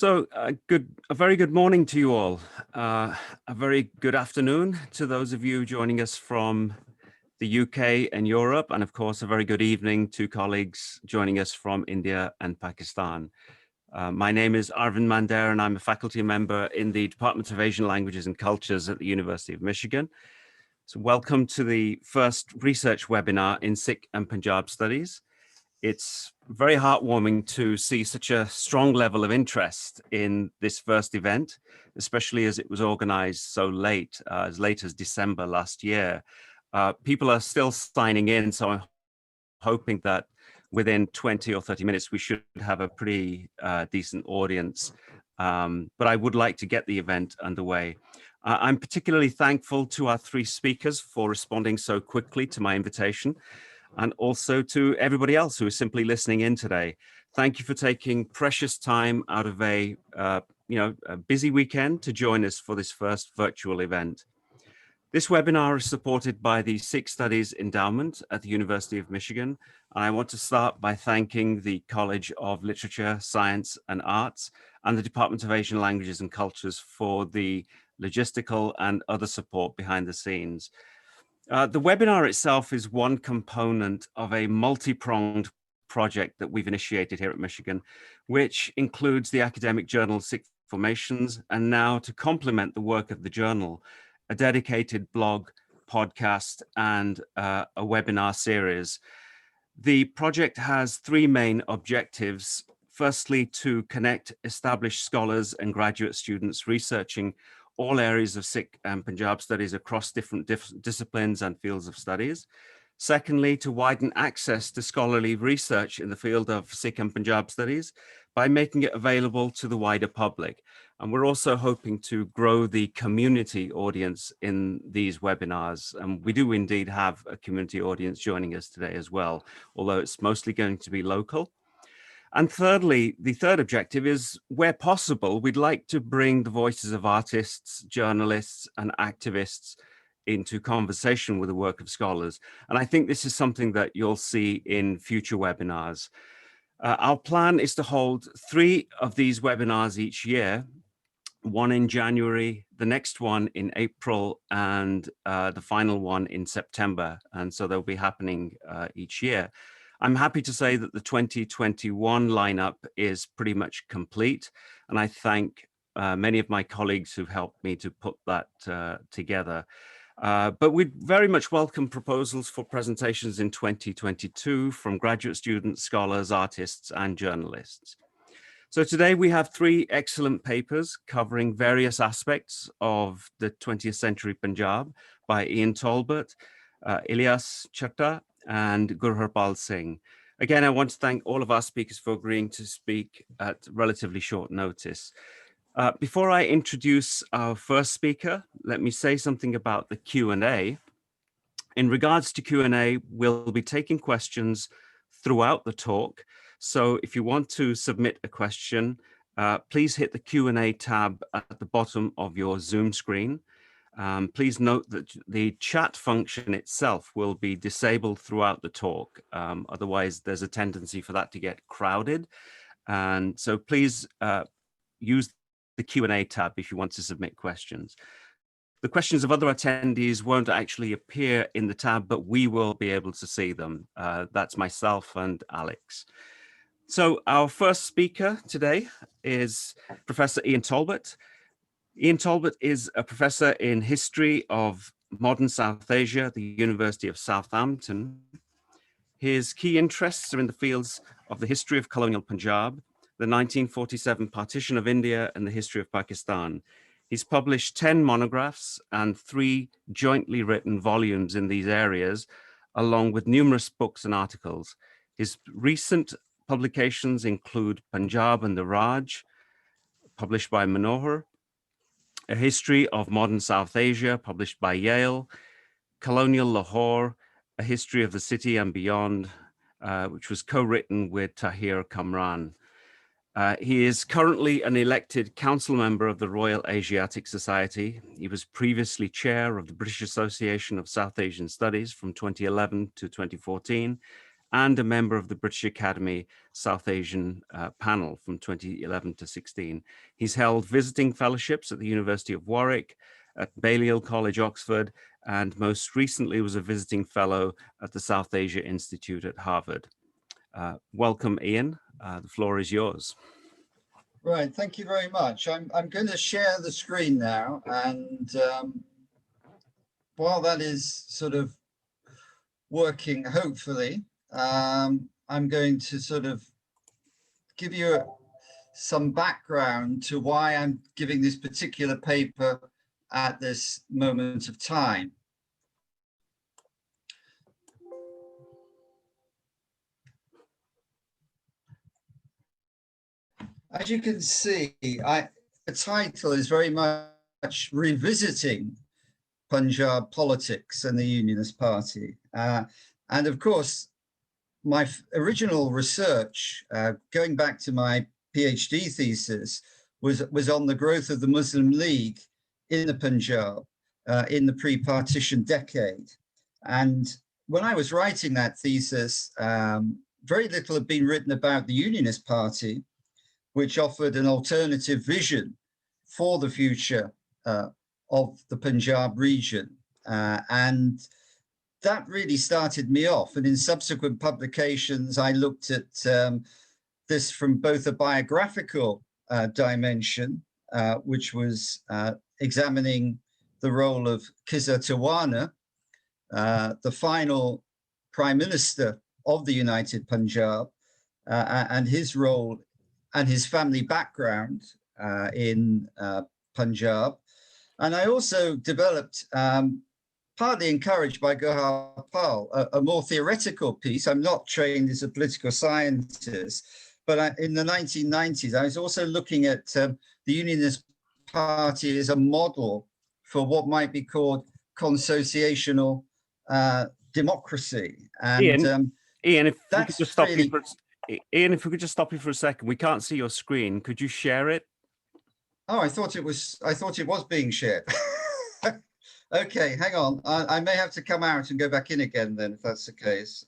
A very good morning to you all. A very good afternoon to those of you joining us from the UK and Europe, and of course, a very good evening to colleagues joining us from India and Pakistan. My name is Arvind Mandair, and I'm a faculty member in the Department of Asian Languages and Cultures at the University of Michigan. So welcome to the first research webinar in Sikh and Punjab Studies. It's very heartwarming to see such a strong level of interest in this first event, especially as it was organized so late as December last year. People are still signing in, so I'm hoping that within 20 or 30 minutes, we should have a pretty decent audience. But I would like to get the event underway. I'm particularly thankful to our three speakers for responding so quickly to my invitation, and also to everybody else who is simply listening in today. Thank you for taking precious time out of a busy weekend to join us for this first virtual event. This webinar is supported by the Sikh Studies Endowment at the University of Michigan. And I want to start by thanking the College of Literature, Science and Arts and the Department of Asian Languages and Cultures for the logistical and other support behind the scenes. The webinar itself is one component of a multi-pronged project that we've initiated here at Michigan, which includes the academic journal Sikh Formations, and now to complement the work of the journal, a dedicated blog, podcast, and a webinar series. The project has three main objectives. Firstly, to connect established scholars and graduate students researching all areas of Sikh and Punjab studies across different disciplines and fields of studies. Secondly, to widen access to scholarly research in the field of Sikh and Punjab studies by making it available to the wider public. And we're also hoping to grow the community audience in these webinars. And we do indeed have a community audience joining us today as well, although it's mostly going to be local. And thirdly, the third objective is, where possible, we'd like to bring the voices of artists, journalists, and activists into conversation with the work of scholars. And I think this is something that you'll see in future webinars. Our plan is to hold 3 of these webinars each year, one in January, the next one in April, and the final one in September. And so they'll be happening each year. I'm happy to say that the 2021 lineup is pretty much complete, and I thank many of my colleagues who've helped me to put that together. But we'd very much welcome proposals for presentations in 2022 from graduate students, scholars, artists, and journalists. So today we have 3 excellent papers covering various aspects of the 20th century Punjab by Ian Talbot, Ilyas Chatter, and Gurharpal Singh. Again, I want to thank all of our speakers for agreeing to speak at relatively short notice. Before I introduce our first speaker, let me say something about the Q&A. In regards to Q&A, we'll be taking questions throughout the talk. So if you want to submit a question, please hit the Q&A tab at the bottom of your Zoom screen. Please note that the chat function itself will be disabled throughout the talk. Otherwise, there's a tendency for that to get crowded. And so please use the Q&A tab if you want to submit questions. The questions of other attendees won't actually appear in the tab, but we will be able to see them. That's myself and Alex. So our first speaker today is Professor Ian Talbot. Ian Talbot is a professor in history of modern South Asia at the University of Southampton. His key interests are in the fields of the history of colonial Punjab, the 1947 partition of India, and the history of Pakistan. He's published 10 monographs and 3 jointly written volumes in these areas, along with numerous books and articles. His recent publications include Punjab and the Raj, published by Manohar, A History of Modern South Asia, published by Yale, Colonial Lahore, A History of the City and Beyond, which was co-written with Tahir Kamran. He is currently an elected council member of the Royal Asiatic Society. He was previously chair of the British Association of South Asian Studies from 2011 to 2014, and a member of the British Academy South Asian panel from 2011 to 16. He's held visiting fellowships at the University of Warwick, at Balliol College, Oxford, and most recently was a visiting fellow at the South Asia Institute at Harvard. Welcome, Ian. The floor is yours. Right, thank you very much. I'm going to share the screen now, and while that is sort of working, hopefully, I'm going to sort of give you some background to why I'm giving this particular paper at this moment of time. As you can see, the title is very much revisiting Punjab politics and the Unionist Party. And of course, my original research, going back to my PhD thesis, was on the growth of the Muslim League in the Punjab in the pre-partition decade. And when I was writing that thesis, very little had been written about the Unionist Party, which offered an alternative vision for the future of the Punjab region. And that really started me off. And in subsequent publications, I looked at this from both a biographical dimension, which was examining the role of Kizza Tawana, the final Prime Minister of the United Punjab, and his role and his family background in Punjab. And I also developed, partly encouraged by Gurharpal, a more theoretical piece. I'm not trained as a political scientist, but in the 1990s, I was also looking at the Unionist Party as a model for what might be called consociational democracy. And Ian, if we could just stop really... you for Ian, if we could just stop you for a second, we can't see your screen. Could you share it? Oh, I thought it was being shared. Okay, hang on. I may have to come out and go back in again then, if that's the case.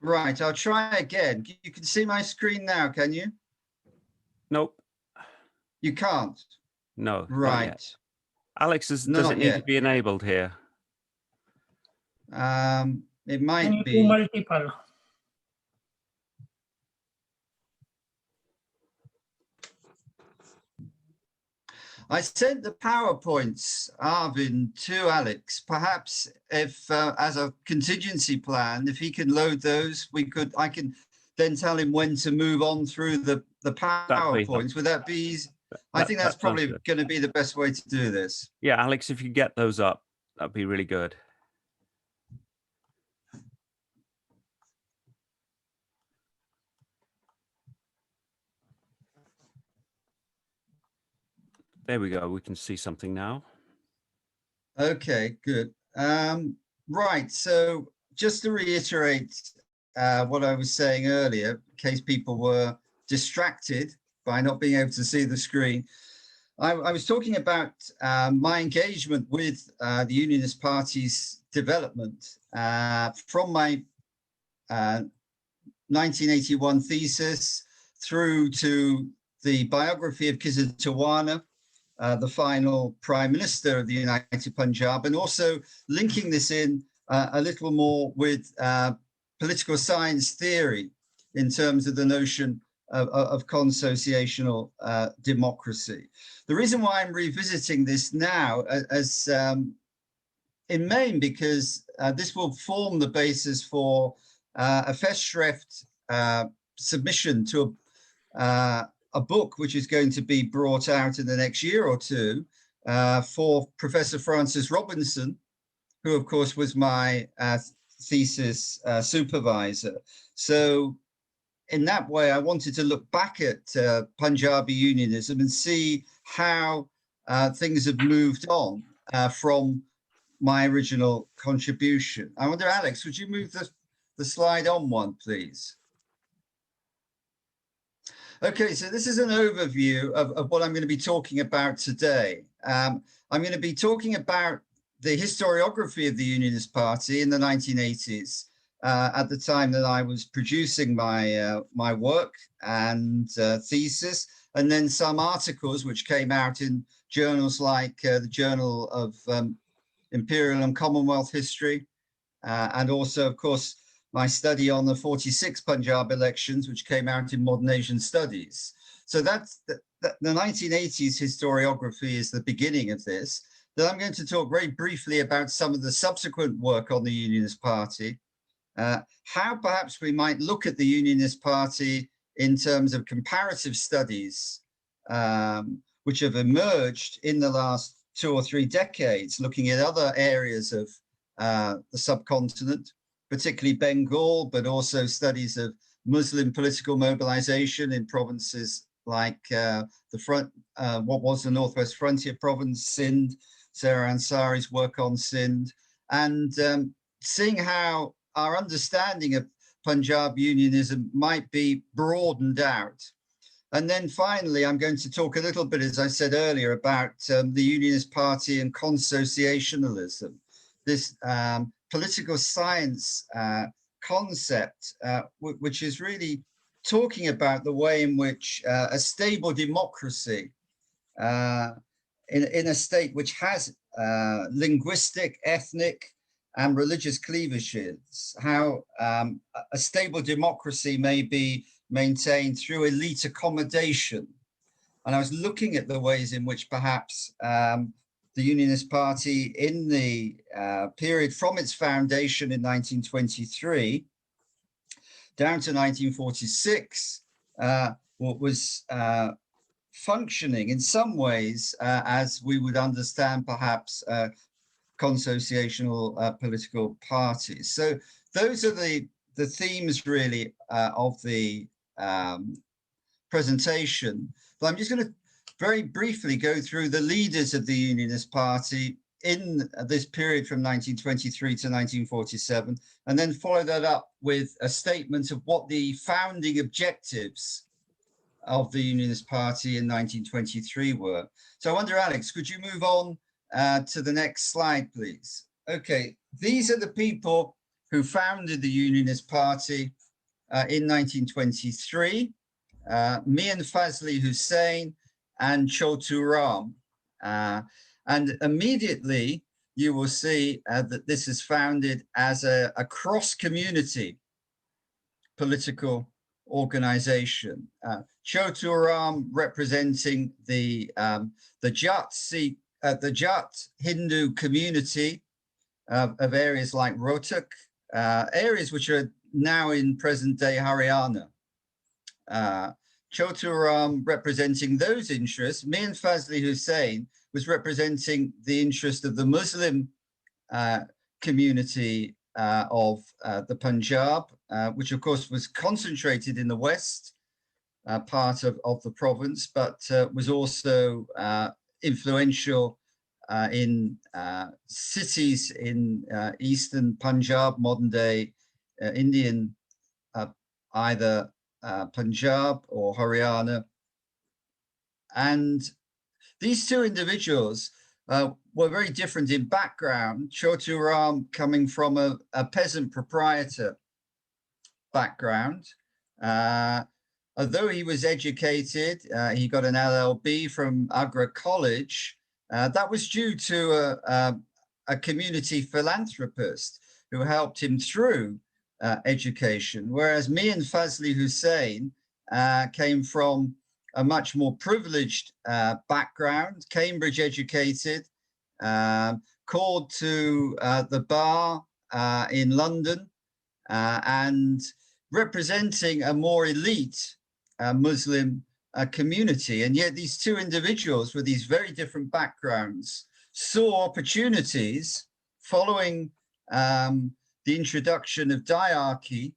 Right, I'll try again. You can see my screen now, can you? Nope. You can't? No. Right. Alex, does it need to be enabled here? It might be multiple. I sent the PowerPoints, Arvind, to Alex. Perhaps if, as a contingency plan, if he can load those, I can then tell him when to move on through the PowerPoints. Would that be easy? I think that's probably going to be the best way to do this. Yeah, Alex, if you get those up, that'd be really good. There we go. We can see something now. Okay, good. Right. So just to reiterate what I was saying earlier, in case people were distracted by not being able to see the screen, I was talking about my engagement with the Unionist Party's development from my 1981 thesis through to the biography of Kizza Tawana, the final Prime Minister of the United Punjab, and also linking this in a little more with political science theory in terms of the notion of consociational democracy. The reason why I'm revisiting this now, as in main, because this will form the basis for a Festschrift submission to a book which is going to be brought out in the next year or two for Professor Francis Robinson, who of course was my thesis supervisor. So in that way, I wanted to look back at Punjabi unionism and see how things have moved on from my original contribution. I wonder, Alex, would you move the slide on one, please? Okay, so this is an overview of what I'm going to be talking about today. I'm going to be talking about the historiography of the Unionist Party in the 1980s, at the time that I was producing my work and thesis, and then some articles which came out in journals like the Journal of Imperial and Commonwealth History, and also, of course, my study on the 46 Punjab elections, which came out in Modern Asian Studies. So that's the 1980s historiography is the beginning of this. Then I'm going to talk very briefly about some of the subsequent work on the Unionist Party, how perhaps we might look at the Unionist Party in terms of comparative studies, which have emerged in the last 2 or 3 decades, looking at other areas of the subcontinent, particularly Bengal, but also studies of Muslim political mobilization in provinces like what was the Northwest Frontier province, Sindh, Sarah Ansari's work on Sindh, and seeing how our understanding of Punjab unionism might be broadened out. And then finally, I'm going to talk a little bit, as I said earlier, about the Unionist Party and consociationalism, this political science concept, which is really talking about the way in which a stable democracy in a state which has linguistic, ethnic, and religious cleavages, how a stable democracy may be maintained through elite accommodation. And I was looking at the ways in which perhaps the Unionist Party in the period from its foundation in 1923 down to 1946 was functioning in some ways as we would understand perhaps consociational political parties. So those are the themes really of the presentation. But I'm just going to very briefly go through the leaders of the Unionist Party in this period from 1923 to 1947, and then follow that up with a statement of what the founding objectives of the Unionist Party in 1923 were. So I wonder, Alex, could you move on to the next slide, please? Okay, these are the people who founded the Unionist Party in 1923. Mian Fazli Hussain and Chotu Ram. And immediately you will see that this is founded as a cross-community political organization. Chotu Ram representing the Jat Hindu community of areas like Rohtak, areas which are now in present-day Haryana. Chotu Ram representing those interests. Mian Fazli Hussain was representing the interest of the Muslim community of the Punjab, which of course was concentrated in the west part of the province, but was also influential in cities in eastern Punjab, modern day Indian, either Punjab or Haryana. And these two individuals were very different in background. Chotu Ram coming from a peasant proprietor background. Although he was educated, he got an LLB from Agra College. That was due to a community philanthropist who helped him through education, whereas Mian Fazli Hussain came from a much more privileged background, Cambridge educated, called to the bar in London, and representing a more elite Muslim community. And yet these two individuals with these very different backgrounds saw opportunities following the introduction of diarchy,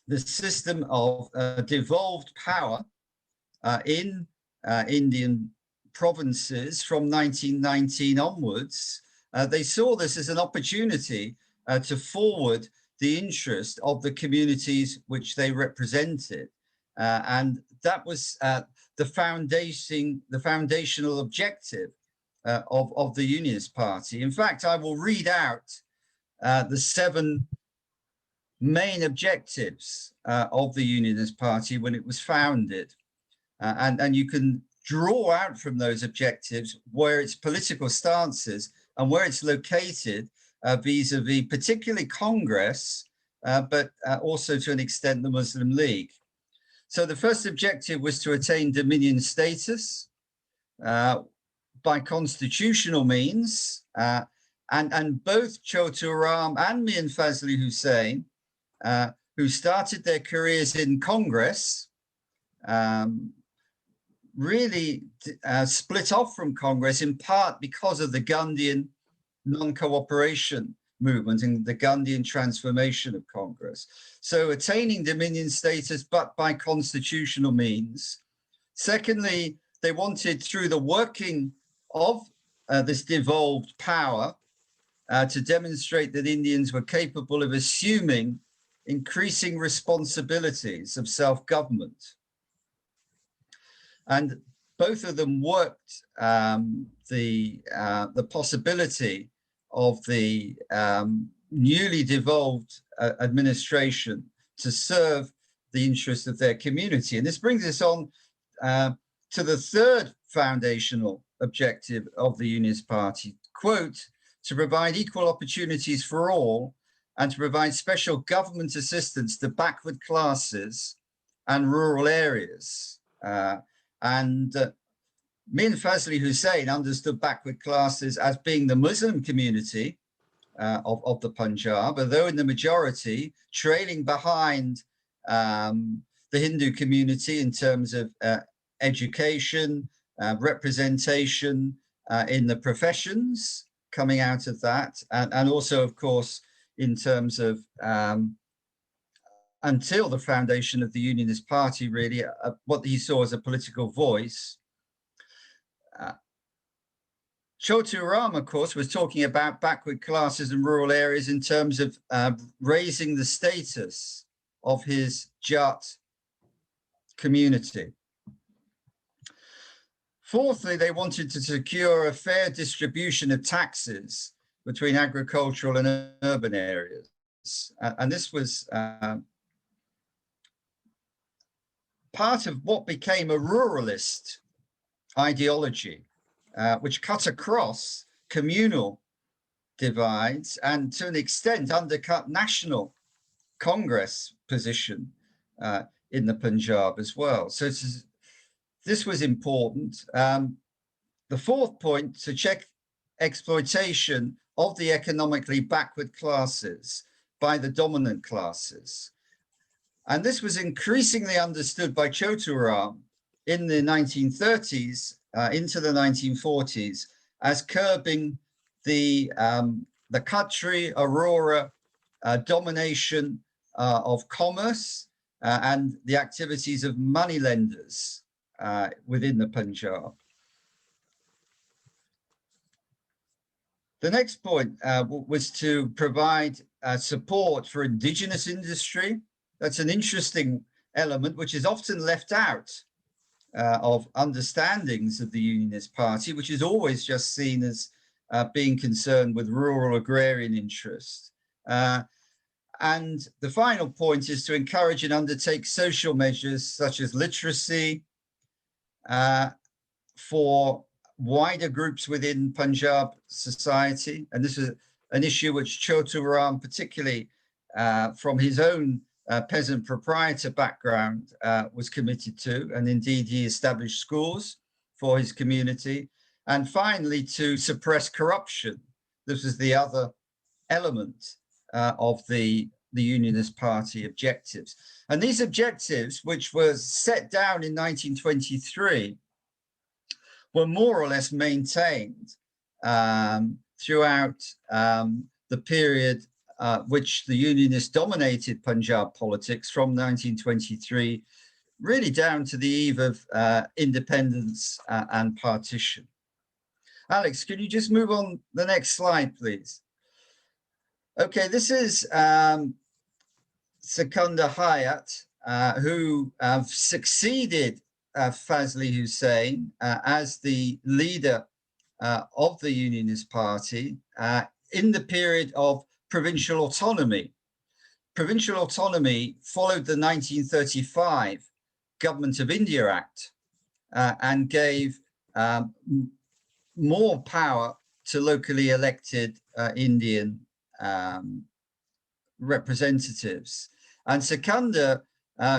the system of devolved power in Indian provinces from 1919 onwards. They saw this as an opportunity to forward the interest of the communities which they represented. and that was the foundational objective of the Unionist Party. In fact, I will read out the 7 main objectives of the Unionist Party when it was founded. And you can draw out from those objectives where its political stances and where it's located vis-a-vis particularly Congress, but also to an extent the Muslim League. So the first objective was to attain dominion status by constitutional means, and both Chotu Ram and Mian Fazli Hussain, who started their careers in Congress, really split off from Congress in part because of the Gandhian non-cooperation movement and the Gandhian transformation of Congress. So attaining dominion status, but by constitutional means. Secondly, they wanted, through the working of this devolved power, to demonstrate that Indians were capable of assuming increasing responsibilities of self-government. And both of them worked the possibility of the newly devolved administration to serve the interests of their community. And this brings us on to the third foundational objective of the Unionist Party, quote, to provide equal opportunities for all and to provide special government assistance to backward classes and rural areas. Mian Fazli Hussain understood backward classes as being the Muslim community of the Punjab, although in the majority, trailing behind the Hindu community in terms of education, representation in the professions coming out of that, and also, of course, in terms of until the foundation of the Unionist Party, really, what he saw as a political voice. Chotu Ram, of course, was talking about backward classes and rural areas in terms of raising the status of his Jat community. Fourthly, they wanted to secure a fair distribution of taxes between agricultural and urban areas. And this was part of what became a ruralist ideology, which cut across communal divides and to an extent undercut national Congress position in the Punjab as well. So this was important. The fourth point, to check exploitation of the economically backward classes by the dominant classes. And this was increasingly understood by Chotu Ram in the 1930s into the 1940s as curbing the Khatri, Aurora domination of commerce and the activities of moneylenders within the Punjab. The next point was to provide support for indigenous industry. That's an interesting element which is often left out of understandings of the Unionist Party, which is always just seen as being concerned with rural agrarian interests. And the final point is to encourage and undertake social measures such as literacy for wider groups within Punjab society. And this is an issue which Chotu Ram, particularly from his own peasant proprietor background, was committed to. And indeed, he established schools for his community. And finally, to suppress corruption. This is the other element of the Unionist Party objectives. And these objectives, which were set down in 1923, were more or less maintained throughout the period which the Unionists dominated Punjab politics from 1923, really down to the eve of independence and partition. Alex, can you just move on the next slide, please? Okay, this is Secunda Hayat, who succeeded Fazli Hussain as the leader of the Unionist Party in the period of provincial autonomy. Provincial autonomy followed the 1935 Government of India Act and gave more power to locally elected Indian representatives. And Sikandar,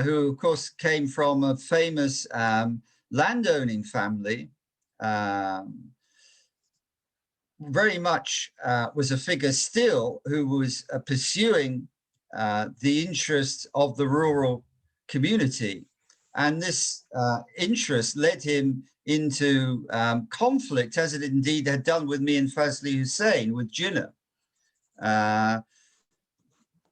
who of course came from a famous landowning family, very much was a figure still who was pursuing the interests of the rural community. And this interest led him into conflict, as it indeed had done with me and Fazli Hussain, with Jinnah,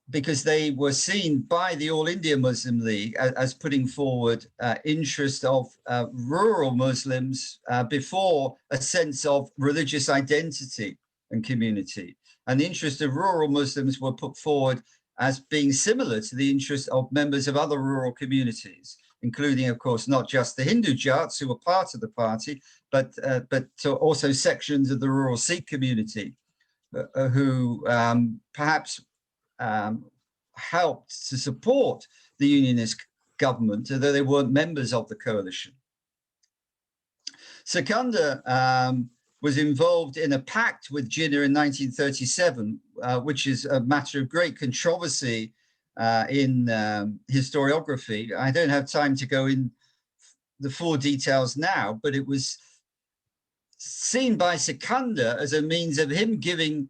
because they were seen by the All India Muslim League as putting forward interest of rural Muslims before a sense of religious identity and community. And the interest of rural Muslims were put forward as being similar to the interest of members of other rural communities, including, of course, not just the Hindu Jats who were part of the party, but also sections of the rural Sikh community who perhaps helped to support the Unionist government, although they weren't members of the coalition. Sikandar was involved in a pact with Jinnah in 1937, which is a matter of great controversy in historiography. I don't have time to go in the full details now, but it was seen by Sikandar as a means of him giving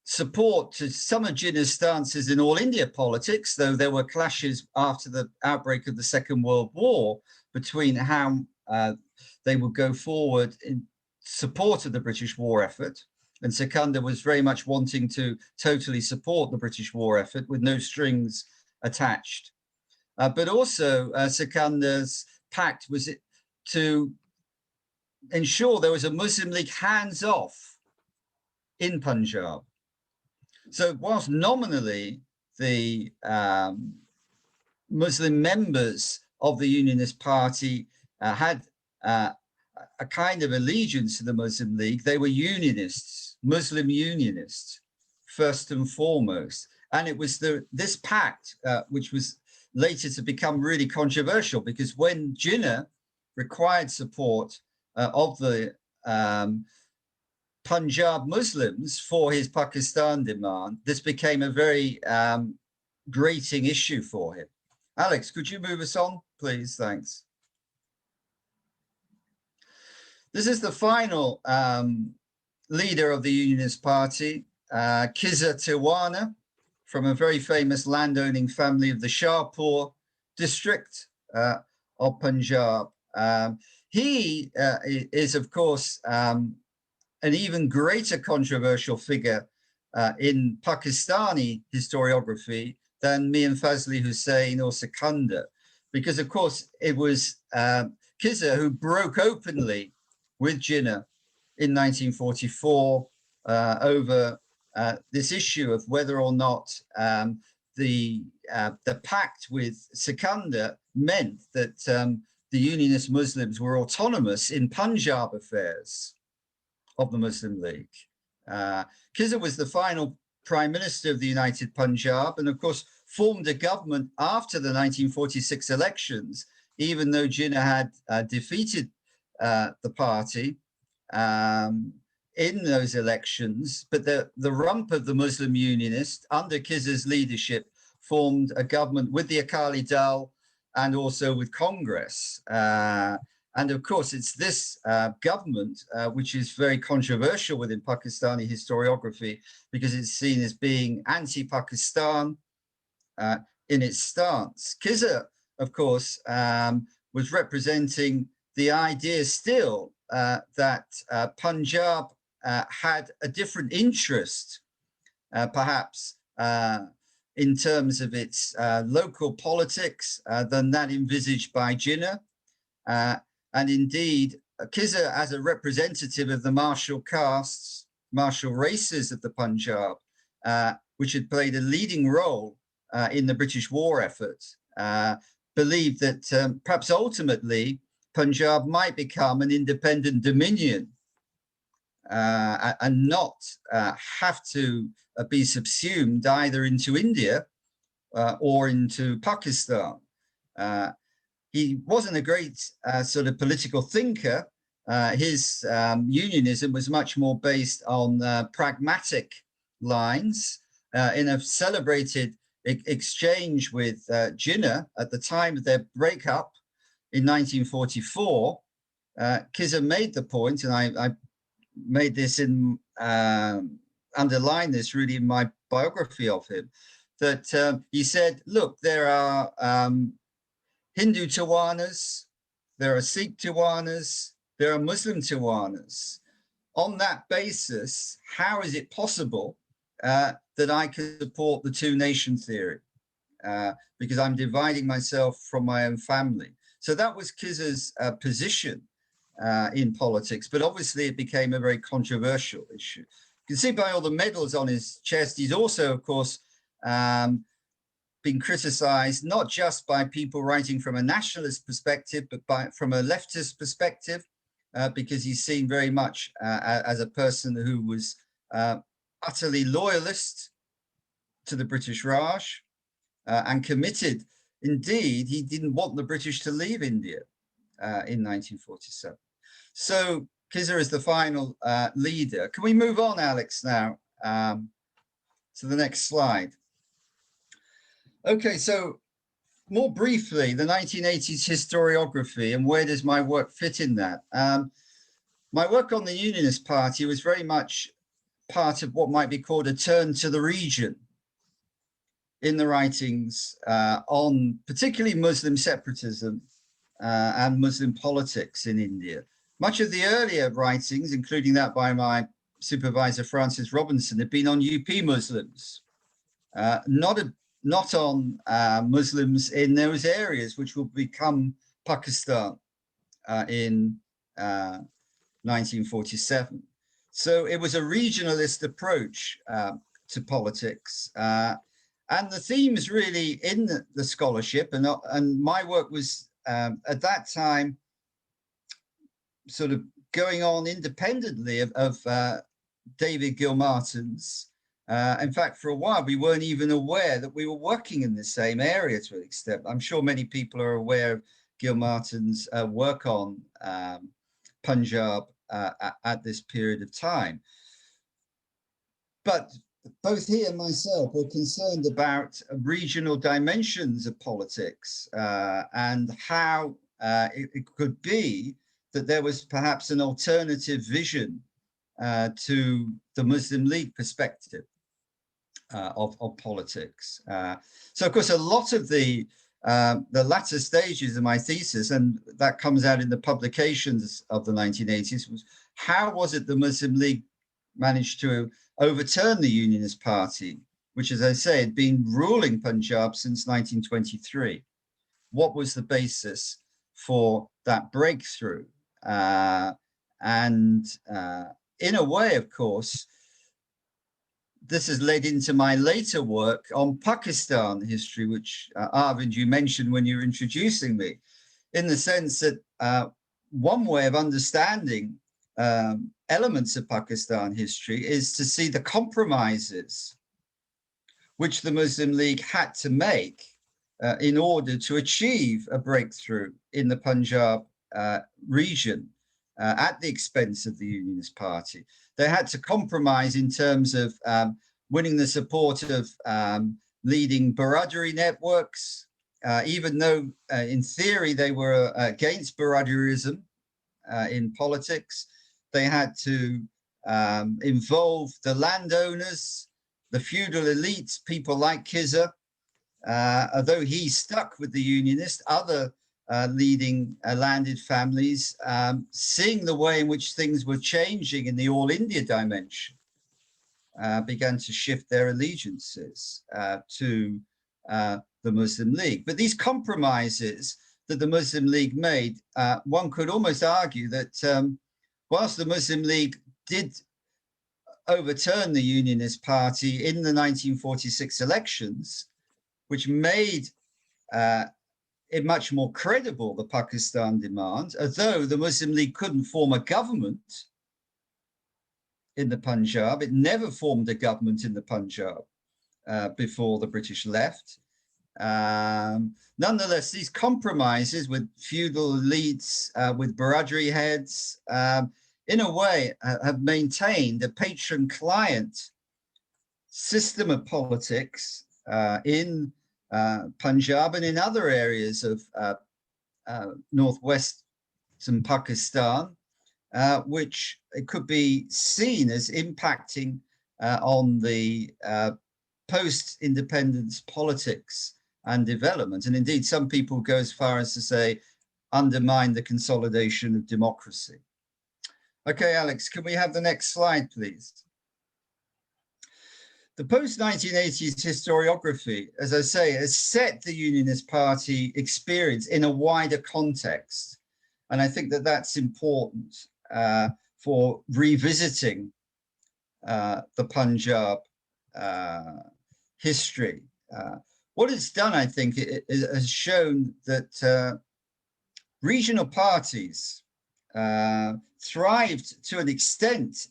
support to some of Jinnah's stances in all India politics, though there were clashes after the outbreak of the Second World War between how they would go forward in support of the British war effort. And Sikandar was very much wanting to totally support the British war effort with no strings attached. But also Sikandar's pact was to ensure there was a Muslim League hands-off in Punjab. So whilst nominally the Muslim members of the Unionist Party had a kind of allegiance to the Muslim League, they were Unionists, Muslim Unionists, first and foremost. And it was this pact which was later to become really controversial, because when Jinnah required support of the Punjab Muslims for his Pakistan demand, this became a very grating issue for him. Alex, could you move us on, please? Thanks. This is the final leader of the Unionist Party, Kizza Tiwana, from a very famous landowning family of the Shahpur district of Punjab. He is, of course, an even greater controversial figure in Pakistani historiography than me and Fazli Hussain or Sikandar, because, of course, it was Kizza who broke openly with Jinnah in 1944 over this issue of whether or not the pact with Sikandar meant that the Unionist Muslims were autonomous in Punjab affairs of the Muslim League. Kizza was the final Prime Minister of the United Punjab, and of course formed a government after the 1946 elections, even though Jinnah had defeated the party in those elections. But the rump of the Muslim Unionists under Kizza's leadership formed a government with the Akali Dal and also with Congress. And of course, it's this government which is very controversial within Pakistani historiography, because it's seen as being anti-Pakistan in its stance. Kizza, of course, was representing the idea still that Punjab had a different interest, perhaps, in terms of its local politics than that envisaged by Jinnah. And indeed, Kizza, as a representative of the martial castes, martial races of the Punjab, which had played a leading role in the British war effort, believed that perhaps ultimately Punjab might become an independent dominion and not have to be subsumed either into India or into Pakistan. He wasn't a great sort of political thinker. His unionism was much more based on pragmatic lines. In a celebrated exchange with Jinnah at the time of their breakup in 1944, Kizza made the point, and I made this in, underline this really in my biography of him, that he said, look, there are Hindu Tawanas, there are Sikh Tawanas, there are Muslim Tawanas. On that basis, how is it possible that I can support the two nation theory? Because I'm dividing myself from my own family. So that was Kizza's position in politics, but obviously it became a very controversial issue. You can see by all the medals on his chest, he's also, of course, been criticized not just by people writing from a nationalist perspective, but from a leftist perspective, because he's seen very much as a person who was utterly loyalist to the British Raj and committed. Indeed, he didn't want the British to leave India in 1947. So Kizza is the final leader. Can we move on, Alex, now to the next slide? Okay, so more briefly, the 1980s historiography and where does my work fit in that? My work on the Unionist Party was very much part of what might be called a turn to the region in the writings on particularly Muslim separatism and Muslim politics in India. Much of the earlier writings, including that by my supervisor, Francis Robinson, had been on UP Muslims, not on Muslims in those areas which will become Pakistan in 1947. So it was a regionalist approach to politics. And the themes really in the scholarship, and my work was at that time sort of going on independently of David Gilmartin's. In fact, for a while, we weren't even aware that we were working in the same area to an extent. I'm sure many people are aware of Gilmartin's work on Punjab at this period of time. But both he and myself were concerned about regional dimensions of politics and how it could be that there was perhaps an alternative vision to the Muslim League perspective of politics. So, of course, a lot of the latter stages of my thesis, and that comes out in the publications of the 1980s, was how was it the Muslim League managed to overturn the Unionist Party, which, as I say, had been ruling Punjab since 1923. What was the basis for that breakthrough? And in a way, of course, this has led into my later work on Pakistan history, which Arvind, you mentioned when you were introducing me, in the sense that one way of understanding elements of Pakistan history is to see the compromises which the Muslim League had to make in order to achieve a breakthrough in the Punjab region at the expense of the Unionist Party. They had to compromise in terms of winning the support of leading Baradari networks, even though in theory they were against Baradarism in politics. They had to involve the landowners, the feudal elites, people like Kizza. Although he stuck with the Unionist, other leading landed families, seeing the way in which things were changing in the All India dimension, began to shift their allegiances to the Muslim League. But these compromises that the Muslim League made, one could almost argue that whilst the Muslim League did overturn the Unionist Party in the 1946 elections, which made it much more credible, the Pakistan demand, although the Muslim League couldn't form a government in the Punjab. It never formed a government in the Punjab before the British left. Nonetheless, these compromises with feudal elites, with Baradri heads, in a way have maintained a patron-client system of politics in Punjab and in other areas of northwestern Pakistan, which it could be seen as impacting on the post-independence politics and development. And indeed, some people go as far as to say, undermine the consolidation of democracy. Okay, Alex, can we have the next slide, please? The post-1980s historiography, as I say, has set the Unionist Party experience in a wider context. And I think that that's important for revisiting the Punjab history. What it's done, I think, it has shown that regional parties thrived to an extent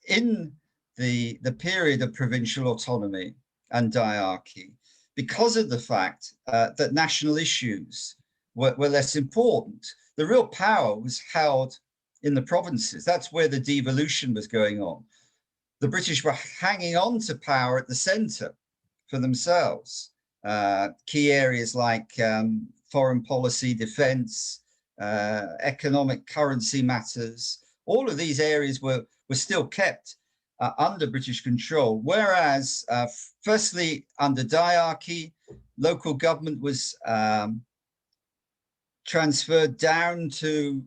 in the period of provincial autonomy and diarchy because of the fact that national issues were less important. The real power was held in the provinces. That's where the devolution was going on. The British were hanging on to power at the center for themselves. Key areas like foreign policy, defense, economic currency matters, all of these areas were still kept under British control, whereas firstly, under diarchy, local government was transferred down to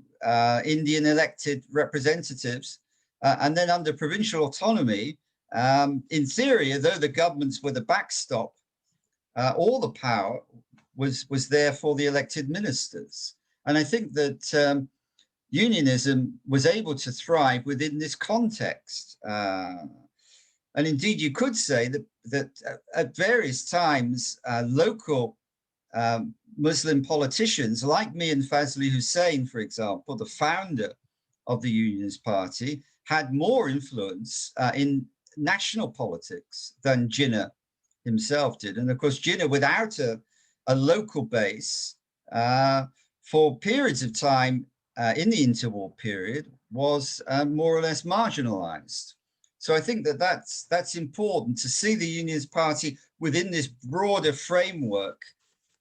Indian elected representatives, and then under provincial autonomy, in theory, although the governments were the backstop, all the power was there for the elected ministers. And I think that unionism was able to thrive within this context. And indeed, you could say that at various times, local Muslim politicians like Mian Fazli Hussain, for example, the founder of the Unionist Party, had more influence in national politics than Jinnah himself did. And of course, Jinnah, without a local base, for periods of time in the interwar period, was more or less marginalized. So I think that that's important to see the Unionist Party within this broader framework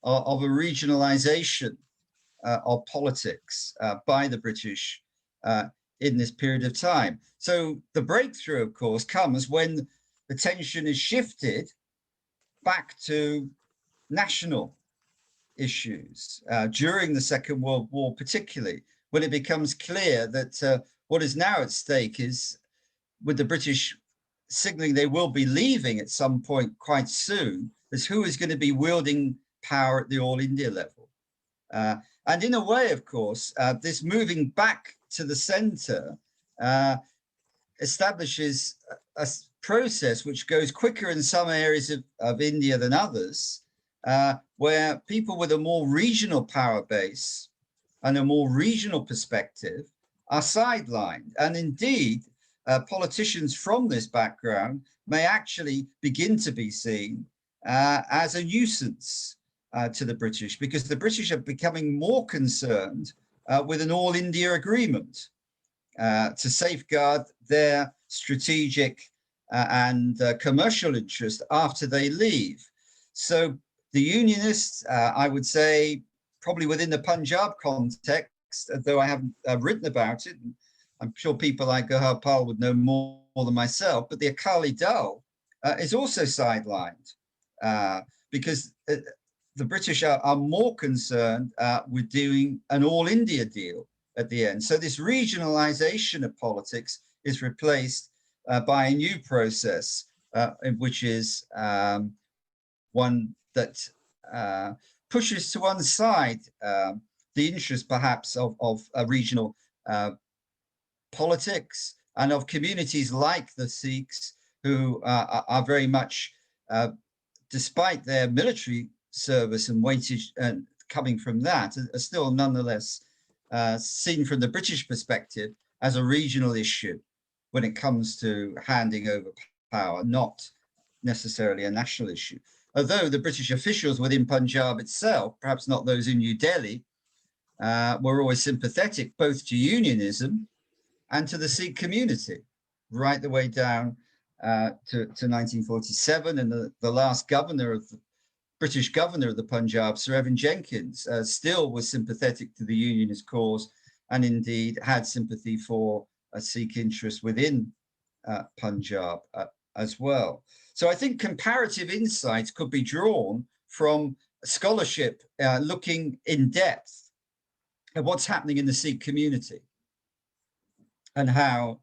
of a regionalization of politics by the British in this period of time. So the breakthrough, of course, comes when the tension is shifted back to national issues during the Second World War, particularly when it becomes clear that what is now at stake is, with the British signaling they will be leaving at some point quite soon, is who is going to be wielding power at the All India level. And in a way, of course, this moving back to the center establishes a process which goes quicker in some areas of India than others, where people with a more regional power base and a more regional perspective are sidelined. And indeed, politicians from this background may actually begin to be seen as a nuisance to the British, because the British are becoming more concerned with an all India agreement to safeguard their strategic and commercial interest after they leave. So the Unionists, I would say, probably within the Punjab context, though I haven't written about it, I'm sure people like Gurharpal would know more than myself, but the Akali Dal is also sidelined because the British are more concerned with doing an all India deal at the end. So this regionalization of politics is replaced by a new process, which is one that pushes to one side the interest perhaps of regional politics and of communities like the Sikhs, who are very much despite their military service and weightage coming from that, are still nonetheless seen from the British perspective as a regional issue when it comes to handing over power, not necessarily a national issue. Although the British officials within Punjab itself, perhaps not those in New Delhi, were always sympathetic both to unionism and to the Sikh community, right the way down to 1947. And the last British governor of the Punjab, Sir Evan Jenkins, still was sympathetic to the unionist cause, and indeed had sympathy for a Sikh interest within Punjab as well. So I think comparative insights could be drawn from scholarship looking in depth at what's happening in the Sikh community and how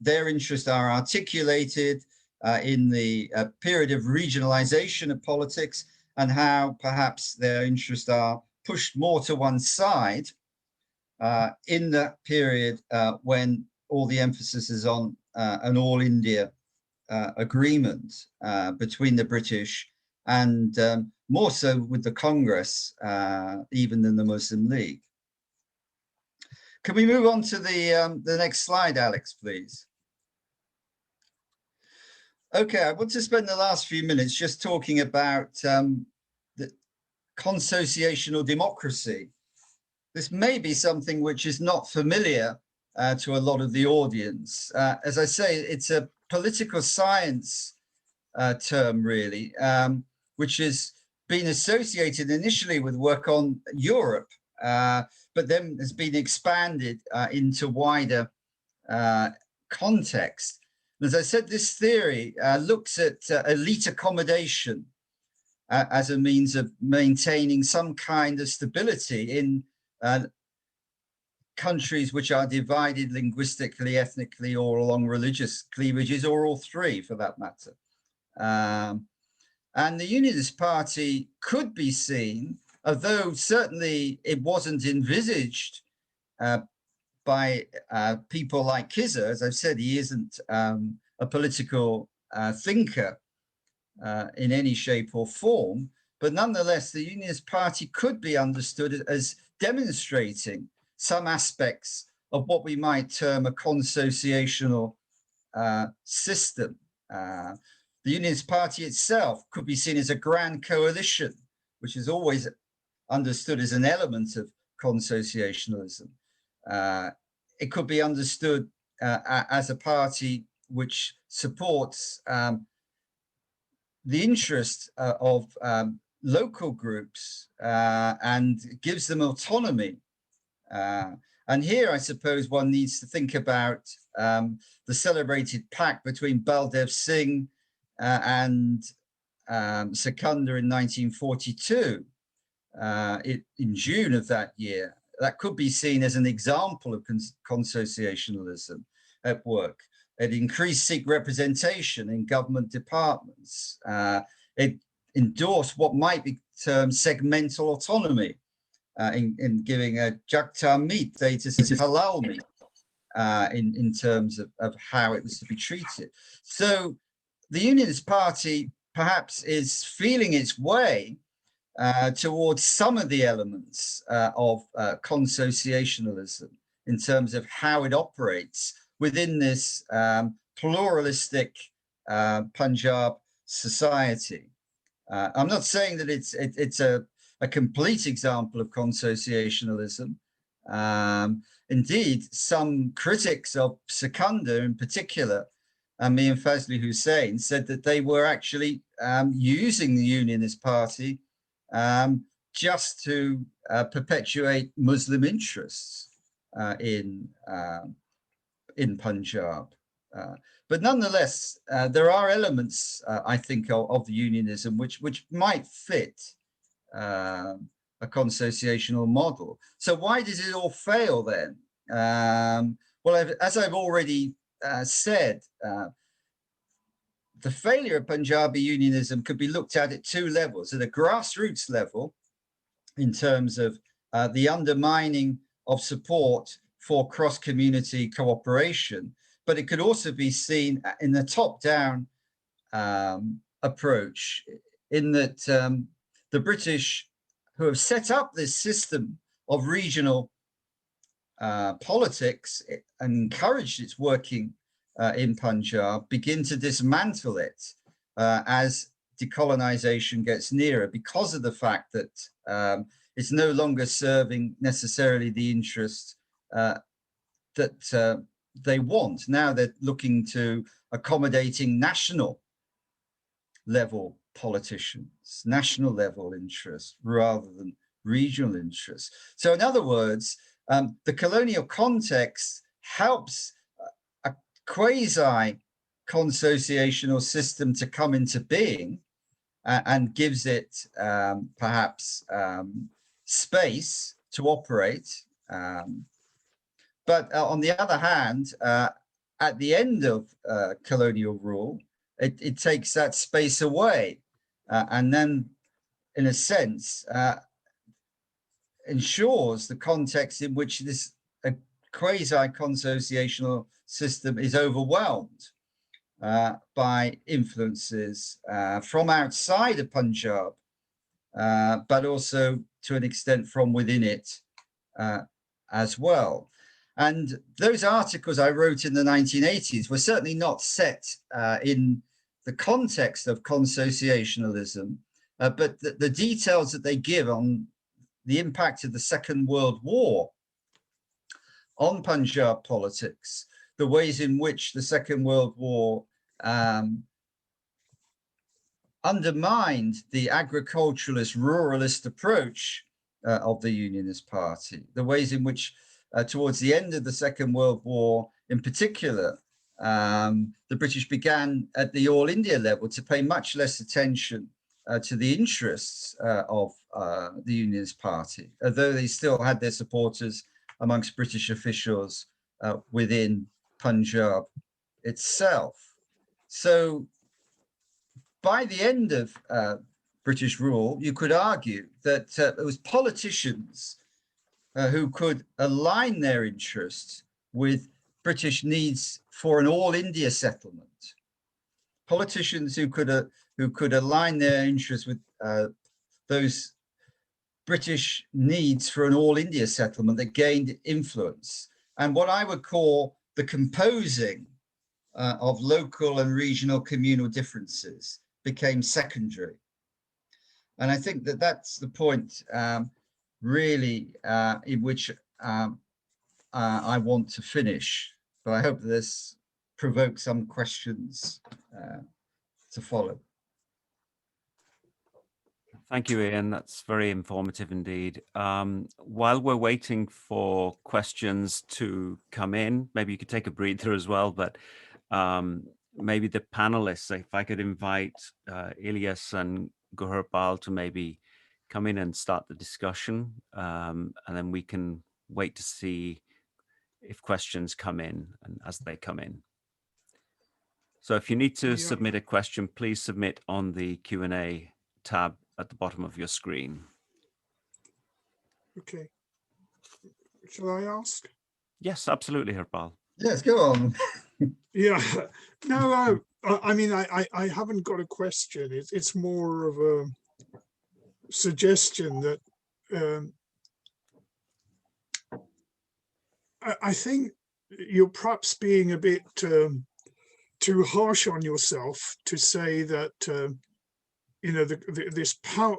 their interests are articulated in the period of regionalization of politics, and how perhaps their interests are pushed more to one side in that period when all the emphasis is on an all India agreement between the British and more so with the Congress even than the Muslim League. Can we move on to the next slide, Alex, please? Okay, I want to spend the last few minutes just talking about the consociational democracy. This may be something which is not familiar to a lot of the audience. As I say, it's a political science term, really, which has been associated initially with work on Europe, but then has been expanded into wider context. As I said, this theory looks at elite accommodation as a means of maintaining some kind of stability in countries which are divided linguistically, ethnically, or along religious cleavages, or all three for that matter. And the Unionist Party could be seen, although certainly it wasn't envisaged by people like Kizza. As I've said, he isn't a political thinker in any shape or form, but nonetheless, the Unionist Party could be understood as demonstrating some aspects of what we might term a consociational system. The Unionist Party itself could be seen as a grand coalition, which is always understood as an element of consociationalism. It could be understood as a party which supports the interest of local groups and gives them autonomy. And here, I suppose, one needs to think about the celebrated pact between Baldev Singh and Sikandar in 1942, in June of that year. That could be seen as an example of consociationalism at work. It increased Sikh representation in government departments. It endorsed what might be termed segmental autonomy in giving a Jakta meat status as halal meat in terms of how it was to be treated. So the Unionist Party perhaps is feeling its way towards some of the elements of consociationalism in terms of how it operates within this pluralistic Punjab society. I'm not saying that it's a complete example of consociationalism. Indeed, some critics of Sikandar in particular, me and Fazli Hussain, said that they were actually using the Unionist Party just to perpetuate Muslim interests in Punjab. But nonetheless, there are elements, I think, of the unionism which might fit a consociational model. So why does it all fail then? Well, as I've already said, the failure of Punjabi unionism could be looked at two levels. At a grassroots level, in terms of the undermining of support for cross-community cooperation, but it could also be seen in the top-down approach, in that the British, who have set up this system of regional politics and encouraged its working in Punjab, begin to dismantle it as decolonization gets nearer, because of the fact that it's no longer serving necessarily the interest that they want. Now they're looking to accommodating national level politicians, national level interests, rather than regional interests. So in other words, the colonial context helps a quasi-consociational system to come into being, and gives it perhaps space to operate. But on the other hand, at the end of colonial rule, it takes that space away, and then, in a sense, ensures the context in which this quasi-consociational system is overwhelmed by influences from outside of Punjab, but also to an extent from within it as well. And those articles I wrote in the 1980s were certainly not set in the context of consociationalism, but the details that they give on the impact of the Second World War on Punjab politics, the ways in which the Second World War undermined the agriculturalist, ruralist approach of the Unionist Party, the ways in which towards the end of the Second World War in particular, the British began at the All India level to pay much less attention to the interests of the Unionist Party, although they still had their supporters amongst British officials within Punjab itself. So by the end of British rule, you could argue that it was politicians who could align their interests with British needs for an all India settlement. Politicians who could align their interests with those British needs for an all India settlement that gained influence. And what I would call the composing of local and regional communal differences became secondary. And I think that that's the point really in which I want to finish. But I hope this provokes some questions to follow. Thank you, Ian. That's very informative indeed. While we're waiting for questions to come in, maybe you could take a breather as well, but maybe the panelists, if I could invite Ilyas and Gurharpal to maybe come in and start the discussion, and then we can wait to see if questions come in and as they come in. So if you need to submit a question, please submit on the Q&A tab at the bottom of your screen. Okay. Shall I ask? Yes, absolutely, Gurharpal. Yes, go on. Yeah. No, I mean, I haven't got a question. It's more of a suggestion that I think you're perhaps being a bit too harsh on yourself to say that you know, this power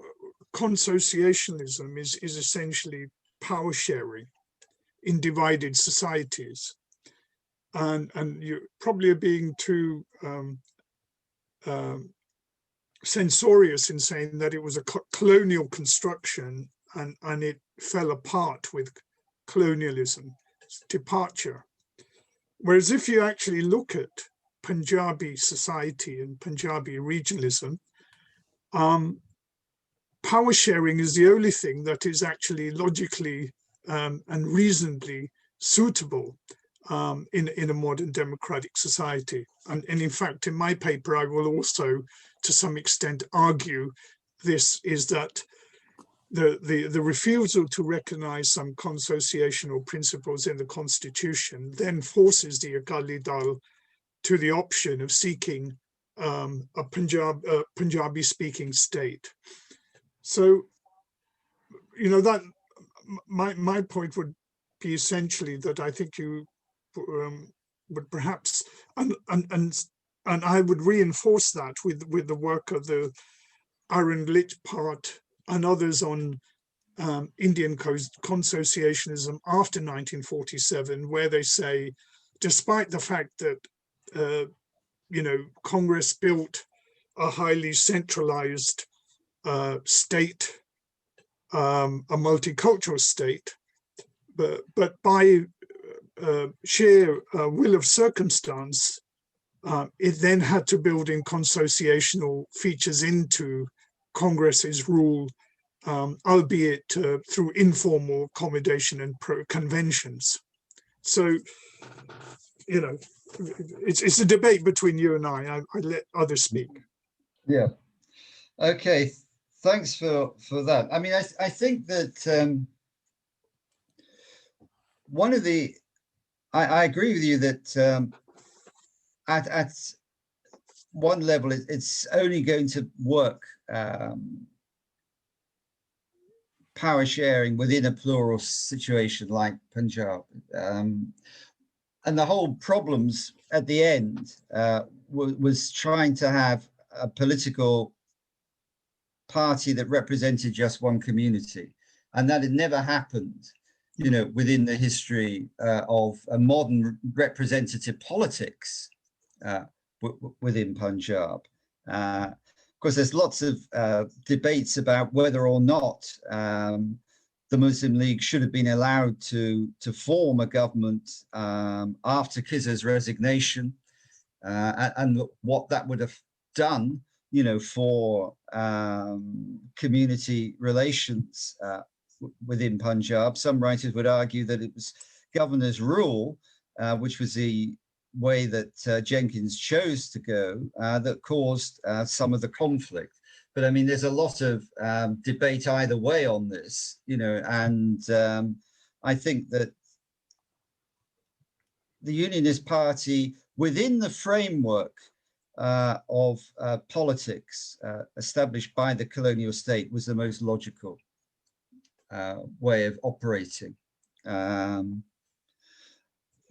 consociationalism is essentially power sharing in divided societies, and you probably are being too censorious in saying that it was a colonial construction and it fell apart with colonialism departure. Whereas if you actually look at Punjabi society and Punjabi regionalism, power sharing is the only thing that is actually logically and reasonably suitable in a modern democratic society. And in fact, in my paper, I will also, to some extent, argue this is that the refusal to recognize some consociational principles in the Constitution then forces the Akali Dal to the option of seeking a Punjabi-speaking state. So, you know, that my point would be essentially that I think you would perhaps, and I would reinforce that with the work of the Aaron Lichtpart and others on Indian consociationism after 1947, where they say, despite the fact that you know, Congress built a highly centralized state, a multicultural state, but by sheer will of circumstance, it then had to build in consociational features into Congress's rule, albeit through informal accommodation and conventions. So, you know, it's a debate between you and I let others speak. Yeah. Okay. Thanks for that. I mean, I think that one of the, I agree with you that at one level, it's only going to work power sharing within a plural situation like Punjab. And the whole problems at the end was trying to have a political party that represented just one community. And that had never happened, you know, within the history of a modern representative politics within Punjab. Of course, there's lots of debates about whether or not the Muslim League should have been allowed to form a government after Kizza's resignation, and what that would have done, you know, for community relations within Punjab. Some writers would argue that it was governor's rule, which was the way that Jenkins chose to go, that caused some of the conflict. But I mean, there's a lot of debate either way on this, you know, and I think that the Unionist Party, within the framework of politics established by the colonial state, was the most logical way of operating. The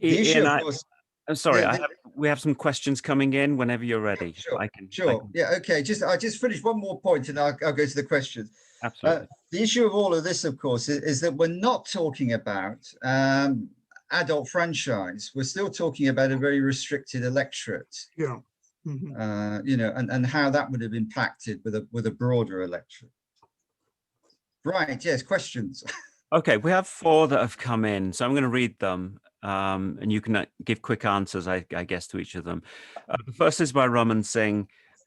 issue, of course, I'm sorry, yeah, we have some questions coming in whenever you're ready. Sure, I can. Yeah, okay. I'll just finish one more point and I'll go to the questions. Absolutely. The issue of all of this, of course, is that we're not talking about adult franchise. We're still talking about a very restricted electorate. Yeah. Mm-hmm. You know, and how that would have impacted with a broader electorate. Right. Yes. Questions. Okay, we have 4 that have come in, so I'm going to read them, and you can give quick answers, I guess, to each of them. The first is by Raman Singh.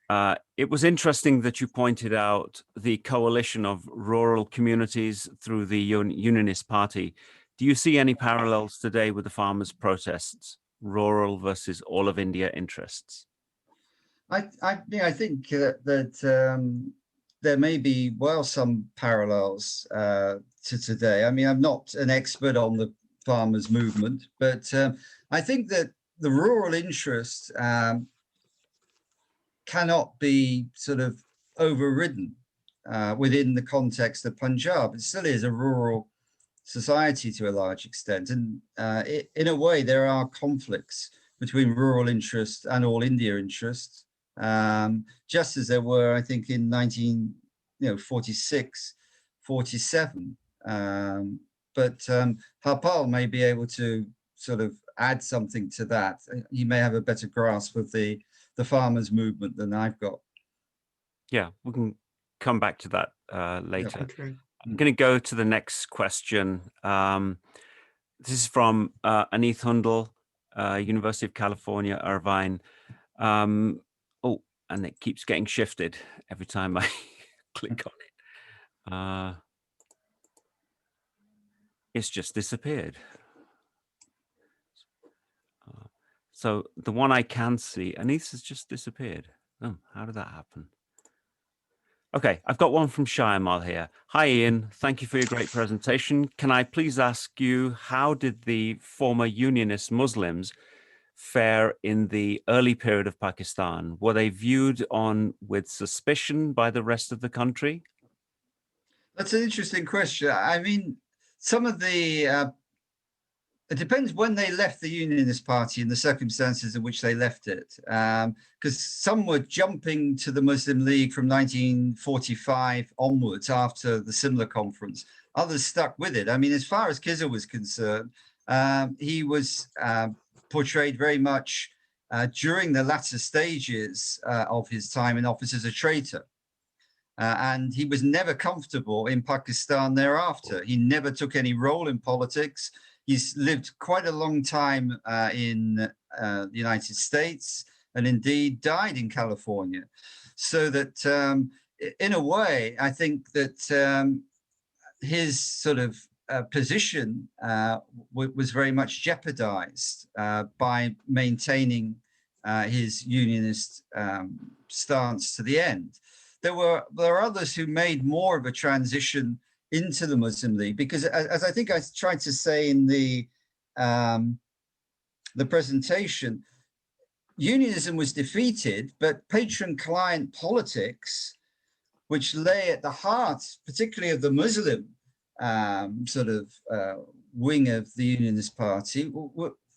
It was interesting that you pointed out the coalition of rural communities through the Unionist Party. Do you see any parallels today with the farmers' protests, rural versus all of India interests? I think that there may be, well, some parallels to today. I mean, I'm not an expert on the farmers' movement, but I think that the rural interest cannot be sort of overridden within the context of Punjab. It still is a rural society to a large extent. And in a way, there are conflicts between rural interests and all India interests. Just as there were, I think, in 1946, 47. But Harpal may be able to sort of add something to that. He may have a better grasp of the farmers' movement than I've got. Yeah, we can come back to that later. Yeah, okay. I'm going to go to the next question. This is from Anith Hundal, University of California, Irvine. Oh, and it keeps getting shifted every time I click on it. It's just disappeared. So the one I can see, Anith has just disappeared. Oh, how did that happen? Okay, I've got one from Shyamal here. Hi, Ian. Thank you for your great presentation. Can I please ask you, how did the former Unionist Muslims fare in the early period of Pakistan? Were they viewed on with suspicion by the rest of the country? That's an interesting question. I mean, some of the it depends when they left the Unionist Party and the circumstances in which they left it. Because some were jumping to the Muslim League from 1945 onwards after the Simla Conference. Others stuck with it. I mean, as far as Kizza was concerned, he was portrayed very much during the latter stages of his time in office as a traitor. And he was never comfortable in Pakistan thereafter. He never took any role in politics. He's lived quite a long time in the United States and indeed died in California. So that in a way, I think that his sort of position was very much jeopardized by maintaining his unionist stance to the end. There are others who made more of a transition into the Muslim League, because as I think I tried to say in the presentation, unionism was defeated, but patron-client politics, which lay at the heart, particularly of the Muslim wing of the Unionist Party,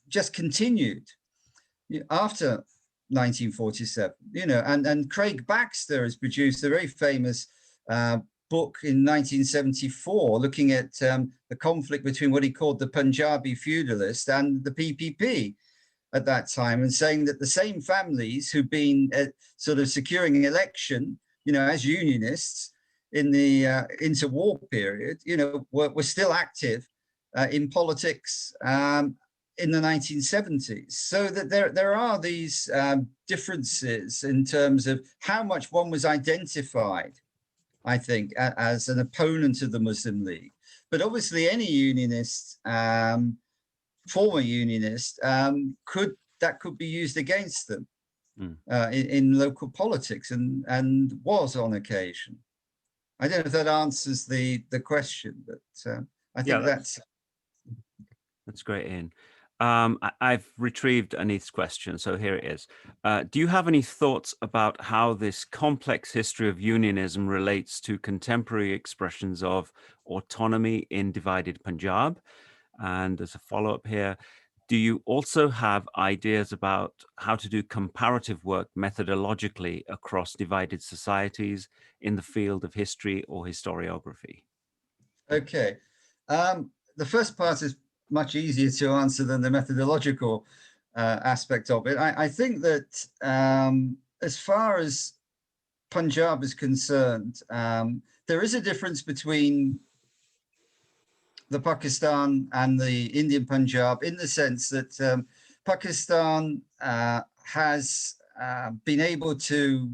just continued after 1947, and Craig Baxter has produced a very famous book in 1974 looking at the conflict between what he called the Punjabi feudalist and the PPP at that time, and saying that the same families who've been sort of securing an election, as unionists in the interwar period, were still active in politics in the 1970s. So that there are these differences in terms of how much one was identified, I think, as an opponent of the Muslim League. But obviously any unionist, former unionist, could be used against them in local politics, and was on occasion. I don't know if that answers the question, but I think that's great, Ian. I've retrieved Anith's question, so here it is. Do you have any thoughts about how this complex history of unionism relates to contemporary expressions of autonomy in divided Punjab? And as a follow-up here, do you also have ideas about how to do comparative work methodologically across divided societies in the field of history or historiography? Okay. The first part is much easier to answer than the methodological aspect of it. I think that as far as Punjab is concerned, there is a difference between the Pakistan and the Indian Punjab, in the sense that Pakistan has been able to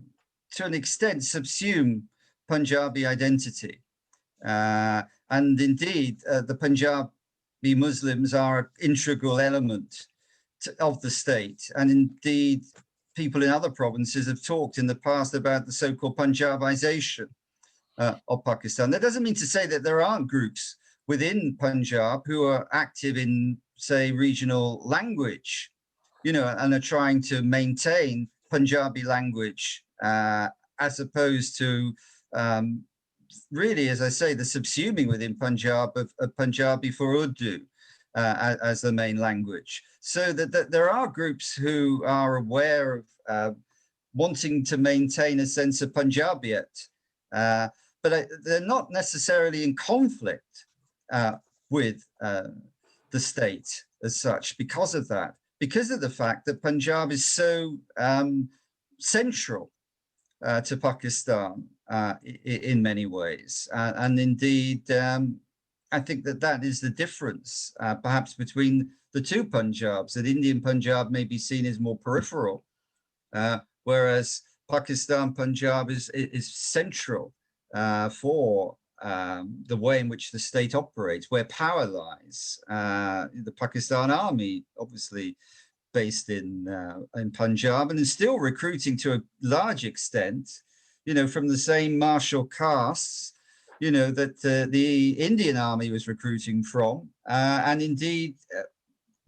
an extent, subsume Punjabi identity. And indeed, the Punjabi Muslims are an integral element of the state. And indeed, people in other provinces have talked in the past about the so-called Punjabization of Pakistan. That doesn't mean to say that there aren't groups within Punjab who are active in, say, regional language, and are trying to maintain Punjabi language as opposed to really, as I say, the subsuming within Punjab of Punjabi for Urdu as the main language. So that there are groups who are aware of wanting to maintain a sense of Punjabiyat, but they're not necessarily in conflict with the state as such because of that, because of the fact that Punjab is so central to Pakistan in many ways. And indeed, I think that is the difference, perhaps, between the two Punjabs, that Indian Punjab may be seen as more peripheral, whereas Pakistan Punjab is central for the way in which the state operates, where power lies. The Pakistan Army, obviously based in Punjab, and is still recruiting to a large extent, from the same martial castes, that the Indian Army was recruiting from, and indeed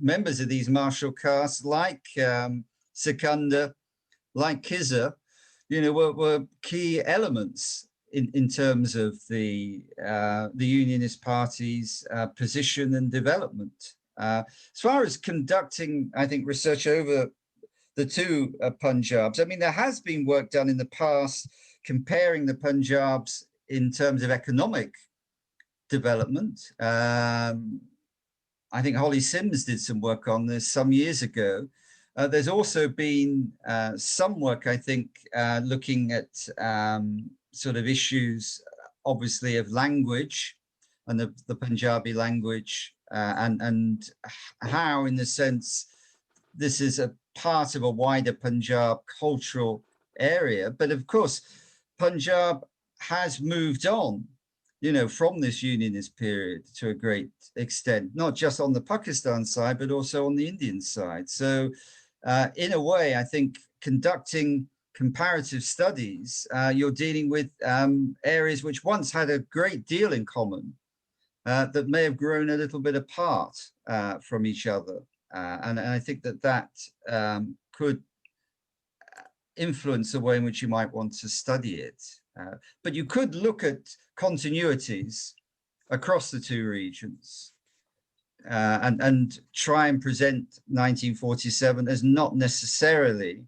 members of these martial castes, like Sikandar, like Kizza, were key elements in terms of the Unionist Party's position and development. As far as conducting, I think, research over the two Punjabs, I mean, there has been work done in the past comparing the Punjabs in terms of economic development. I think Holly Sims did some work on this some years ago. There's also been some work, I think, looking at sort of issues, obviously, of language and the Punjabi language, and how, in the sense, this is a part of a wider Punjab cultural area. But of course, Punjab has moved on, from this Unionist period to a great extent, not just on the Pakistan side, but also on the Indian side. So in a way, I think conducting comparative studies, you're dealing with areas which once had a great deal in common, that may have grown a little bit apart from each other. And I think that could influence the way in which you might want to study it. But you could look at continuities across the two regions and try and present 1947 as not necessarily,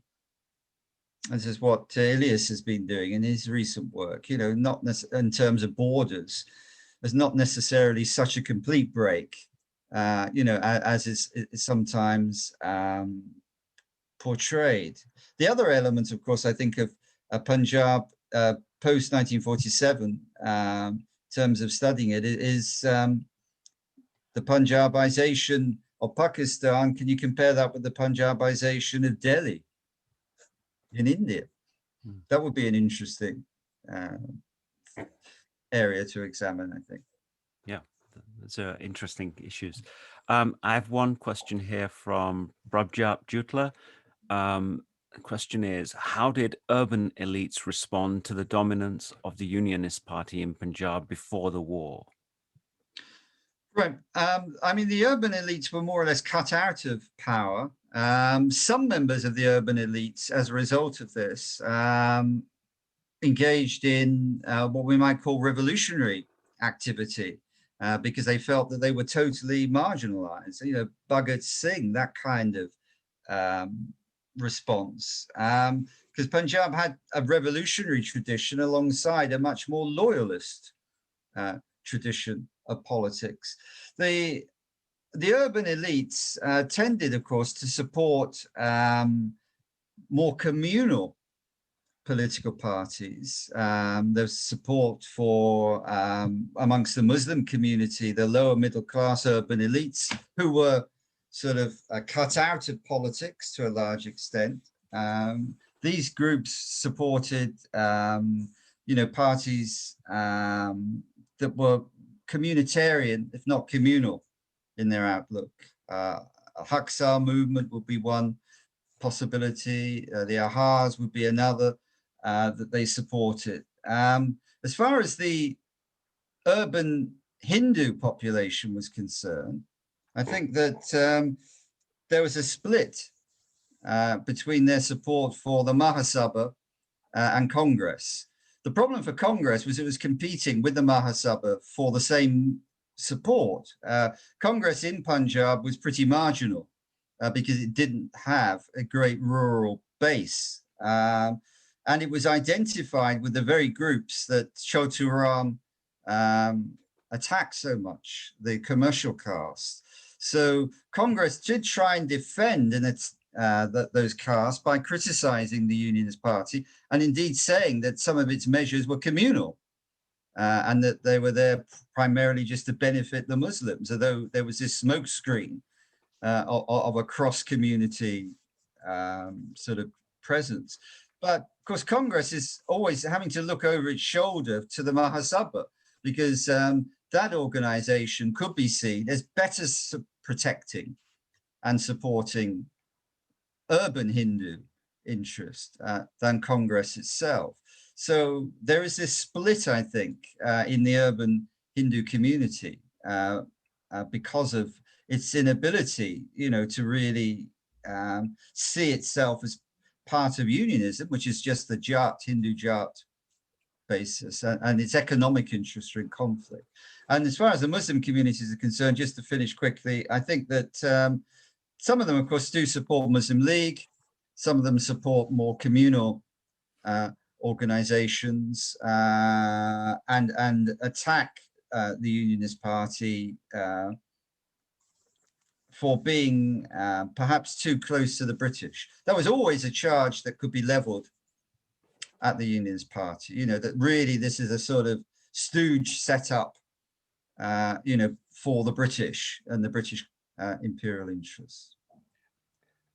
this is what Ilyas has been doing in his recent work, not in terms of borders, as not necessarily such a complete break, as is sometimes portrayed. The other element, of course, I think of Punjab post-1947, in terms of studying it, is the Punjabization of Pakistan. Can you compare that with the Punjabization of Delhi in India? That would be an interesting area to examine, I think. Yeah, those are interesting issues. I have one question here from Brabjat Jutla. The question is, how did urban elites respond to the dominance of the Unionist Party in Punjab before the war? Right. I mean, the urban elites were more or less cut out of power. Some members of the urban elites, as a result of this, engaged in what we might call revolutionary activity, because they felt that they were totally marginalized. Bhagat Singh, that kind of response, because Punjab had a revolutionary tradition alongside a much more loyalist tradition of politics. The urban elites tended, of course, to support more communal political parties. There's support for, amongst the Muslim community, the lower middle class urban elites who were sort of cut out of politics to a large extent. These groups supported, parties that were communitarian, if not communal, in their outlook. A Haksar movement would be one possibility. The Ahars would be another that they supported. As far as the urban Hindu population was concerned, I think that there was a split between their support for the Mahasabha and Congress. The problem for Congress was it was competing with the Mahasabha for the same support. Congress in Punjab was pretty marginal because it didn't have a great rural base. And it was identified with the very groups that Chotu Ram attacked so much, the commercial caste. So Congress did try and defend those castes by criticizing the Unionist Party and indeed saying that some of its measures were communal and that they were there primarily just to benefit the Muslims, although there was this smokescreen of a cross-community sort of presence. But of course, Congress is always having to look over its shoulder to the Mahasabha because that organization could be seen as better protecting and supporting urban Hindu interest than Congress itself. So there is this split, I think, in the urban Hindu community. because of its inability, to really see itself as part of unionism, which is just the Jat, Hindu Jat basis, and its economic interests are in conflict. And as far as the Muslim communities are concerned, just to finish quickly, I think that some of them, of course, do support Muslim League. Some of them support more communal organizations and attack the Unionist Party for being perhaps too close to the British. That was always a charge that could be leveled at the Unionist Party, that really this is a sort of stooge set up, for the British and the British imperial interests.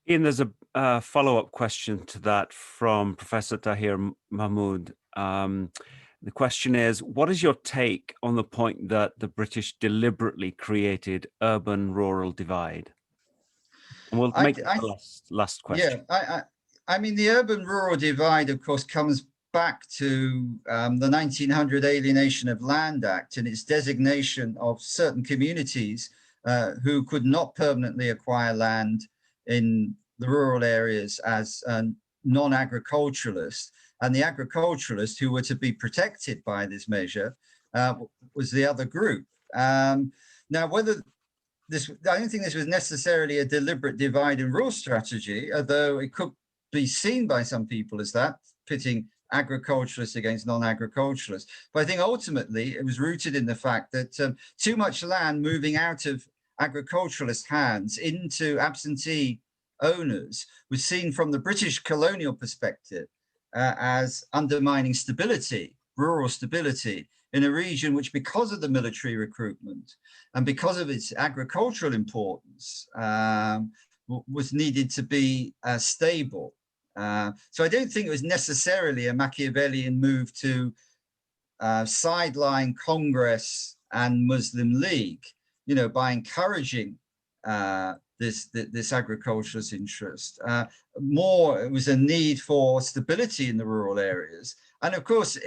Ian, there's a follow-up question to that from Professor Tahir Mahmood. The question is, what is your take on the point that the British deliberately created urban-rural divide? And we'll make the last question. Yeah, I mean, the urban-rural divide, of course, comes back to the 1900 Alienation of Land Act and its designation of certain communities who could not permanently acquire land in the rural areas as non-agriculturalists, and the agriculturalists who were to be protected by this measure was the other group. Now, whether this, I don't think this was necessarily a deliberate divide and rule strategy, although it could be seen by some people as that, pitting agriculturalists against non-agriculturalists. But I think ultimately it was rooted in the fact that too much land moving out of agriculturalist hands into absentee owners was seen from the British colonial perspective as undermining stability, rural stability, in a region which, because of the military recruitment and because of its agricultural importance, was needed to be stable. So I don't think it was necessarily a Machiavellian move to sideline Congress and Muslim League, by encouraging this agriculturalist interest. More, it was a need for stability in the rural areas. And of course,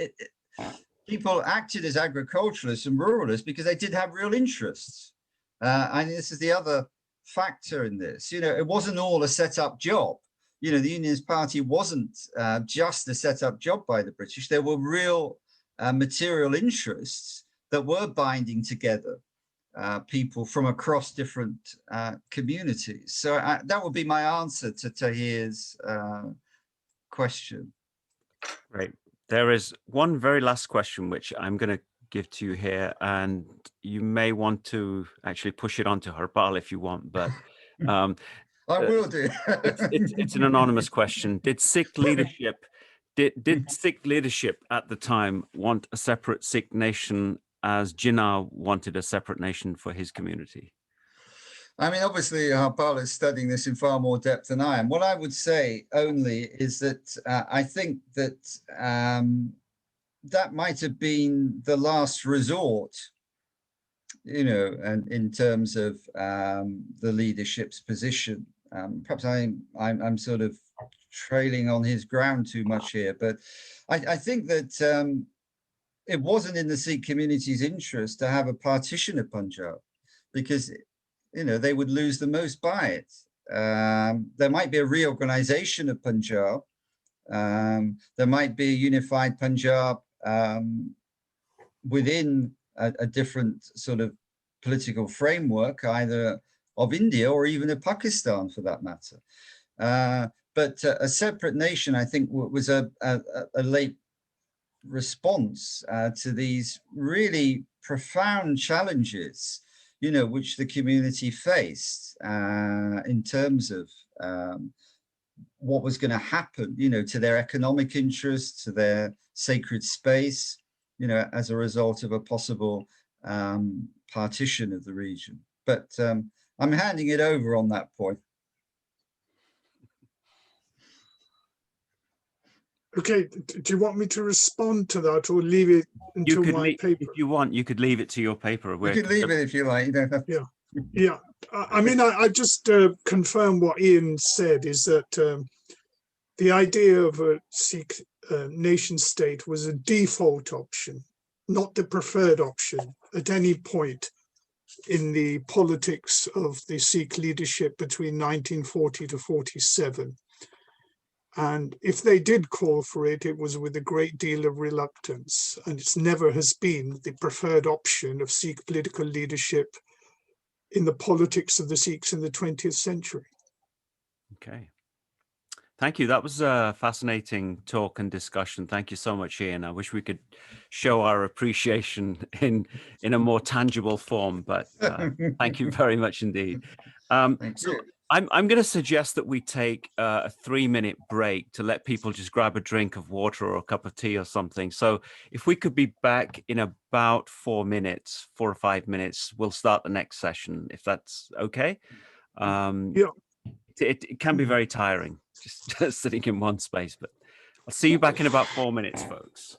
people acted as agriculturalists and ruralists because they did have real interests. And this is the other factor in this. It wasn't all a set-up job. The Unionist Party wasn't just a set-up job by the British. There were real material interests that were binding together people from across different communities. So that would be my answer to Tahir's question. Right. There is one very last question, which I'm going to give to you here, and you may want to actually push it on to Gurharpal if you want, but I will do. it's an anonymous question. Did Sikh leadership at the time want a separate Sikh nation as Jinnah wanted a separate nation for his community? I mean, obviously, Gurharpal is studying this in far more depth than I am. What I would say only is that I think that that might have been the last resort, and in terms of the leadership's position. Perhaps I'm sort of trailing on his ground too much here, but I think that it wasn't in the Sikh community's interest to have a partition of Punjab, because they would lose the most by it. There might be a reorganization of Punjab. There might be a unified Punjab within a different sort of political framework, either of India or even of Pakistan for that matter. But a separate nation, I think, was a late response to these really profound challenges, which the community faced in terms of what was going to happen, to their economic interests, to their sacred space, as a result of a possible partition of the region. But I'm handing it over on that point. Okay, do you want me to respond to that or leave it until my paper? If you want, you could leave it to your paper. You could leave it if you like. You don't have to. Yeah. I mean, I just confirm what Ian said, is that the idea of a Sikh nation state was a default option, not the preferred option at any point in the politics of the Sikh leadership between 1940 to 47. And if they did call for it, it was with a great deal of reluctance. And it never has been the preferred option of Sikh political leadership in the politics of the Sikhs in the 20th century. Okay. Thank you. That was a fascinating talk and discussion. Thank you so much, Ian. I wish we could show our appreciation in a more tangible form, but thank you very much indeed. Thank you. I'm going to suggest that we take a 3-minute break to let people just grab a drink of water or a cup of tea or something. So if we could be back in about 4 or 5 minutes, we'll start the next session, if that's okay. Yeah. It can be very tiring just sitting in one space, but I'll see you back in about 4 minutes, folks.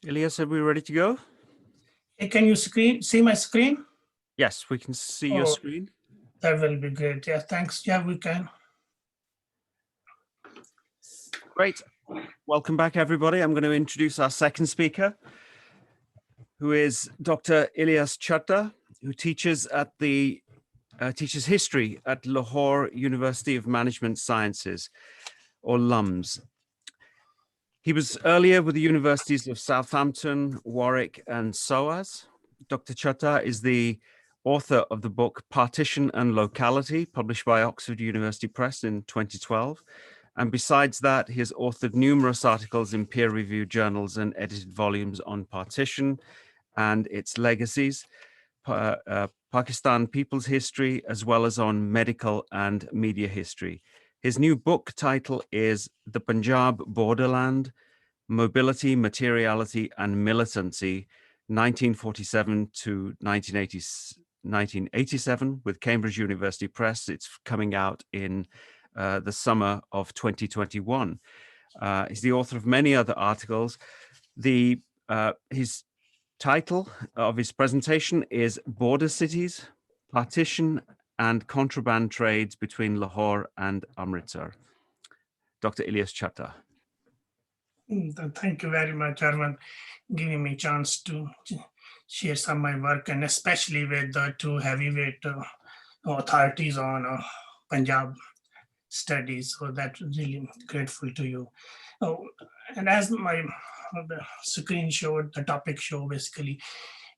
Ilyas, are we ready to go? Hey, can you see my screen? Yes, we can see your Oh. screen. That will be great. Yeah, thanks. Yeah, we can. Great. Welcome back, everybody. I'm going to introduce our second speaker, who is Dr. Ilyas Chatter, who teaches at teaches history at Lahore University of Management Sciences, or LUMS. He was earlier with the universities of Southampton, Warwick, and SOAS. Dr. Chatter is the author of the book Partition and Locality, published by Oxford University Press in 2012. And besides that, he has authored numerous articles in peer-reviewed journals and edited volumes on partition and its legacies, Pakistan people's history, as well as on medical and media history. His new book title is The Punjab Borderland, Mobility, Materiality and Militancy, 1947 to 1987 with Cambridge University Press. It's coming out in the summer of 2021. He's the author of many other articles. His title of his presentation is Border Cities, Partition and Contraband Trades Between Lahore and Amritsar. Dr. Ilyas Chatter. Thank you very much, Arvind, giving me a chance to share some of my work, and especially with the two heavyweight authorities on Punjab studies. So that's really grateful to you. Oh, and as the screen showed, the topic show basically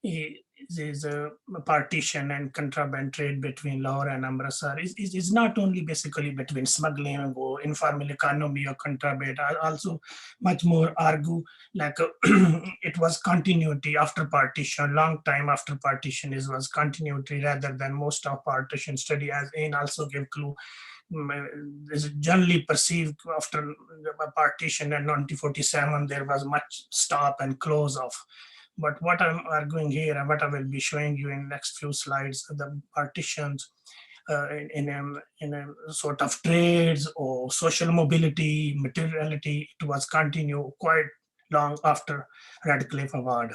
is a partition and contraband trade between Lahore and Amritsar. It's not only basically between smuggling or informal economy or contraband. I also much more argue like it was continuity after partition, long time after partition was continuity rather than most of partition study, as Ian also gave clue. Is generally perceived after the partition in 1947, there was much stop and close off. But what I'm arguing here and what I will be showing you in next few slides, the partitions in a sort of trades or social mobility, materiality, it was continue quite long after Radcliffe Award.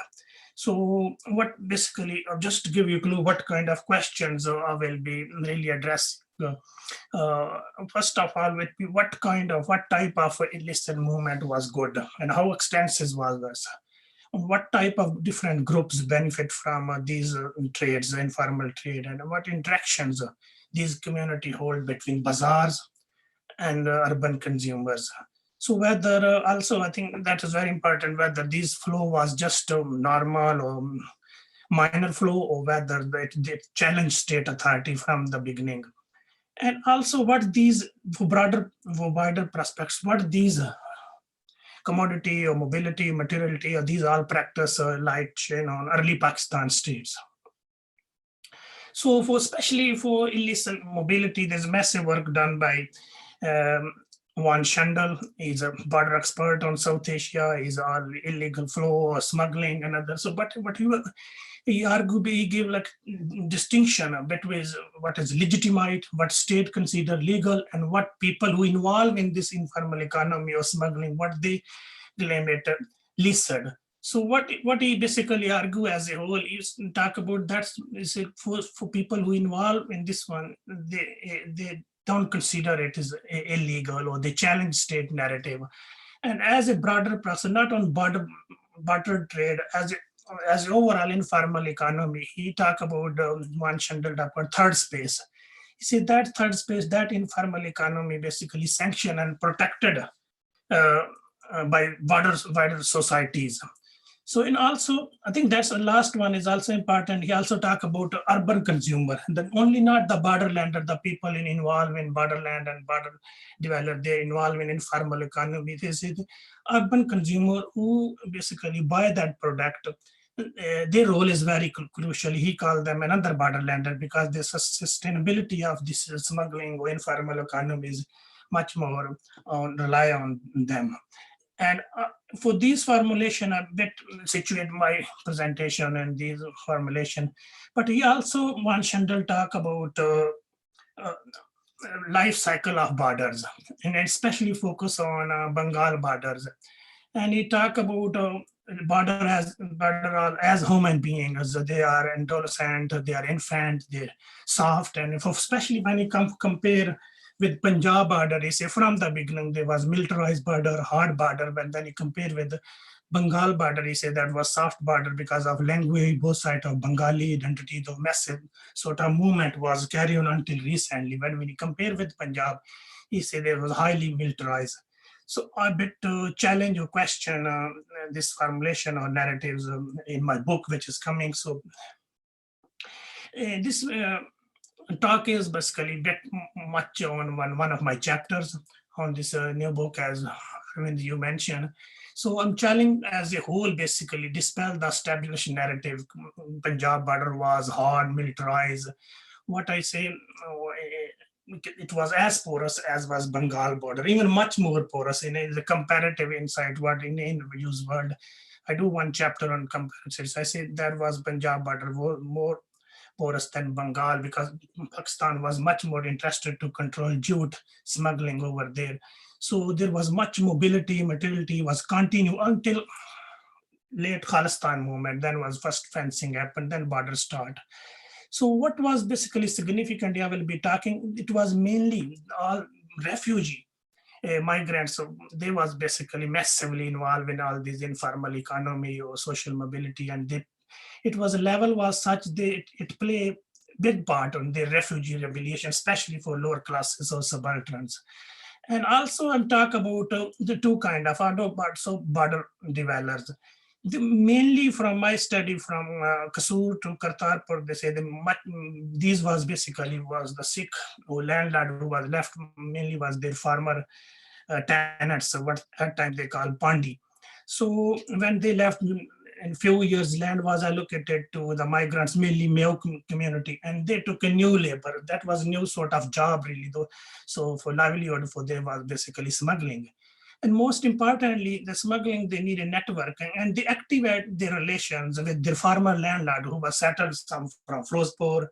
So what basically, just to give you a clue what kind of questions I will be really addressing. First of all, what type of illicit movement was good and how extensive was this? What type of different groups benefit from these trades, the informal trade, and what interactions these community hold between bazaars and urban consumers. So whether also, I think that is very important, whether this flow was just normal or minor flow, or whether they challenge state authority from the beginning. And also what these wider prospects, what these commodity or mobility, materiality, or these all practice light chain on early Pakistan states. So especially for illicit mobility, there's massive work done by Juan Shandal. He's a border expert on South Asia. He's on illegal flow or smuggling and others. So, but he arguably he give like distinction between what is legitimate, what state consider legal, and what people who involve in this informal economy or smuggling, what they claim it licit. So what he basically argue as a whole is talk about that is for people who involve in this one, they don't consider it is illegal or they challenge state narrative. And as a broader process, not on barter trade, as overall informal economy, he talk about Juan Shandal talk about third space. You see that third space, that informal economy basically sanctioned and protected by wider societies. So, and also, I think that's the last one is also important. He also talk about urban consumer, that only not the borderlander, the people involved in borderland and border develop, they're involved in informal economy. They say the urban consumer who basically buy that product, their role is very crucial. He called them another borderlander because the sustainability of this smuggling or informal economy is much more rely on them. And for these formulation, a bit situate my presentation and these formulation, but he also Juan Shandal talk about life cycle of borders, and especially focus on Bengal borders. And he talk about border as human beings. They are adolescent, they are infant, they're soft, and especially when you compare with Punjab border, he say from the beginning there was militarized border, hard border, but then you compare with the Bengal border, he said that was soft border because of language, both sides of Bengali identity, the massive sort of movement was carried on until recently. When you compare with Punjab, he said it was highly militarized. So I bit to challenge or question this formulation or narratives in my book, which is coming. So this talk is basically bit much on one of my chapters on this new book, as Arvind, you mentioned. So I'm challenging as a whole, basically dispel the established narrative. Punjab border was hard, militarized. What I say, it was as porous as was Bengal border, even much more porous in the comparative insight, what in use word. I do one chapter on comparatives. I say that was Punjab border more porous than Bengal because Pakistan was much more interested to control jute smuggling over there. So there was much mobility, materiality was continued until late Khalistan movement. Then was first fencing happened, then border start. So what was basically significant, I will be talking, it was mainly all refugee migrants. So they was basically massively involved in all this informal economy or social mobility, and it was a level was such that it play big part on the refugee rebellion, especially for lower classes or subalterns. And also I'll talk about the two kind of border dwellers. Mainly from my study from Kasur to Kartarpur, they say these was basically was the Sikh landlord who was left, mainly was their farmer tenants, what at time they call Pandi. So when they left, in few years, land was allocated to the migrants, mainly Meo community, and they took a new labor. That was new sort of job, really, though. So for livelihood, for them was basically smuggling. And most importantly, the smuggling, they need a network, and they activate their relations with their farmer landlord who was settled some from Firozpur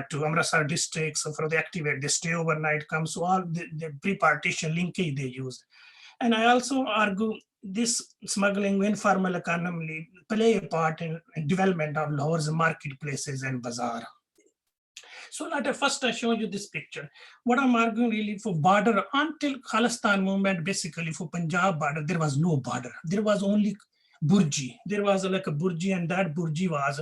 to Amritsar district. So for the activate, they stay overnight, come, so all the pre-partition linkage they use. And I also argue this smuggling informal economy play a part in development of Lahore's marketplaces and bazaar. So first I show you this picture. What I'm arguing really for border, until Khalistan movement, basically for Punjab border, there was no border. There was only Burji. There was like a Burji, and that Burji was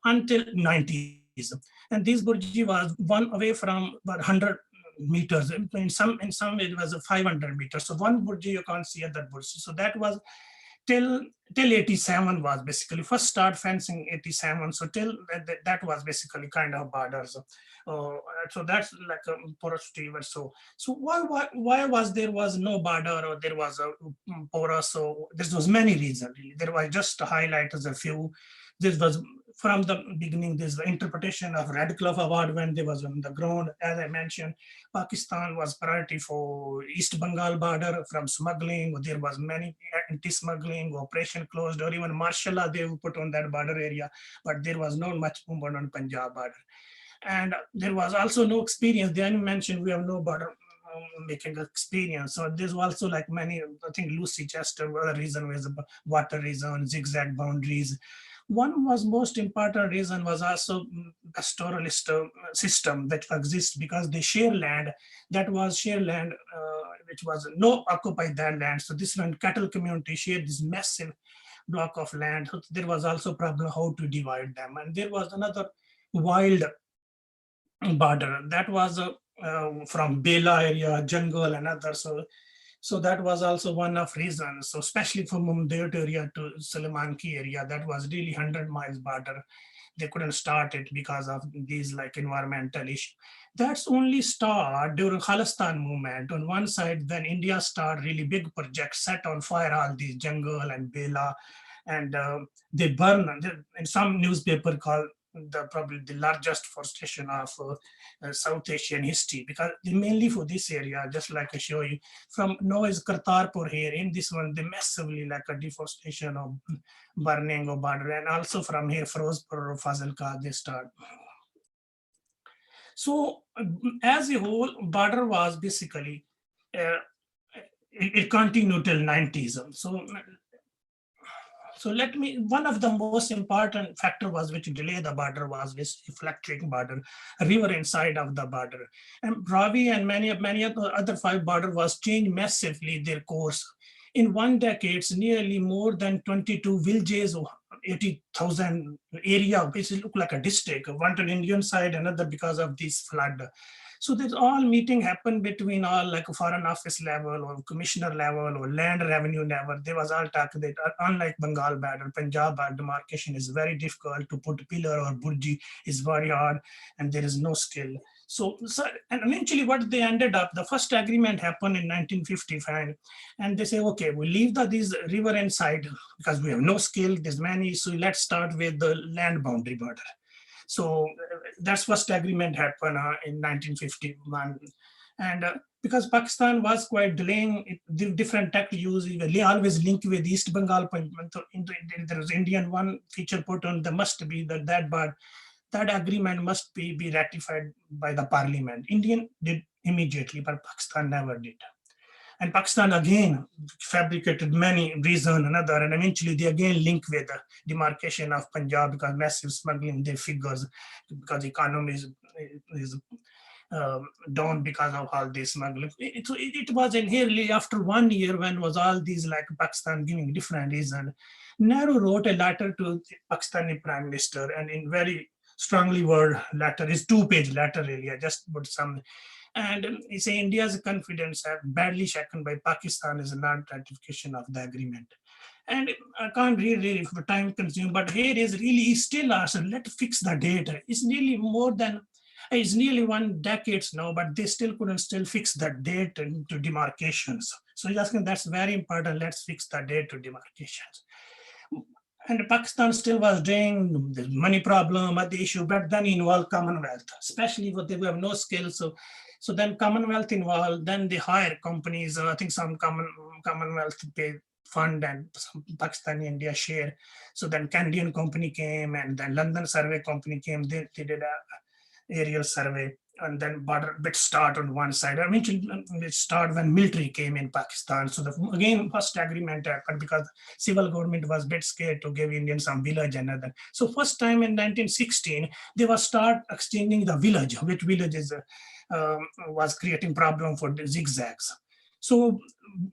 until 90s. And this Burji was one away from about 100 meters. In some it was 500 meters. So one Burji you can't see other Burji. So that was till 87 was basically first start fencing 87. So till that was basically kind of borders. So that's like a porosity. So why was there was no border or there was a porous? So there was many reasons. Really. There was just to highlight as a few. This was from the beginning, this the interpretation of Red Cloth Award when they was on the ground. As I mentioned, Pakistan was priority for East Bengal border from smuggling. There was many anti-smuggling, operation closed, or even martial law they put on that border area, but there was not much movement on Punjab border. And there was also no experience. They mentioned we have no border making experience. So there's also like many, I think Lucy Chester, other reason was water reason, zigzag boundaries. One was most important reason was also pastoralist system that exists because they share land. That was share land, which was no occupied that land. So this one cattle community shared this massive block of land. So there was also problem how to divide them. And there was another wild border that was from Bela area, jungle and others. So that was also one of reasons. So especially from Mandair area to Salamanki area, that was really 100 miles border. They couldn't start it because of these like environmental issues. That's only start during Khalistan movement. On one side, when India started really big projects, set on fire all these jungle and Bela, and they burn. In some newspaper called probably the largest forestation of South Asian history, because mainly for this area, just like I show you, from Noise Kartarpur here, in this one, they massively like a deforestation of burning of border, and also from here, Firozpur or Fazilka, they start. So as a whole, border was basically, it continued till 90s. So one of the most important factor was which delay the border was this fluctuating border, river inside of the border. And Ravi and many of the other 5 border was changed massively their course. In 1 decade, nearly more than 22 villages or 80,000 area, which look like a district, one on Indian side, another because of this flood. So there's all meeting happened between all like a foreign office level or commissioner level or land revenue level. There was all talk that unlike Bengal border, Punjab demarcation is very difficult to put pillar or burji is very hard and there is no skill. So, and eventually what they ended up, the first agreement happened in 1955, and they say, okay, we leave these river end side because we have no skill, there's many, so let's start with the land boundary border. So that's first agreement happened in 1951. And because Pakistan was quite delaying it, different tech use, always linked with East Bengal. There was Indian one feature put on, there must be that agreement must be ratified by the parliament. Indian did immediately, but Pakistan never did. And Pakistan again fabricated many reasons, another, and eventually they again link with the demarcation of Punjab because massive smuggling, their figures, because the economy is down because of all this smuggling. It was nearly after 1 year when was all these like Pakistan giving different reasons. Nehru wrote a letter to the Pakistani Prime Minister, and in very strongly word letter, is 2-page letter really, I just put some. And he say India's confidence are badly shaken by Pakistan is a non-ratification of the agreement. And I can't really for time consume, but here is really still asking, let's fix the date. It's nearly more than, it's nearly 1 decade now, but they still couldn't fix that date to demarcations. So he's asking, that's very important, let's fix the date to demarcations. And Pakistan still was doing the money problem at the issue, but then involved Commonwealth, especially what they have no skills. So then Commonwealth involved, then they hire companies, I think some Commonwealth pay fund and some Pakistani India share. So then Canadian company came, and then London survey company came, they did a aerial survey, and then border bit start on one side. Eventually it started when military came in Pakistan. So again, first agreement happened because civil government was a bit scared to give Indians some village and other. So first time in 1916, they were start exchanging the village, which villages was creating problem for the zigzags. So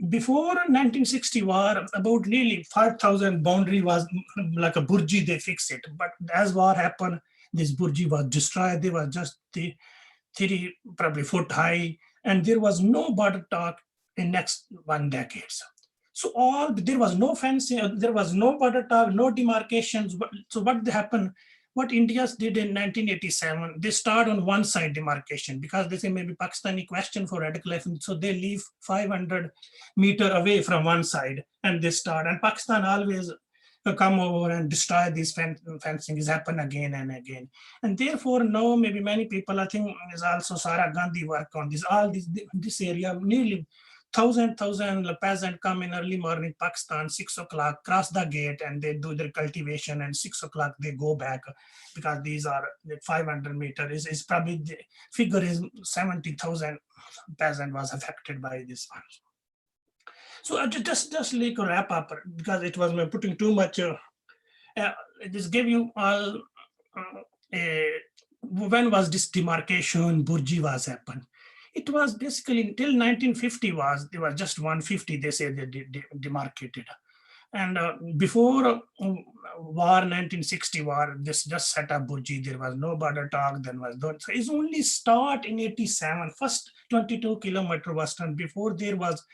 before 1960 war, about nearly 5,000 boundary was like a burji, they fixed it. But as war happened, this burji was destroyed. They were just 30 probably foot high, and there was no border talk in next 1 decade. So there was no fencing, there was no border talk, no demarcations. So what happened? What India did in 1987, they start on one side demarcation because they say maybe Pakistani question for radicalization. So they leave 500 meters away from one side and they start. And Pakistan always come over and destroy this fencing. Is happen again and again. And therefore now maybe many people, I think is also Sarah Gandhi work on this, all this area, nearly 1,000 peasants come in early morning Pakistan, 6 o'clock, cross the gate, and they do their cultivation, and 6 o'clock they go back because these are 500 meters. Is probably the figure is 70,000 peasant was affected by this one. So I just like a wrap up because it was putting too much. Just give you all. When was this demarcation? Burji was happened. It was basically until 1950 there was just 150, they say they demarcated. And before war, 1960 war, this just set up Burji, there was no border talk, then was done. So it's only start in 87, first 22 kilometer western, before there was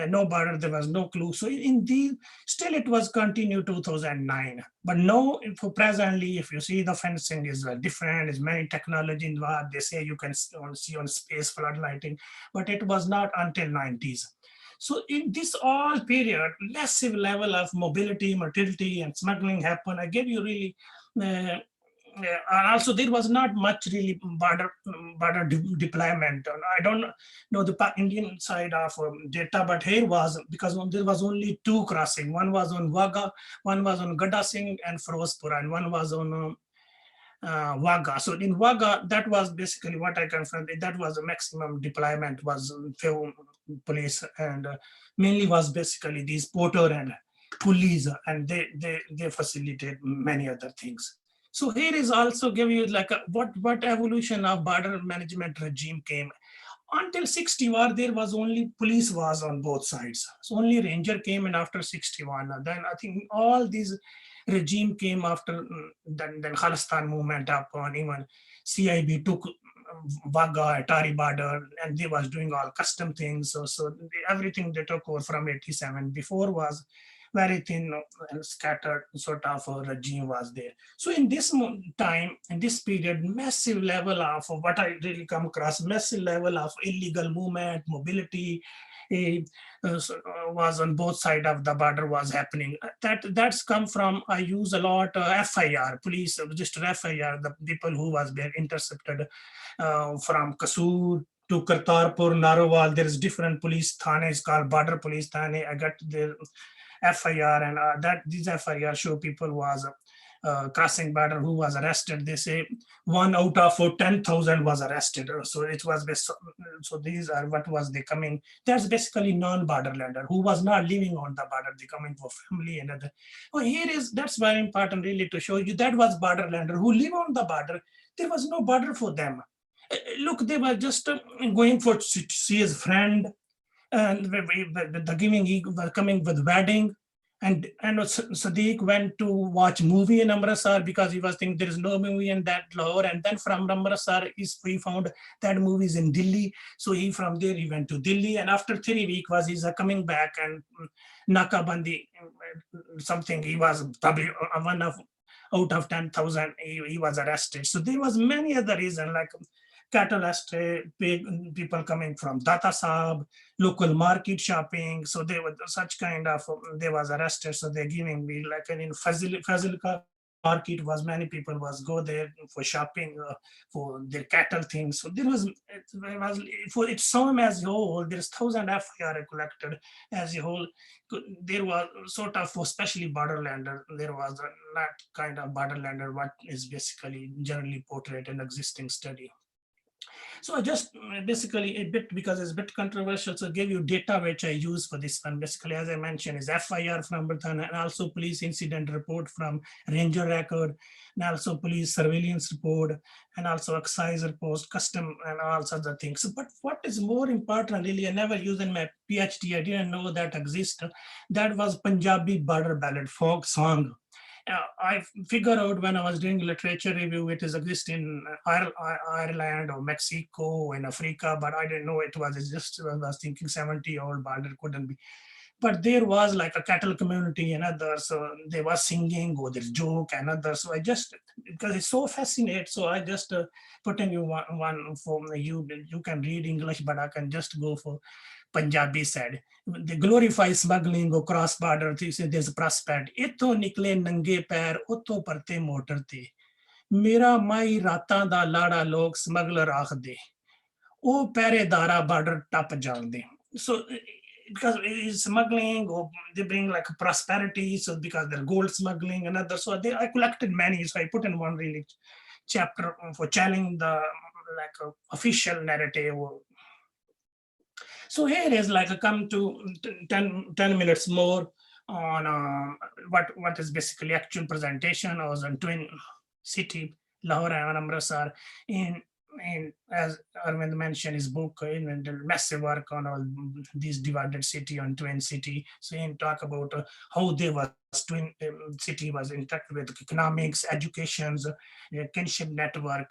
no border, there was no clue. So in these, still it was continued 2009. But now, for presently, if you see the fencing is different, is many technology involved. They say you can see on space floodlighting, but it was not until 90s. So in this all period, massive level of mobility, motility, and smuggling happened. I gave you really. And also there was not much really border deployment. I don't know the Indian side of data, but here was, because there was only 2 crossing. One was on Wagah, one was on Gurharpal Singh and Firozpur, and one was on Wagah. So in Wagah, that was basically what I confirmed. That was the maximum deployment was few police, and mainly was basically these porter and police, and they facilitate many other things. So here is also give you like what evolution of border management regime came. Until 60 war, there was only police was on both sides. So only ranger came in after 61. And then I think all these regime came after then Khalistan movement up on, even CIB took Wagah, Atari border, and they was doing all custom things. So everything they took over from 87. Before was very thin and scattered sort of a regime was there. So in this time, in this period, massive level of what I really come across, massive level of illegal movement, mobility, was on both sides of the border was happening. That's come from, I use a lot FIR, police register FIR, the people who was being intercepted from Kasur to Kartarpur, Narowal. There is different police thanes called border police thane. I got the FIR, and that these FIR show people was crossing border who was arrested. They say 1 out of 10,000 was arrested. So it was so these are what was they coming. That's basically non-borderlander who was not living on the border. They coming for family and other. Oh, that's very important really to show you that was borderlander who live on the border. There was no border for them. Look, they were just going for to see his friend, and the giving he was coming with wedding, and Sadiq went to watch movie in Amritsar because he was thinking there is no movie in that Lahore, and then from Amritsar he found that movie is in Delhi, so from there he went to Delhi, and after 3 weeks was he's coming back, and Nakabandi something, he was probably one of out of 10,000 he was arrested. So there was many other reasons like cattle estray, people coming from Data Sahab, local market shopping. So they were such kind of, they was arrested. So they're giving me like in Fazilka market was many people was go there for shopping for their cattle things. So there was for its sum as a whole, there's 1,000 FIR collected as a whole. There was sort of, especially borderlander, there was that kind of borderlander what is basically generally portrayed in existing study. So I just basically a bit, because it's a bit controversial, so give you data which I use for this one. Basically, as I mentioned, is FIR from Berthana, and also police incident report from Ranger record, and also police surveillance report, and also excise report, custom, and all sorts of things. But what is more important, really, I never used in my PhD, I didn't know that existed. That was Punjabi border ballad, folk song. I figured out when I was doing literature review, it is exist in Ireland or Mexico and Africa, but I didn't know it was just, I was thinking 70-year-old border couldn't be. But there was like a cattle community and others, so they were singing, or there's joke and others. So I just, because it's so fascinating, so I just put in you one for you can read English, but I can just go for Punjabi side. They glorify smuggling or cross border. There's a prospect. Itho nikle nange pair, utho parte motor te. Mera mai ratan da lada log smuggler akhde. O peredara border tap jangde. So because it's smuggling, or they bring like prosperity, so because they're gold smuggling and others. So I collected many, so I put in one really chapter for challenging the like official narrative. So here is like a come to 10 minutes more on what is basically actual presentation. I was in twin city, Lahore and Amritsar, in as Arvind mentioned his book, in massive work on all these divided city on twin city. So he talk about how they was twin city was interacted with economics, educations, kinship network.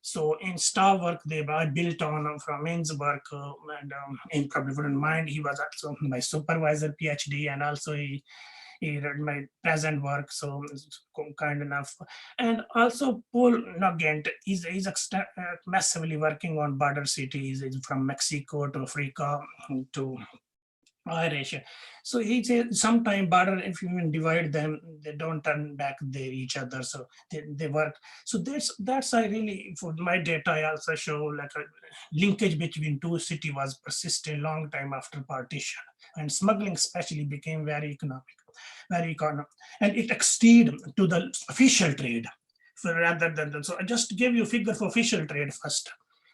So in star work they were built on from Main's work, and in probably wouldn't mind, he was also my supervisor PhD, and also he read my present work, so kind enough. And also Paul Nugent, he's massively working on border cities from Mexico to Africa to Irish. So he said sometime border, if you even divide them, they don't turn back each other. So they work. So that's I really, for my data, I also show like a linkage between two cities was persistent long time after partition. And smuggling especially became very economic, and it exceeded to the official trade rather than, so I just gave you a figure for official trade first.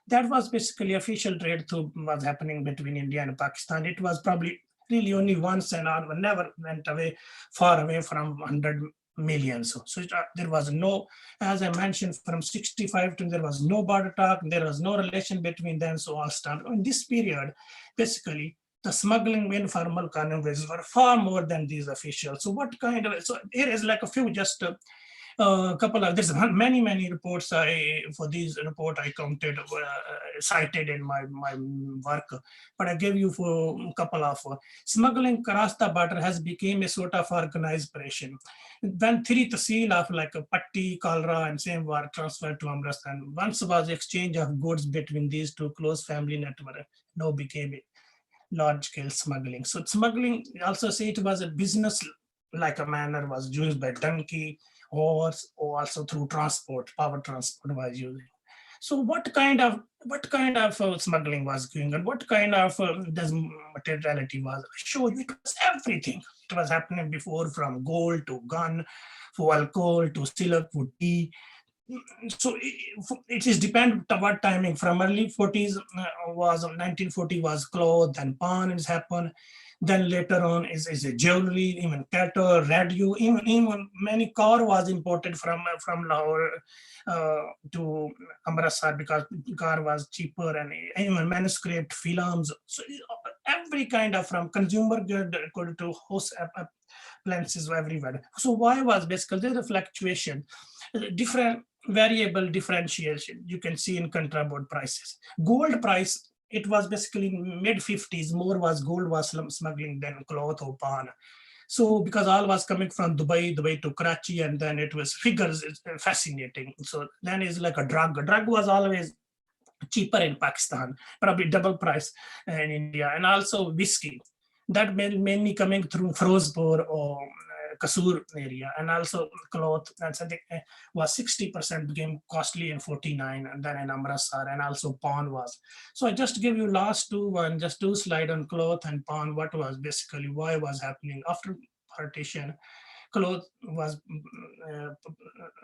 That was basically official trade was happening between India and Pakistan. It was probably really only once and never went far away from 100 million. So there was no, as I mentioned, from 65 to there was no border talk, there was no relation between them. So all stopped. In this period, basically, the smuggling informal convoys were far more than these officials. So what kind of, so here is like a few just There's many reports. For these report I counted, cited in my work, but I gave you for a couple of smuggling across the border has become a sort of organized operation. When 3 tahsil of like Patti, Kalra, and same were transferred to Amritsar, and once was exchange of goods between these two close family network, now became a large-scale smuggling. So smuggling, also say it was a business like a manner was used by donkey, horse, or also through transport, power transport was used. So what kind of smuggling was going on? What kind of materiality was? I show you, it was everything. It was happening before, from gold to gun, for alcohol to silk, to tea. So it is depend on what timing. From early 40s was 1940 was cloth and pawn is happened. Then later on is a jewelry, even cattle, radio, even many car was imported from Lahore to Amritsar because car was cheaper, and even manuscript, films. So every kind of, from consumer good to house appliances everywhere. So why was basically there's a fluctuation, different variable differentiation you can see in contraband prices. Gold price, it was basically mid 50s, more was gold was smuggling than cloth or pawn. So because all was coming from Dubai to Karachi, and then it was figures, fascinating. So then is like a drug was always cheaper in Pakistan, probably double price in India, and also whiskey that mainly coming through Firozpur or Kasur area, and also cloth, and something was 60% became costly in 49, and then in Amritsar, and also pawn was. So I just give you last just two slide on cloth and pawn, what was basically, why was happening after partition. Cloth was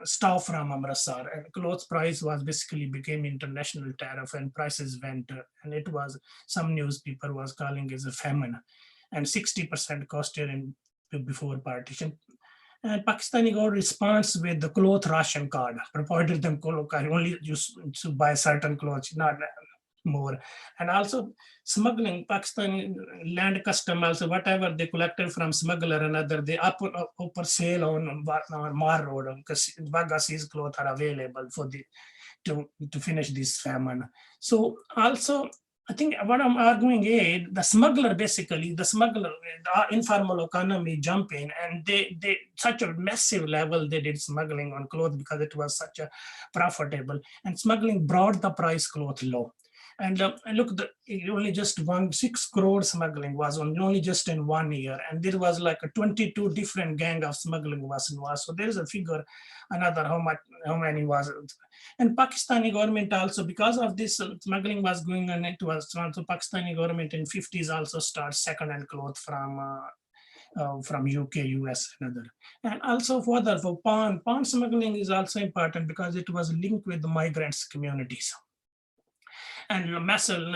stopped from Amritsar, and clothes price was basically became international tariff, and prices went, and it was, some newspaper was calling it a famine, and 60% costed in before partition. And Pakistani government responds with the cloth ration card, provided them only used to buy certain clothes, not more. And also smuggling, Pakistani land custom, also whatever they collected from smuggler and other, they up for sale on Mar Road, because Bagasi's clothes are available for the to finish this famine. So also, I think what I'm arguing is the smuggler, the informal economy jump in, and they such a massive level they did smuggling on clothes because it was such a profitable, and smuggling brought the price cloth low. And look, only just 6 crore smuggling was only just in 1 year, and there was like a 22 different gang of smuggling was involved. So there is a figure, another how many was. And Pakistani government also, because of this smuggling was going on, it was also Pakistani government in 50s also start second-hand clothes from UK, US, and other. And also further for pawn smuggling is also important because it was linked with the migrants communities. And Massel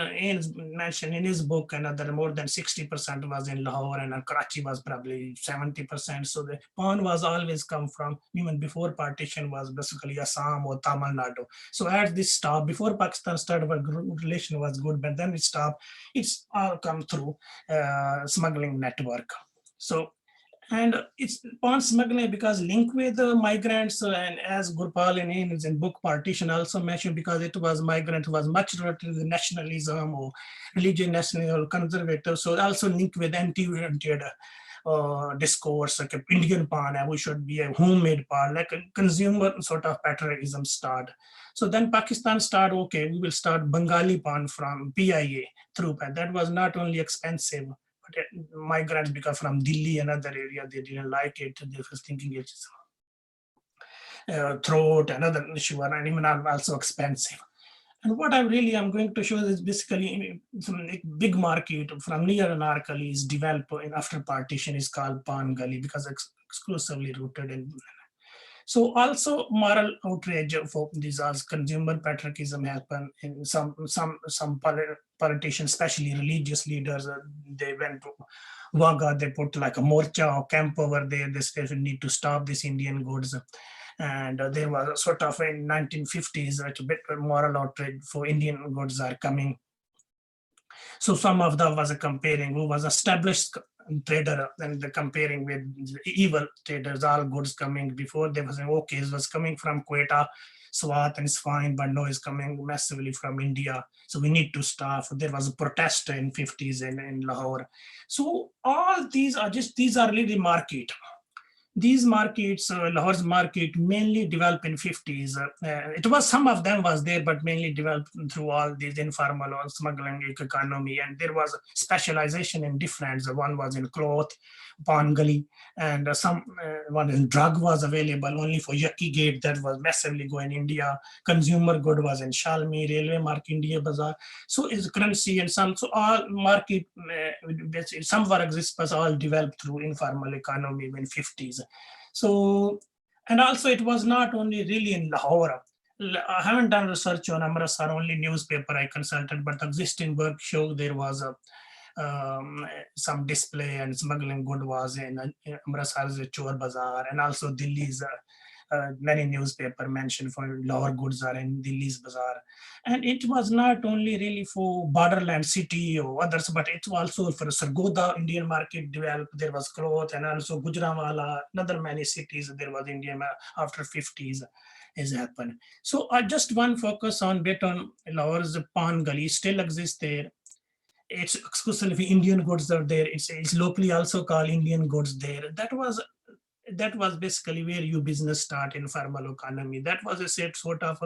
mentioned in his book, another more than 60% was in Lahore, and Karachi was probably 70%. So the pawn was always come from, even before partition, was basically Assam or Tamil Nadu. So as this stopped, before Pakistan started, our relation was good, but then it stopped. It's all come through smuggling network. So, and it's pawn smuggling because linked with the migrants, and as Gurharpal in his book Partition also mentioned, because it was migrant, was much related to the nationalism or religion, national or conservative. So also linked with anti-oriented discourse, like Indian pawn, and we should be a homemade pawn, like a consumer sort of patriotism start. So then Pakistan start, okay, we will start Bengali pawn from PIA through, and that was not only expensive, migrants, because from Delhi and other area, they didn't like it. They were thinking it's throat and other issue, and even also expensive. And what I'm going to show is basically some big market from near Anarkali is developed in after partition is called Pan Gully because it's exclusively rooted in. So also moral outrage for these as consumer patriotism happen in some politicians, especially religious leaders. They went to Wagah, they put like a morcha or camp over there. They said we need to stop this Indian goods. And there was sort of in 1950s, a bit moral outrage for Indian goods are coming. So some of them was comparing who was established trader and comparing with evil traders, all goods coming before they was saying, okay, it was coming from Quetta, Swat, and it's fine, but no, it's coming massively from India. So we need to stop. There was a protest in 50s in Lahore. So all these are really market. These markets, Lahore's market mainly developed in 50s. It was, some of them was there, but mainly developed through all these informal or smuggling economy. And there was specialization in different. One was in cloth, pawn gully, and one in drug was available only for Yucky Gate that was massively going in India. Consumer good was in Shalmi, railway market, India Bazaar. So is currency and some, so all market, some work exists, but all developed through informal economy in 50s. So, and also it was not only really in Lahore. I haven't done research on Amritsar, only newspaper I consulted, but the existing work showed there was some display and smuggling good was in Amritsar's Chor Bazaar, and also Delhi's many newspaper mentioned for Lahore goods are in Delhi's Bazaar. And it was not only really for borderland city or others, but it was also for Sargodha Indian market developed. There was cloth, and also Gujranwala, another many cities there was Indian after 50s has happened. So I just one focus on bit on Lahore's Pan Gully still exists there. It's exclusively Indian goods are there. It's locally also called Indian goods there. That was basically where you business start in formal economy. That was a sort of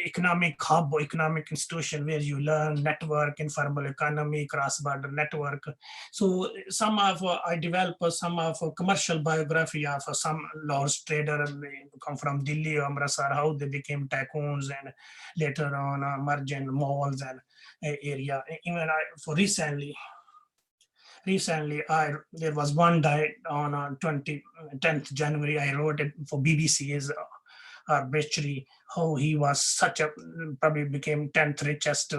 economic hub or economic institution where you learn network, informal economy, cross-border network. So some of I developed some of commercial biography of some Lahore's trader come from Delhi or Amritsar, how they became tycoons and later on merged malls and area. Even for recently there was one died on 10th January. I wrote it for BBC's obituary, how he was such a, probably became 10th richest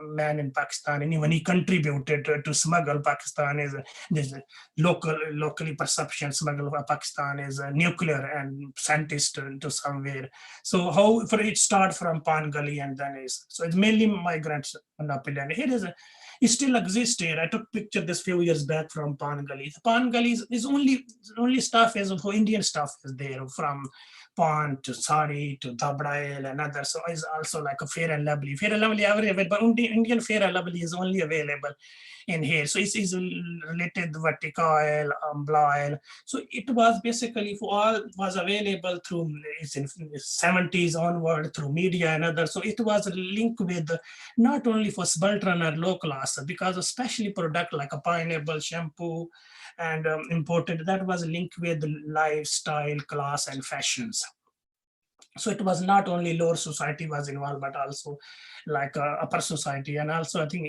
man in Pakistan, and even he contributed to smuggle Pakistan is this locally perception smuggle of Pakistan is nuclear and scientist to somewhere. So how for it start from Pan Gully and then is, so it's mainly migrants on Upland. Here is it still exists here. I took picture this few years back from Pan Gully. Pan Gully is only stuff is for Indian stuff is there, from Pan to Sari to Dabdail and others. So it's also like a Fair and Lovely. Fair and Lovely everywhere, but Indian Fair and Lovely is only available in here. So it's related to Vatika oil, Ambla oil. So it was basically for all was available through it's in the 70s onward through media and others. So it was linked with not only for subaltern or low class, because especially product like a pineapple shampoo and imported, that was linked with lifestyle, class and fashions. So it was not only lower society was involved, but also like upper society. And also I think,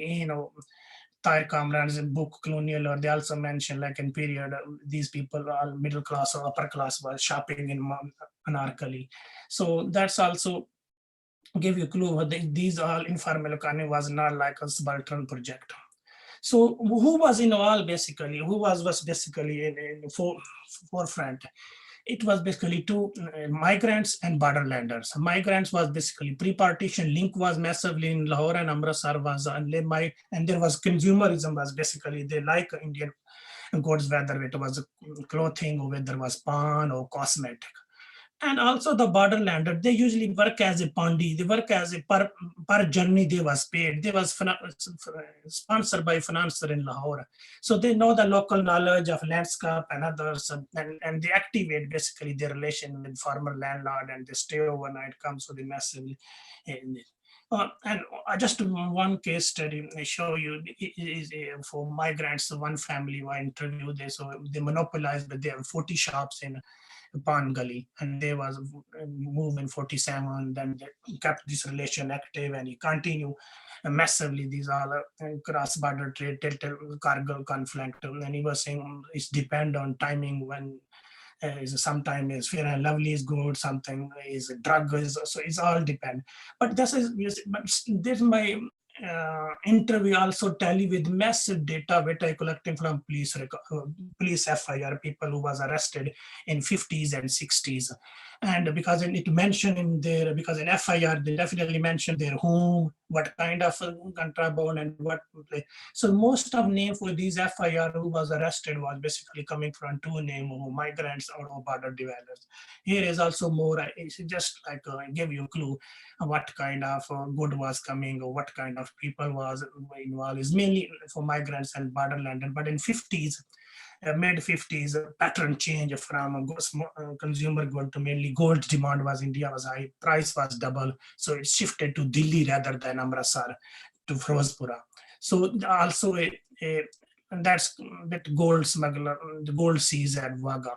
Tahir Kamran's book Colonial, or they also mentioned like in period, these people are middle class or upper class was shopping in Anarkali. So that's also give you a clue. These all informal economy was not like a subaltern project. So who was involved basically? Who was basically in forefront? It was basically two migrants and borderlanders. Migrants was basically pre-partition link was massively in Lahore and Amritsar was, and there was consumerism was basically they like Indian goods, whether it was clothing or whether it was pan or cosmetic. And also the borderlander, they usually work as a pandi, they work as a per journey they was paid. They was sponsored by financier in Lahore. So they know the local knowledge of landscape and others, and they activate basically their relation with former landlord and they stay overnight, come so they massively. And just one case study I show you is for migrants, one family I interviewed, they monopolized, but they have 40 shops in Pan Gully, and they was moved in 47, then they kept this relation active and he continue massively. These are cross-border trade till Kargil conflict, and he was saying it's depend on timing when sometimes is Fair and Lovely is good, something is a drug is, so it's all depend. But this my interview also tell you with massive data which I collecting from police FIR, people who was arrested in 50s and 60s. And because it mentioned in there, because in FIR, they definitely mentioned their home, what kind of contraband and what place. So most of name for these FIR who was arrested was basically coming from two names of migrants or border dwellers. Here is also more, it's just like give you a clue what kind of good was coming or what kind of people was involved. Is mainly for migrants and borderlanders, but in 50s, mid 50s, pattern change from consumer good to mainly gold demand was India was high, price was double. So it shifted to Delhi rather than Amritsar to Firozpura. So also and that's that gold smuggler, the gold seas at Wagah.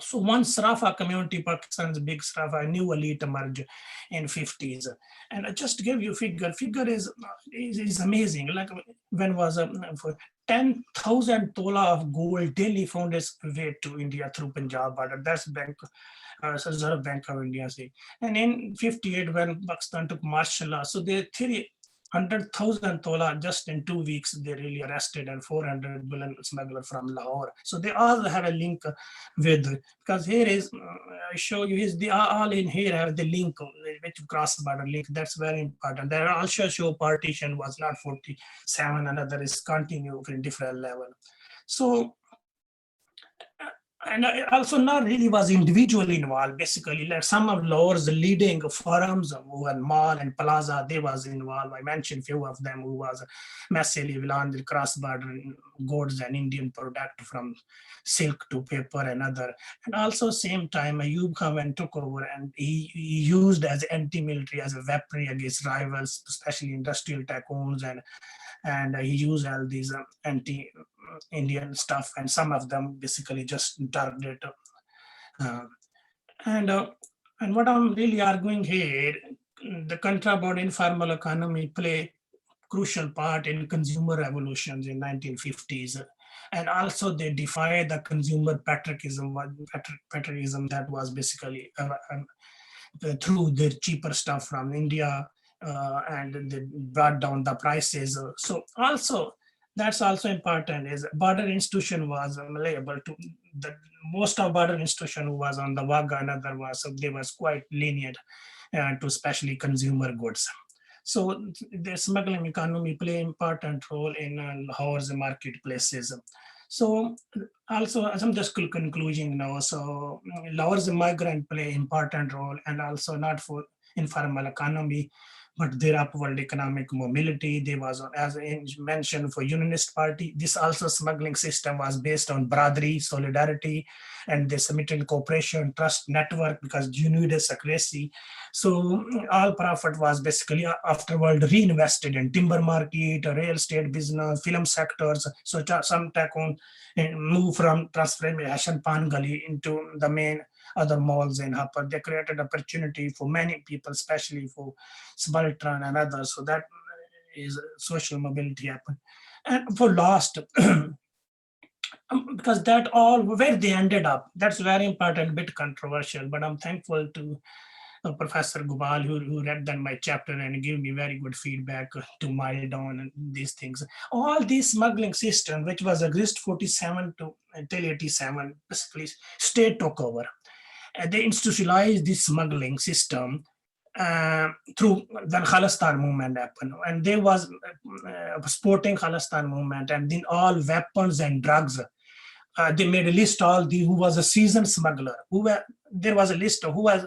So one Sarafa community, Pakistan's big Sarafa, new elite emerged in 50s. And just to give you figure is amazing. Like when was for 10,000 tola of gold daily found its way to India through Punjab border. That's Bank, Reserve Bank of India. Say. And in 58, when Pakistan took martial law, so they 100,000 tola just in 2 weeks, they really arrested, and 400 billion smuggler from Lahore. So they all have a link with, because here is, I show you, is they are all in here have the link, which cross border link. That's very important. There also show partition was not 47, another is continue in different level. So, and also not really was individually involved. Basically, like some of Lahore's leading firms, and Mall and Plaza, they was involved. I mentioned few of them who was massively on the cross-border goods and Indian product from silk to paper and other. And also same time, Ayub Khan and took over, and he used as anti-military, as a weaponry against rivals, especially industrial tycoons, and he used all these anti-Indian stuff, and some of them basically just targeted. And what I'm really arguing here, the contraband informal economy play crucial part in consumer revolutions in 1950s. And also they defy the consumer patriotism that was basically through the cheaper stuff from India, and they brought down the prices. So also, that's also important, is border institution was able to, the most of border institution who was on the Wagah and other was, so they was quite lenient to especially consumer goods. So the smuggling economy play important role in Lahore's marketplaces. So also, as I'm just concluding now, so Lahore's migrant play important role, and also not for informal economy, but their upward economic mobility. They was, as mentioned, for Unionist party. This also smuggling system was based on brotherly, solidarity, and the Semitic cooperation trust network, because you need a secrecy. So all profit was basically afterward reinvested in timber market, real estate business, film sectors. So some tycoon move from transformation Pan Gully into the main other malls in Upper. They created opportunity for many people, especially for subaltern and others. So that is social mobility happened. And for last, because that all where they ended up, that's very important, bit controversial, but I'm thankful to Professor Gurbal, who read then my chapter and gave me very good feedback to mile down and these things. All these smuggling system, which was exist 47 to until 87, basically state took over. They institutionalized this smuggling system through the Khalistan movement happened, and there was supporting Khalistan movement, and then all weapons and drugs. They made a list all the who was a seasoned smuggler. There was a list of who was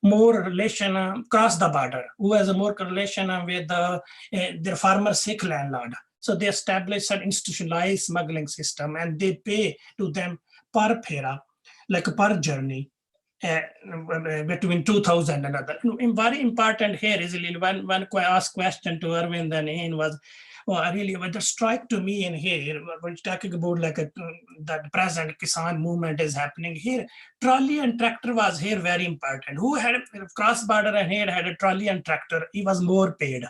more relation across the border, who has a more relation with their former Sikh landlord. So they established an institutionalized smuggling system, and they pay to them per phera, like per journey. Between 2000 and other. And very important here is when I asked question to Arvind and Ian was, well, really, what the strike to me in here, we're talking about like that present Kisan movement is happening here. Trolley and tractor was here very important. Who had cross border and here had a trolley and tractor, he was more paid.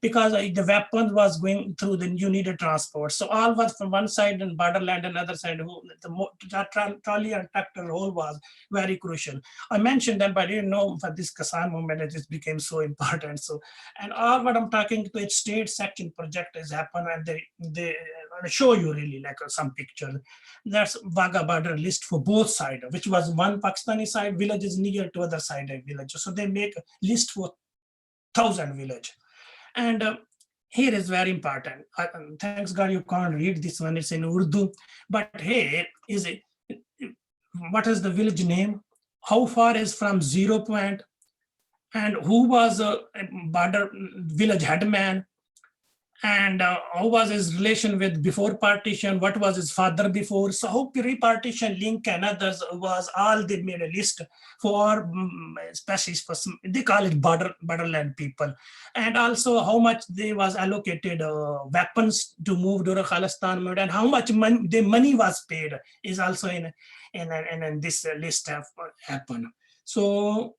Because the weapons was going through, then you needed transport. So all was from one side and borderland and other side, the trolley and tractor role was very crucial. I mentioned that, but I didn't know for this Kisan movement, it just became so important. So, and all what I'm talking to, its state section project has happened, and they I'll show you really like some pictures. That's Wagah border list for both sides, which was one Pakistani side village is near to other side of village. So they make a list for 1,000 village. And here is very important. Thanks God you can't read this one, it's in Urdu. But here is it. What is the village name? How far is from 0 point? And who was a border village headman? And how was his relation with before partition? What was his father before? So how pre-partition link and others was all they made a list for, especially for some, they call it borderland people. And also how much they was allocated weapons to move during Khalistan movement, and how much money was paid is also in this list have happened. So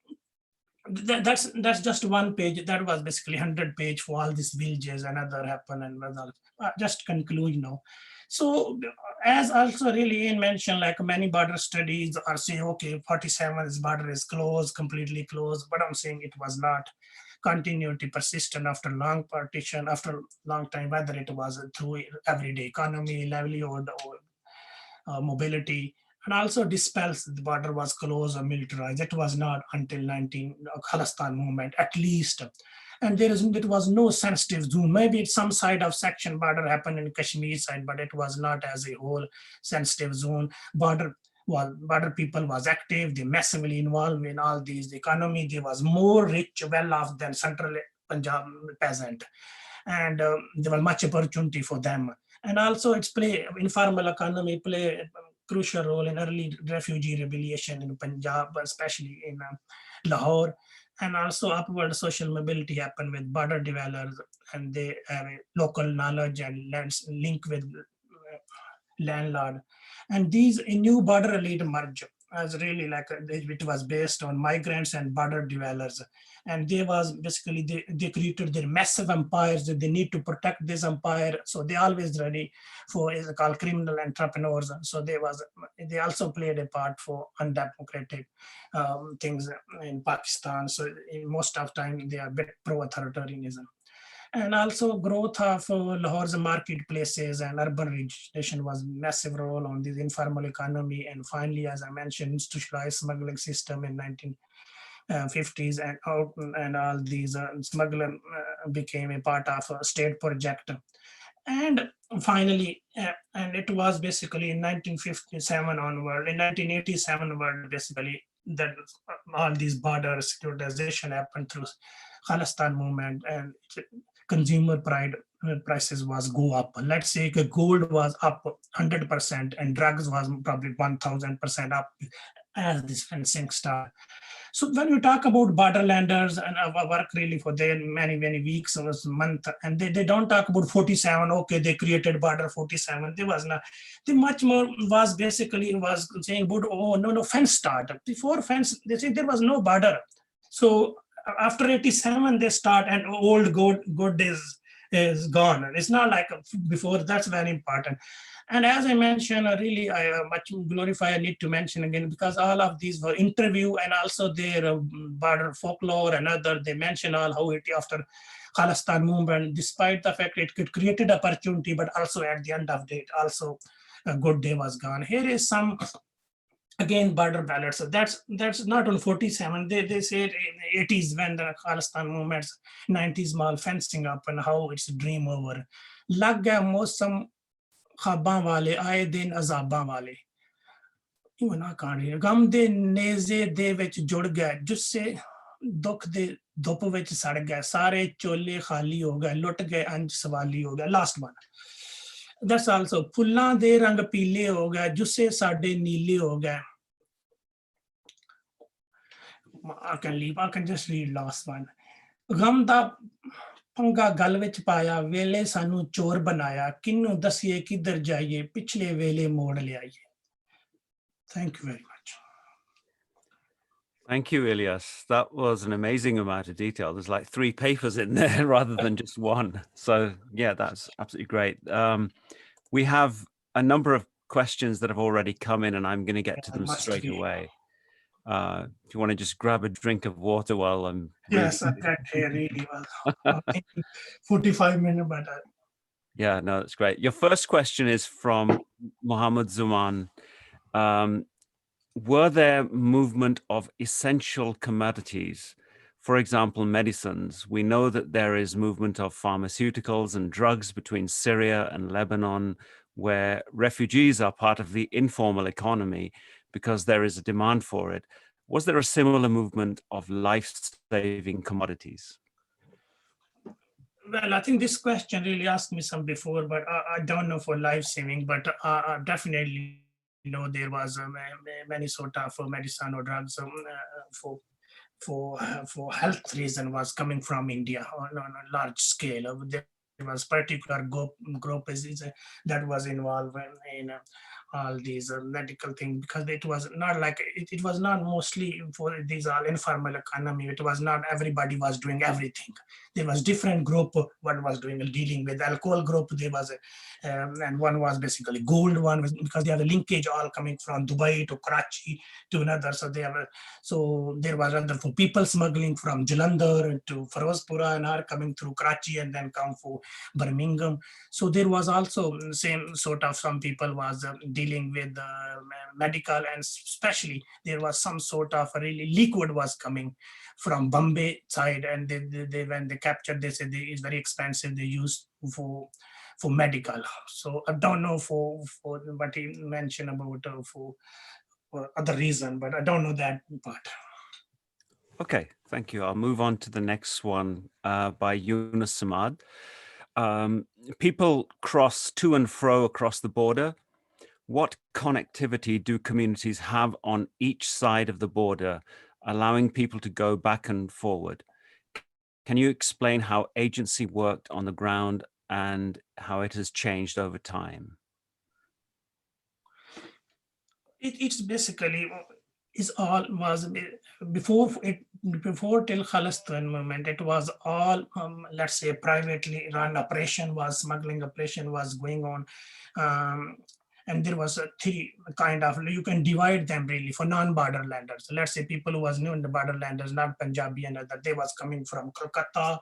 that's just one page. That was basically 100 page for all these villages and other happen and just conclude now. So as also really Ian mentioned, like many border studies are saying, okay, 47 is border is closed, completely closed, but I'm saying it was not. Continuity persistent after long partition, after long time, whether it was through everyday economy, livelihood, or mobility. And also dispels the border was closed or militarized. It was not until 19 Khalistan movement, at least. And there was no sensitive zone. Maybe some side of section border happened in Kashmir side, but it was not as a whole sensitive zone. Border people was active, they massively involved in all these. The economy, they was more rich, well off than central Punjab peasant. And there was much opportunity for them. And also it's informal economy play crucial role in early refugee rebellion in Punjab, especially in Lahore. And also upward social mobility happened with border developers, and they have a local knowledge and link with landlord. And these new border elite emerged as really like it was based on migrants and border dwellers. And they was basically, they created their massive empires that they need to protect this empire. So they always ready for is called criminal entrepreneurs. So they also played a part for undemocratic things in Pakistan. So in most of time they are a bit pro-authoritarianism. And also growth of Lahore's marketplaces and urban regeneration was massive role on this informal economy. And finally, as I mentioned, institutionalized smuggling system in 1950s and all these smuggling became a part of a state project. And finally, and it was basically in 1957 onward, in 1987 onward, basically that all these border securitization happened through Khalistan movement, and consumer prices was go up. Let's say gold was up 100% and drugs was probably 1000% up as this fencing started. So when we talk about borderlanders, and I work really for their many weeks or month, and they don't talk about 47, okay, they created border 47. There was not, the much more was basically was saying about, oh, no, fence started. Before fence, they say there was no border. So after 87, they start, and old good is gone. It's not like before. That's very important. And as I mentioned, really, I much glorify, I need to mention again, because all of these were interview and also their border folklore and other, they mention all how it after Khalistan movement, despite the fact it created opportunity, but also at the end of the day, also a good day was gone. Here is some, again, border ballots. So that's not on 47. They said in the 80s when the Khalistan movements, 90s mall fencing up and how it's a dream over. Lag gaya mausam khaban wale aaye din azaban wale. Even I can't hear. Gam de neze de vich jud gaya, jusse dukh de dhup vich sad gaya, sare chole khali ho gaye, lut gaye anj swali ho gaya. Last one. That's also फुल्लां दे रंग पीले हो गए जुस्से साडे नीले हो गए. I can leave. I can just read last one. गम दा पंगा गल विच पाया वेले सानू चोर बनाया किन्नू दसिए किधर जाइए पिछले वेले मोड़ ले आइए. Thank you very much. Thank you, Ilyas. That was an amazing amount of detail. There's like 3 papers in there rather than just one. So yeah, that's absolutely great. We have a number of questions that have already come in, and I'm going to get to them straight away. If you want to just grab a drink of water while I'm... Yes, I got really well. 45 minutes, but Yeah, no, that's great. Your first question is from Muhammad Zuman. Were there movement of essential commodities, for example, medicines? We know that there is movement of pharmaceuticals and drugs between Syria and Lebanon, where refugees are part of the informal economy because there is a demand for it. Was there a similar movement of life-saving commodities? Well, I think this question really asked me some before, but I don't know for life saving, but definitely know there was many sort of medicine or drugs for health reason was coming from India on a large scale. There was particular group that was involved in all these medical things, because it was not like it was not mostly for these all informal economy. It was not everybody was doing everything. There was different group. One was doing dealing with alcohol group. There was and one was basically gold one, because they have a linkage all coming from Dubai to Karachi to another. So there was other for people smuggling from Jalandhar to Firozpura and are coming through Karachi and then come for Birmingham. So there was also same sort of, some people was dealing with medical, and especially there was some sort of really liquid was coming from Bombay side, and they when they captured, they said it's very expensive. They used for medical. So I don't know for what he mentioned about for other reason, but I don't know that part. Okay, thank you. I'll move on to the next one by Yunus Samad. People cross to and fro across the border. What connectivity do communities have on each side of the border, allowing people to go back and forward? Can you explain how agency worked on the ground and how it has changed over time? It's basically is all was before till Khalistan movement. It was all let's say privately run operation, was smuggling operation was going on. And there was a three kind of, you can divide them really for non-border landers. So let's say people who was new in the border landers, not Punjabi and other, they was coming from Kolkata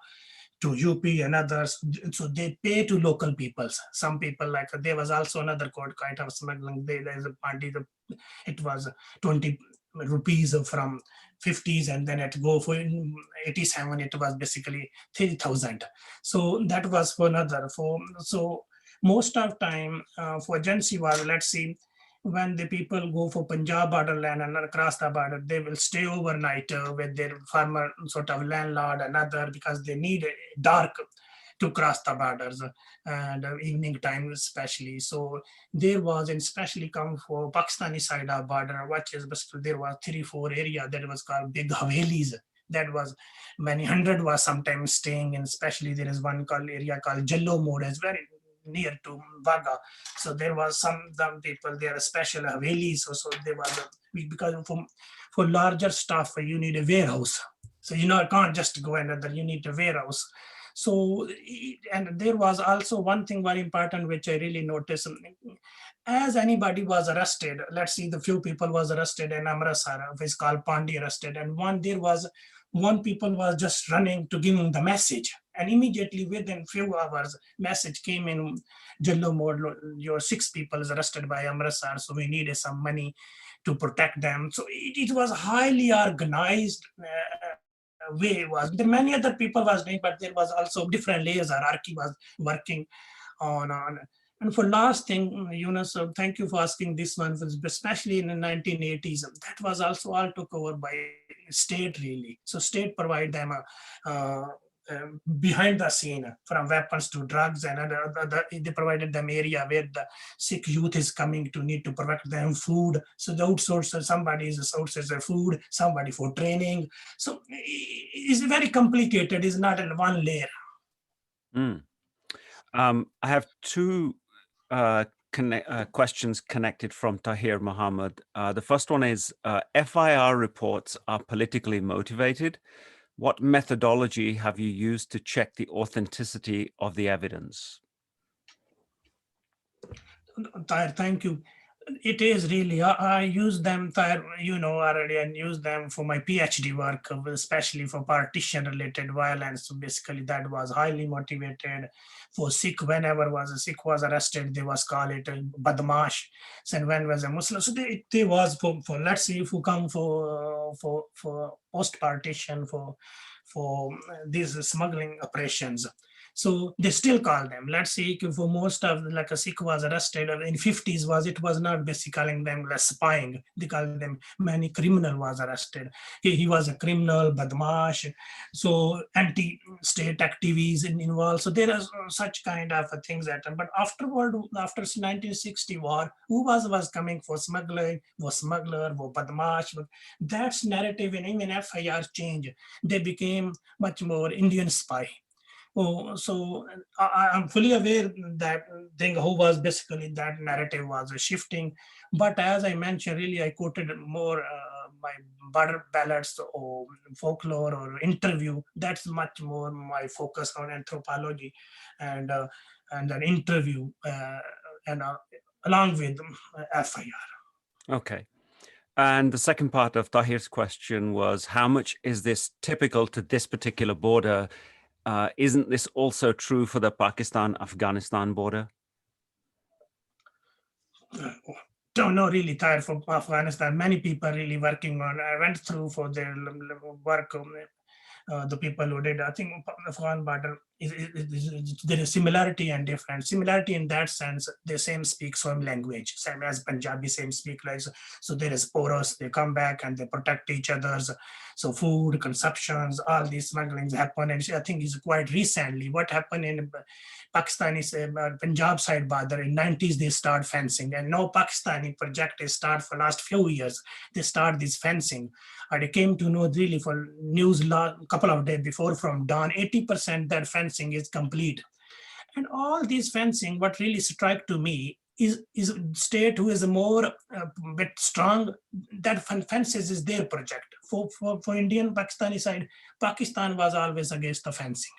to UP and others. So they pay to local peoples. Some people, like there was also another code kind of smuggling. There's a party, it was 20 rupees from 50s, and then it go for 87, it was basically 3,000. So that was for another. So most of time for agency was, let's see, when the people go for Punjab borderland and across the border, they will stay overnight with their farmer sort of landlord and other, because they need dark to cross the borders and evening time especially. So there was, and especially come for Pakistani side of border, which is basically there was 3-4 area that was called big Havelis. That was many hundred was sometimes staying in, especially there is one called area called Jallo Mode, is very near to Vaga. So there was some people there, special Havelis. So there was because for larger stuff you need a warehouse. So can't just go another, you need a warehouse. So, and there was also one thing very important which I really noticed. As anybody was arrested, let's see, the few people was arrested in Amritsar, which is called Pandi arrested, and one people was just running to give him the message, and immediately within few hours message came in, Jallo Mode, your 6 people is arrested by Amritsar, so we needed some money to protect them. So it was highly organized way. Was there many other people was doing, but there was also different layers hierarchy was working on. And for last thing, Yunus, thank you for asking this one, especially in the 1980s, that was also all took over by state really. So state provide them behind the scene, from weapons to drugs and other, they provided them area where the Sikh youth is coming to need to provide them food. So the outsourcer, somebody is outsources the food, somebody for training. So it's very complicated, it's not in one layer. I have 2 questions connected from Tahir Muhammad. The first one is, FIR reports are politically motivated. What methodology have you used to check the authenticity of the evidence? Tahir, thank you. It is really, I use them for, already, and use them for my PhD work, especially for partition related violence. So basically that was highly motivated for Sikh. Whenever was a Sikh was arrested, they was called it badmash. And when was a Muslim, so they was for let's see if you come for post partition for these smuggling operations. So they still call them. Let's see, for most of like a Sikh was arrested in 50s it was not basically calling them less spying. They called them many criminal was arrested. He was a criminal, badmash. So anti-state activities involved. So there are such kind of things that. But afterward, after 1960 war, who was coming for smuggling? Was smuggler? Was badmash? That's narrative in even FIR change. They became much more Indian spy. Oh, so I'm fully aware that thing who was basically that narrative was shifting. But as I mentioned, really, I quoted more my border ballads or folklore or interview. That's much more my focus on anthropology and an interview and along with FIR. Okay. And the second part of Tahir's question was, how much is this typical to this particular border? Isn't this also true for the Pakistan-Afghanistan border? Don't know really tired for Afghanistan. Many people really working on. I went through for their work. The people who did, I think Afghan border there is similarity and difference. Similarity in that sense, they same speak same language, same as Punjabi, same speak like so there is porous. They come back and they protect each other's. So food consumptions, all these smugglings happen, and I think it's quite recently what happened in Pakistani Punjab side border in 90s. They start fencing, and now Pakistani project is start for last few years. They start this fencing. I came to know really for news a couple of days before from Dawn, 80% that fencing is complete. And all this fencing, what really struck to me is state who is more bit strong, that fences is their project. For Indian Pakistani side, Pakistan was always against the fencing.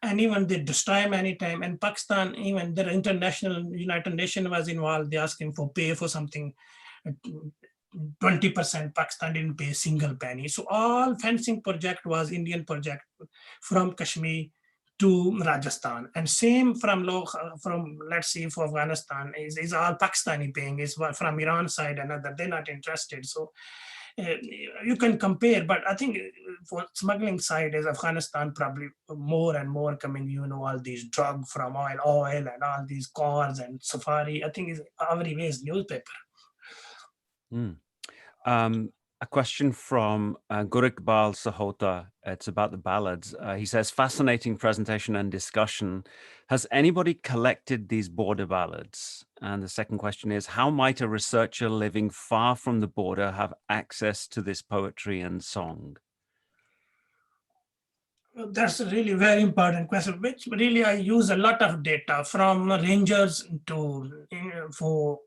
And even they destroy many time. And Pakistan, even their international United Nations was involved. They asked him for pay for something. 20%, Pakistan didn't pay a single penny. So all fencing project was Indian project from Kashmir to Rajasthan, and same from let's see for Afghanistan is all Pakistani paying, is from Iran side another, they're not interested. So you can compare, but I think for smuggling side is Afghanistan probably more and more coming, all these drug from oil and all these cars and safari. I think is everywhere's newspaper. A question from Gurharpal Singh. It's about the ballads. He says, fascinating presentation and discussion. Has anybody collected these border ballads? And the second question is, how might a researcher living far from the border have access to this poetry and song? That's a really very important question, which really I use a lot of data from rangers for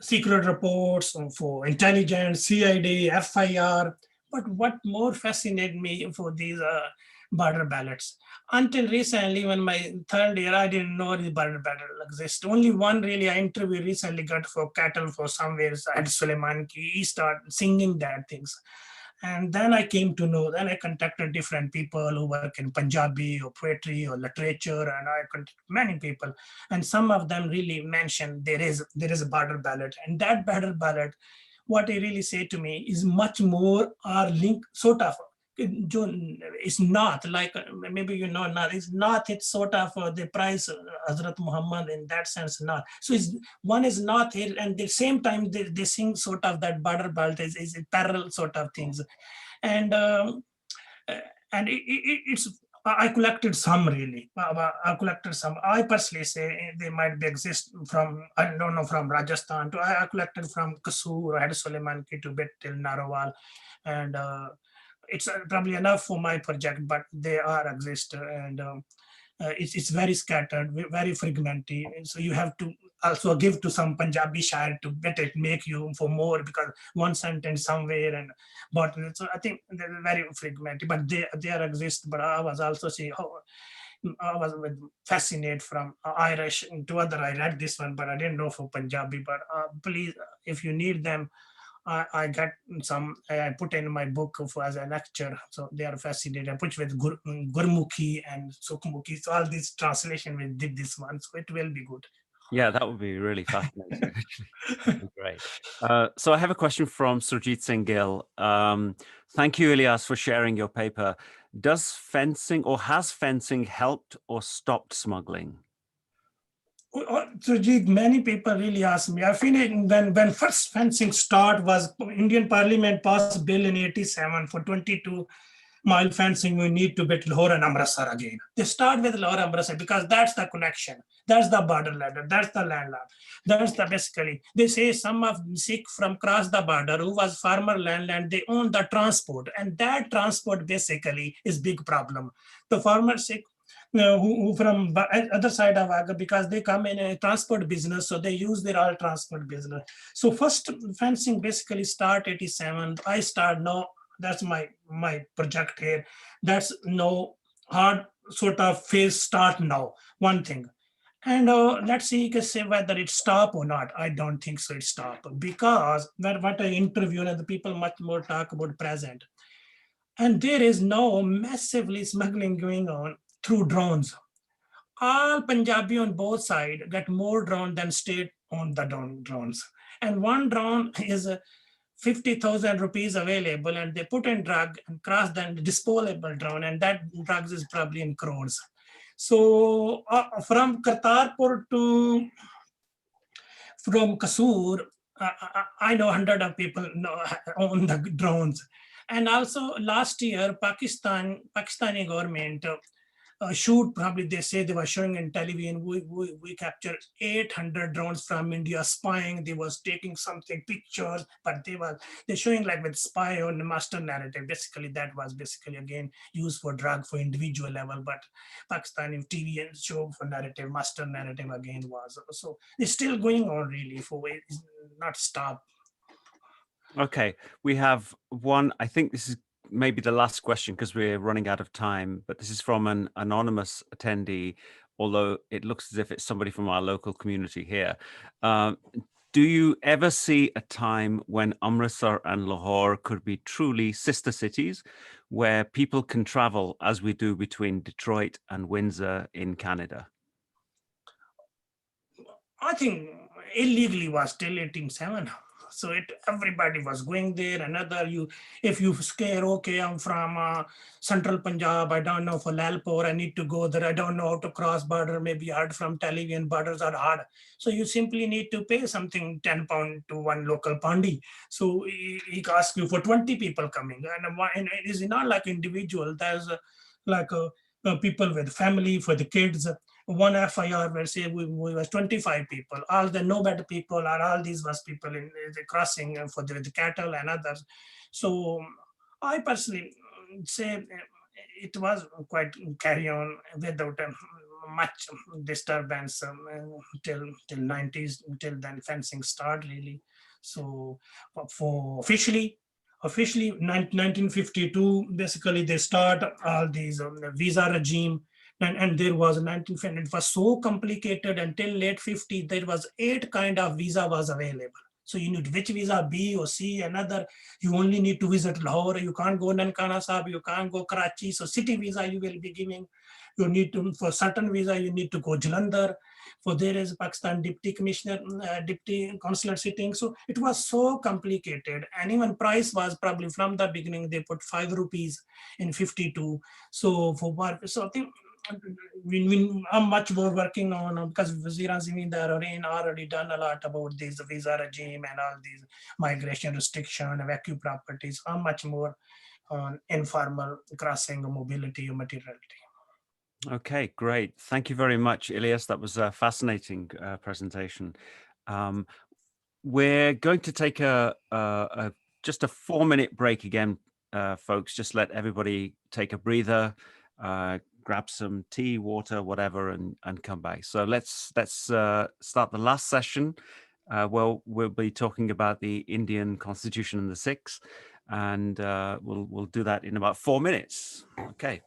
secret reports, for intelligence, CID, FIR. But what more fascinated me for these border ballots? Until recently, when my third year, I didn't know the border ballot exists. Only one really I interview recently got for cattle for somewhere at Suleiman. He started singing that things. And then I came to know, then I contacted different people who work in Punjabi or poetry or literature, and I contacted many people. And some of them really mentioned there is a border ballot. And that border ballot, what they really say to me is much more our link, sort of, it's not like, maybe not, it's not, it's sort of the price Hazrat Muhammad in that sense, not. So one is not here, and at the same time they sing sort of that border belt is parallel sort of things. And it's, I collected some really. I collected some. I personally say they might be exist from, I don't know, from Rajasthan to, I collected from Kasur, Had Suleiman to Bit till Narowal. And it's probably enough for my project, but they are exist, and it's very scattered, very fragmented. So you have to also give to some Punjabi shire to get it, make you for more, because one sentence somewhere, and but so I think they're very fragmented, but they are exist. But I was also saying, I was fascinated from Irish to other. I read this one, but I didn't know for Punjabi. But please, if you need them, I got some. I put in my book as a lecture. So they are fascinated. I put with Gurmukhi and Sukhmukhi. So all this translation we did this one. So it will be good. Yeah, that would be really fascinating. That'd be great. So I have a question from Surjit Singh Gill. Thank you, Ilyas, for sharing your paper. Does fencing or has fencing helped or stopped smuggling? So, many people really ask me. I feel when first fencing start was Indian Parliament passed bill in '87 for 22-mile fencing. We need to build Lahore and Amritsar again. They start with Lahore and Amritsar because that's the connection. That's the border ladder. That's the landlord. That's the basically. They say some of Sikh from across the border who was farmer land, they own the transport, and that transport basically is big problem. The farmer Sikh who from other side of Agra, because they come in a transport business, so they use their all transport business. So first fencing basically start '87. I start now. That's my project here. That's no hard sort of phase start now. One thing. And let's see, you can say whether it stop or not. I don't think so. It stop because what I interview and the people much more talk about present. And there is no massively smuggling going on through drones. All Punjabi on both sides get more drone than state on the drones. And one drone is 50,000 rupees available, and they put in drug and cross the disposable drone, and that drugs is probably in crores. So from Kartarpur to from Kasur, I know 100 of people own the drones. And also last year, Pakistani government shoot, probably they say they were showing in television, we captured 800 drones from India spying. They was taking something pictures, but they're showing like with spy on the master narrative. Basically, that was basically again used for drug for individual level, but Pakistani TV and show for narrative, master narrative again was. So it's still going on really for it's not stop. Okay, we have one, I think this is maybe the last question because we're running out of time, but this is from an anonymous attendee, although it looks as if it's somebody from our local community here. Do you ever see a time when Amritsar and Lahore could be truly sister cities where people can travel as we do between Detroit and Windsor in Canada? I think illegally was till 1887. So everybody was going there. Another if you scare, okay, I'm from central Punjab, I don't know for Lalpur, I need to go there, I don't know how to cross border, maybe hard from television, borders are hard. So you simply need to pay something 10 pound to one local pandi. So he asks you for 20 people coming. And it is not like individual, there's people with family, for the kids. One FIR where say we was 25 people, all the no better people are all these was people in the crossing for the cattle and others. So I personally say it was quite carry on without much disturbance till 90s, till then fencing start really. So for officially 1952 basically they start all these visa regime. And there was 1950, it was so complicated until late 50s, there was 8 kind of visa was available. So you need which visa, B or C, another, you only need to visit Lahore, you can't go Nankana Sahib, you can't go Karachi. So city visa you will be giving. You need to, for certain visa, you need to go Jalandhar. For there is Pakistan Deputy Commissioner, Deputy Consular sitting. So it was so complicated. And even price was probably from the beginning, they put 5 rupees in 52. So so I think, I'm much more working on because Wazir Zamindar already done a lot about this visa regime and all these migration restriction, vacuum properties. I'm much more on informal crossing mobility or materiality. Okay, great. Thank you very much, Ilyas. That was a fascinating presentation. We're going to take just a 4-minute break again, folks. Just let everybody take a breather, grab some tea, water, whatever, and come back. So let's start the last session. Well, we'll be talking about the Indian Constitution and the Sikhs, and we'll do that in about 4 minutes. Okay.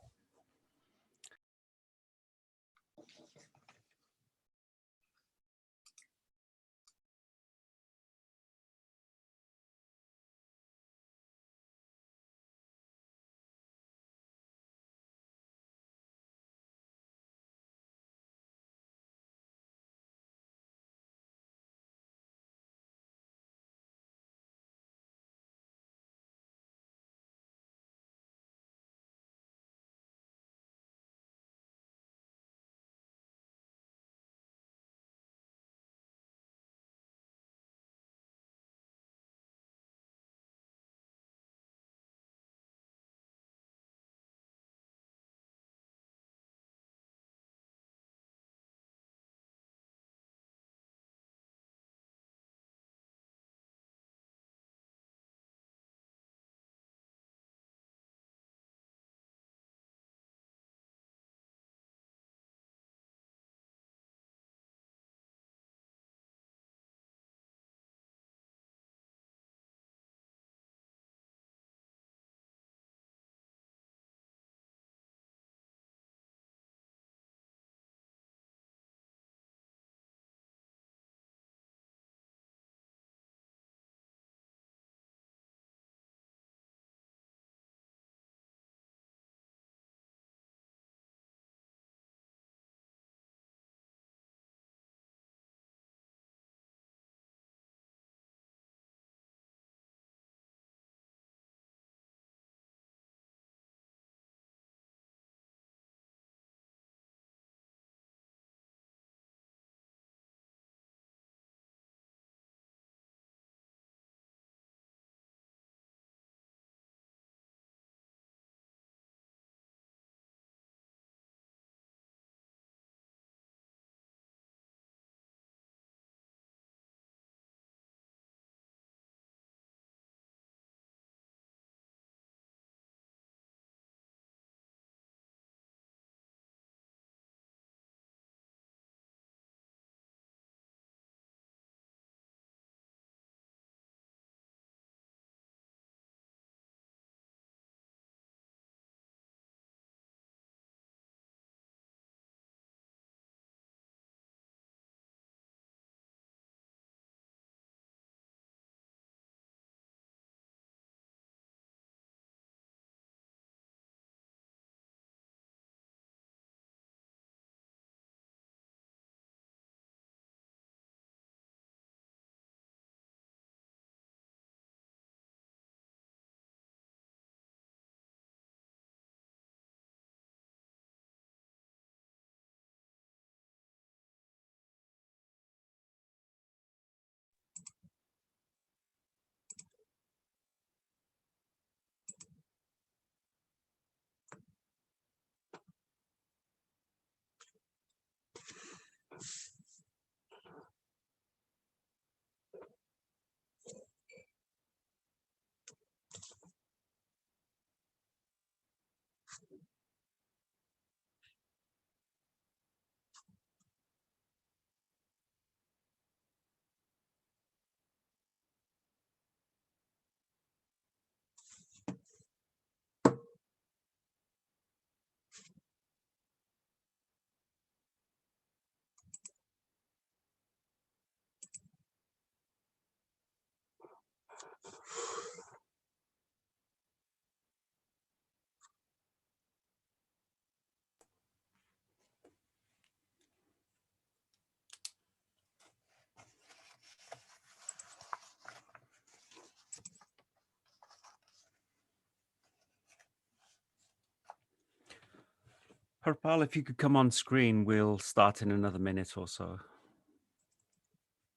Gurharpal, if you could come on screen, we'll start in another minute or so.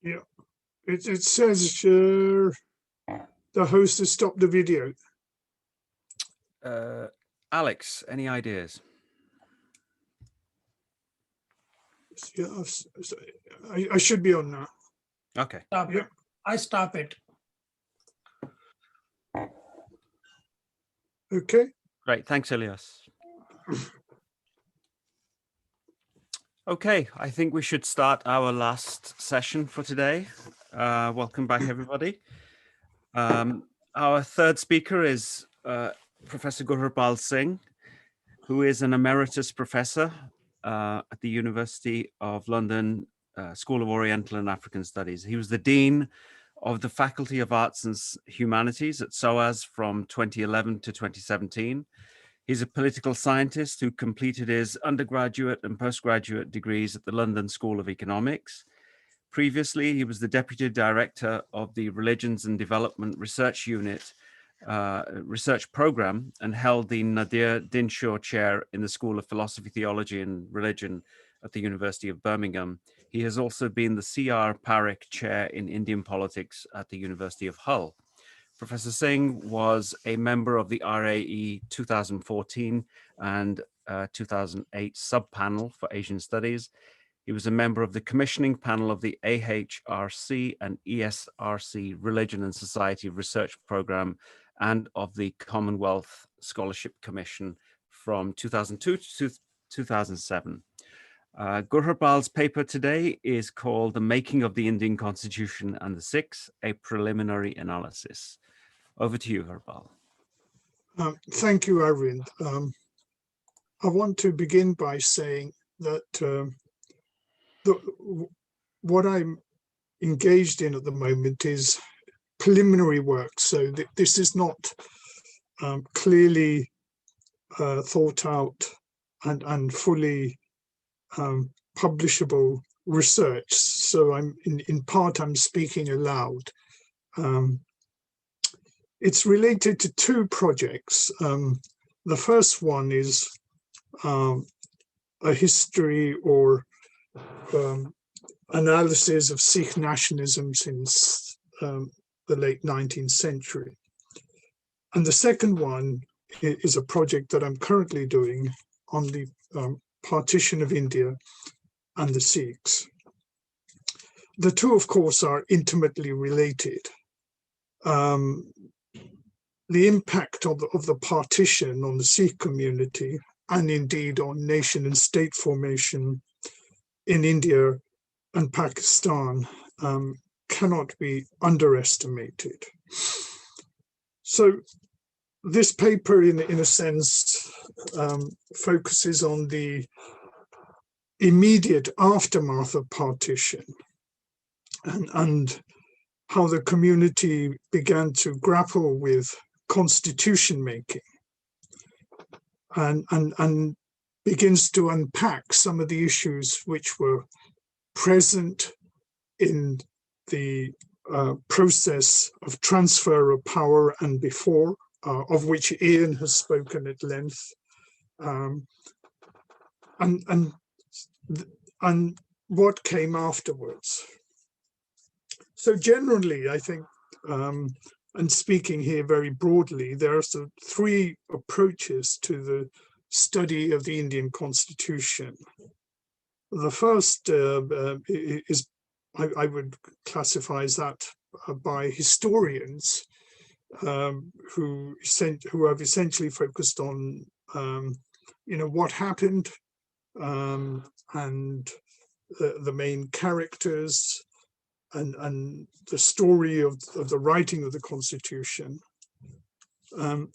Yeah, it says the host has stopped the video. Alex, any ideas? Yeah, I should be on now. Okay. Stop Yeah. it. I stop it. Okay. Great. Thanks, Ilyas. Okay, I think we should start our last session for today. Welcome back, everybody. Our third speaker is Professor Gurharpal Singh, who is an emeritus professor at the University of London School of Oriental and African Studies. He was the Dean of the Faculty of Arts and Humanities at SOAS from 2011 to 2017. He's a political scientist who completed his undergraduate and postgraduate degrees at the London School of Economics. Previously, he was the Deputy Director of the Religions and Development Research Unit research program and held the Nadir Dinshaw Chair in the School of Philosophy, Theology and Religion at the University of Birmingham. He has also been the C.R. Parekh Chair in Indian Politics at the University of Hull. Professor Singh was a member of the RAE 2014 and 2008 sub-panel for Asian Studies. He was a member of the commissioning panel of the AHRC and ESRC Religion and Society Research Program and of the Commonwealth Scholarship Commission from 2002 to 2007. Gurharpal's paper today is called The Making of the Indian Constitution and the Sikhs, a Preliminary Analysis. Over to you, Gurharpal. Thank you, Arvind. I want to begin by saying that what I'm engaged in at the moment is preliminary work. So this is not clearly thought out and fully publishable research. So I'm in part I'm speaking aloud. It's related to two projects. The first one is a history or analysis of Sikh nationalism since the late 19th century. And the second one is a project that I'm currently doing on the partition of India and the Sikhs. The two, of course, are intimately related. The impact of the partition on the Sikh community and indeed on nation and state formation in India and Pakistan cannot be underestimated. So this paper, in a sense, focuses on the immediate aftermath of partition and how the community began to grapple with constitution making and begins to unpack some of the issues which were present in the process of transfer of power and before, of which Ian has spoken at length, and what came afterwards. So generally, I think, and speaking here very broadly, there are three approaches to the study of the Indian Constitution. The first is, I would classify as that by historians who have essentially focused on, what happened and the main characters and the story of the writing of the Constitution.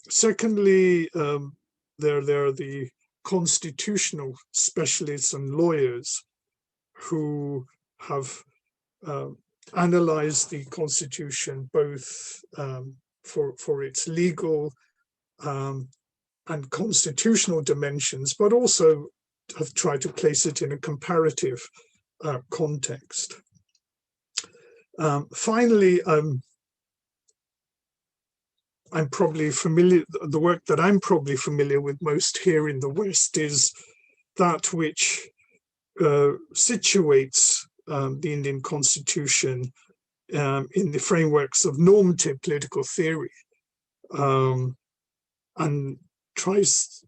Secondly, there are the constitutional specialists and lawyers who have analyzed the Constitution both for its legal and constitutional dimensions, but also have tried to place it in a comparative context. Finally, I'm probably familiar, the work that I'm probably familiar with most here in the West is that which situates the Indian constitution in the frameworks of normative political theory, and tries,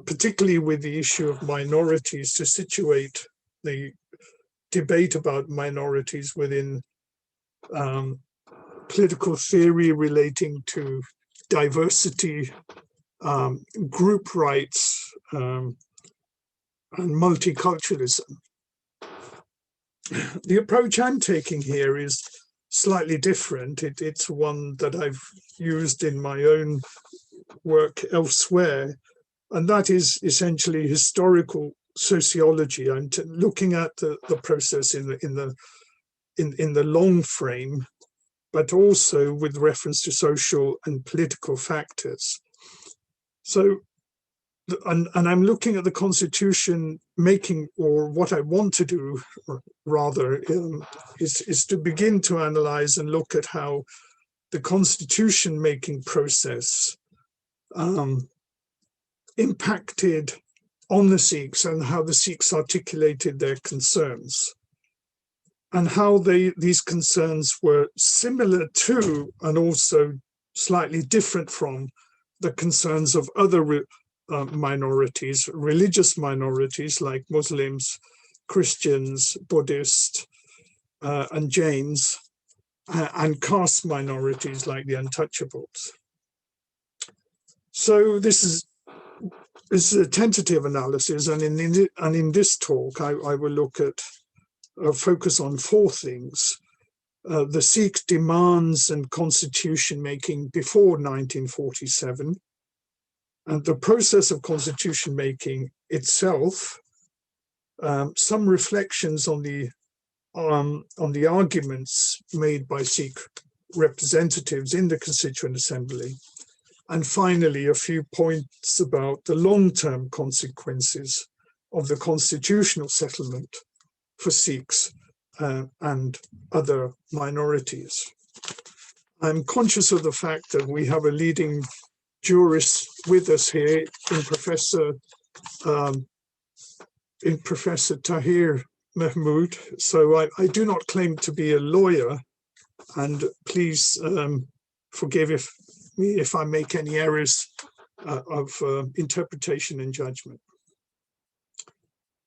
particularly with the issue of minorities, to situate the debate about minorities within political theory relating to diversity, group rights, and multiculturalism. The approach I'm taking here is slightly different. It's one that I've used in my own work elsewhere, and that is essentially historical sociology. I'm looking at the process in the long frame, but also with reference to social and political factors. So, and I'm looking at the constitution making, or what I want to do rather, is to begin to analyze and look at how the constitution making process impacted on the Sikhs and how the Sikhs articulated their concerns, and how these concerns were similar to and also slightly different from the concerns of other minorities, religious minorities like Muslims, Christians, Buddhists, and Jains, and caste minorities like the Untouchables. So this is a tentative analysis, and in this talk I will look at focus on four things: the Sikh demands and constitution making before 1947, and the process of constitution making itself, some reflections on the arguments made by Sikh representatives in the Constituent Assembly, and finally a few points about the long-term consequences of the constitutional settlement for Sikhs and other minorities. I'm conscious of the fact that we have a leading jurist with us here in Professor Tahir Mahmood. So I do not claim to be a lawyer, and please forgive me if I make any errors of interpretation and judgment.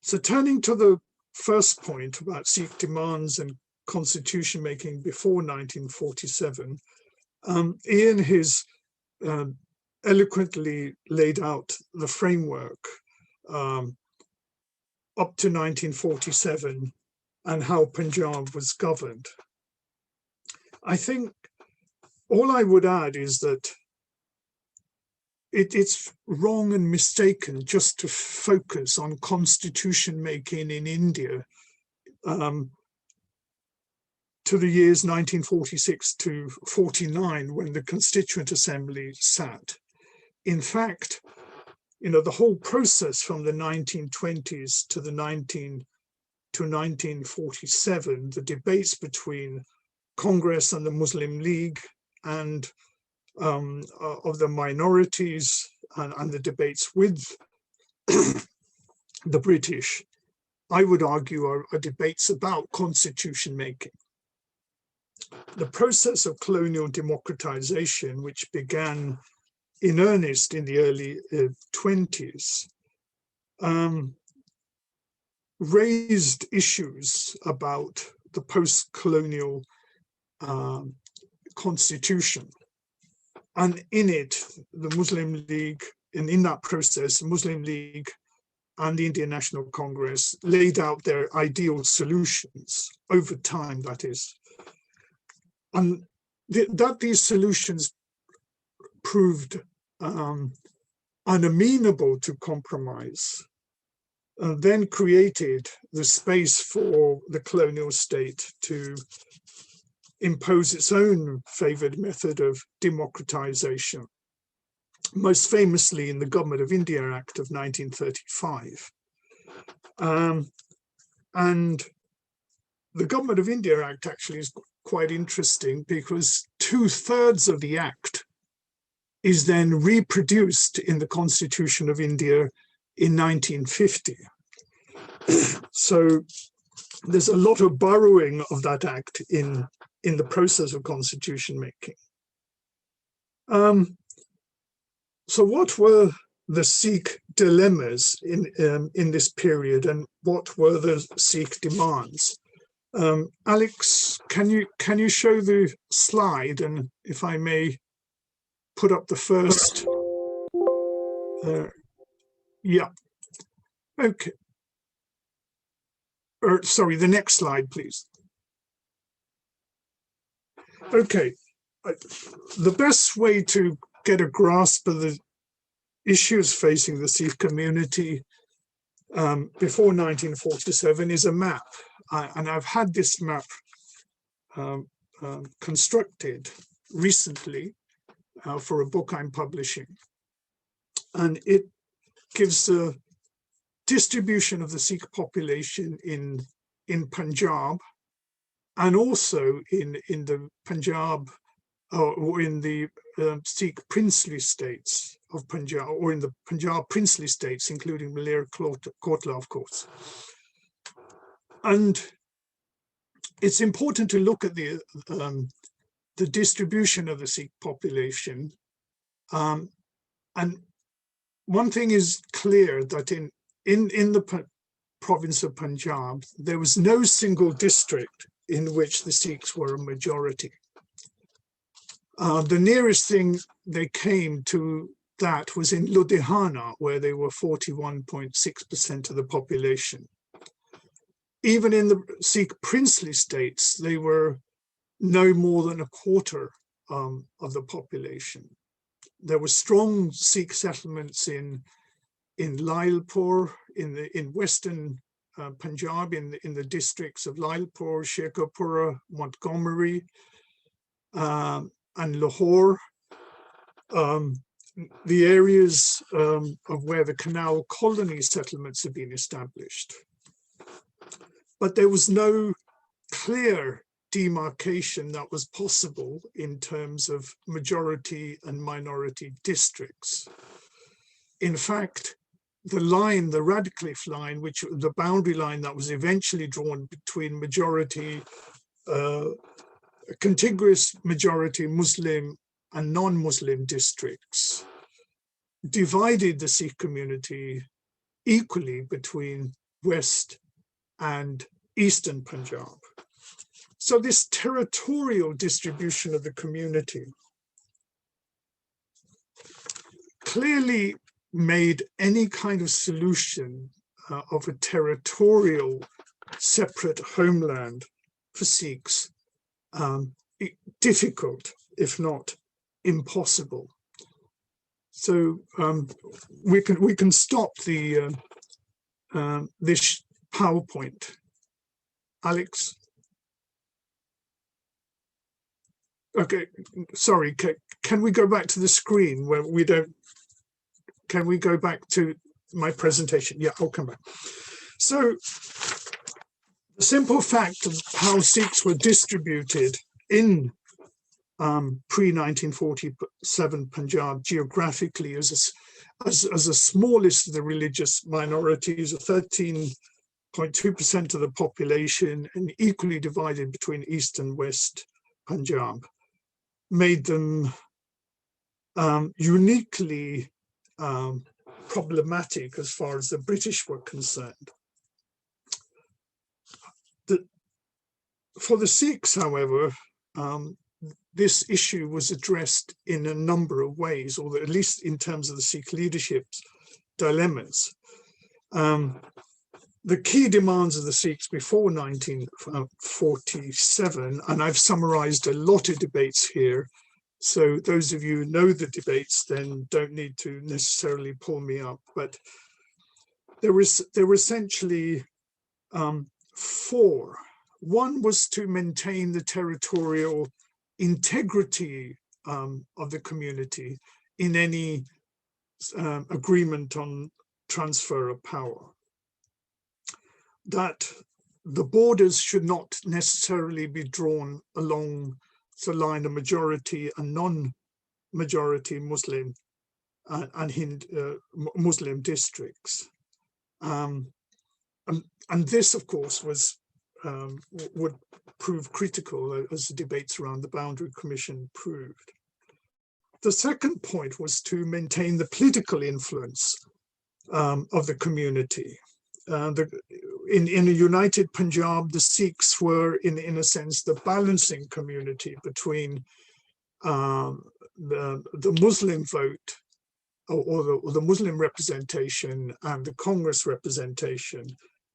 So turning to the first point about Sikh demands and constitution making before 1947, Ian has eloquently laid out the framework up to 1947 and how Punjab was governed. I think all I would add is that it's wrong and mistaken just to focus on constitution making in India to the years 1946 to 49, when the Constituent Assembly sat. In fact, the whole process from the 1920s to 1947, the debates between Congress and the Muslim League and of the minorities and the debates with the British, I would argue are debates about constitution making. The process of colonial democratization, which began in earnest in the early 20s, raised issues about the post-colonial constitution. And in it, the Muslim League, and in that process, the Muslim League and the Indian National Congress laid out their ideal solutions over time, that is. And that these solutions proved unamenable to compromise, then created the space for the colonial state to impose its own favored method of democratization, most famously in the Government of India Act of 1935. And the Government of India Act actually is quite interesting, because 2/3 of the act is then reproduced in the Constitution of India in 1950. So there's a lot of borrowing of that act in the process of constitution making. So what were the Sikh dilemmas in this period, and what were the Sikh demands? Alex, can you show the slide, and if I may put up the first? Yeah. Okay. Sorry, the next slide, please. Okay. The best way to get a grasp of the issues facing the Sikh community before 1947 is a map. And I've had this map constructed recently for a book I'm publishing. And it gives the distribution of the Sikh population in Punjab, and also in the Punjab or in the Sikh princely states of Punjab, or in the Punjab princely states, including Malaya, Kotla, of course. And it's important to look at the distribution of the Sikh population. And one thing is clear, that in the province of Punjab, there was no single district in which the Sikhs were a majority. The nearest thing they came to that was in Ludhiana, where they were 41.6% of the population. Even in the Sikh princely states, they were no more than a quarter of the population. There were strong Sikh settlements in Lailpur, in western Punjab, in the districts of Lailpur, Shekhupura, Montgomery, and Lahore. The areas of where the canal colony settlements had been established. But there was no clear demarcation that was possible in terms of majority and minority districts. In fact, the line, the Radcliffe line, which the boundary line that was eventually drawn between majority, contiguous majority Muslim and non-Muslim districts, divided the Sikh community equally between West and Eastern Punjab. So this territorial distribution of the community clearly made any kind of solution of a territorial separate homeland for Sikhs difficult, if not impossible. So we can stop the this PowerPoint. Alex? Okay, sorry, can we go back to the screen where we don't, can we go back to my presentation? Yeah, I'll come back. So the simple fact of how Sikhs were distributed in pre-1947 Punjab geographically as the smallest of the religious minorities, 13.2% of the population, and equally divided between East and West Punjab, made them uniquely problematic as far as the British were concerned. For the Sikhs, however, this issue was addressed in a number of ways, or at least in terms of the Sikh leadership's dilemmas. The key demands of the Sikhs before 1947, and I've summarized a lot of debates here, so those of you who know the debates then don't need to necessarily pull me up, but there were essentially four. One was to maintain the territorial integrity of the community in any agreement on transfer of power. That the borders should not necessarily be drawn along the line of majority and non-majority Muslim and Hindu Muslim districts. and this, of course, was would prove critical as the debates around the Boundary Commission proved. The second point was to maintain the political influence of the community. In a united Punjab, the Sikhs were, in a sense, the balancing community between the Muslim vote or the Muslim representation and the Congress representation.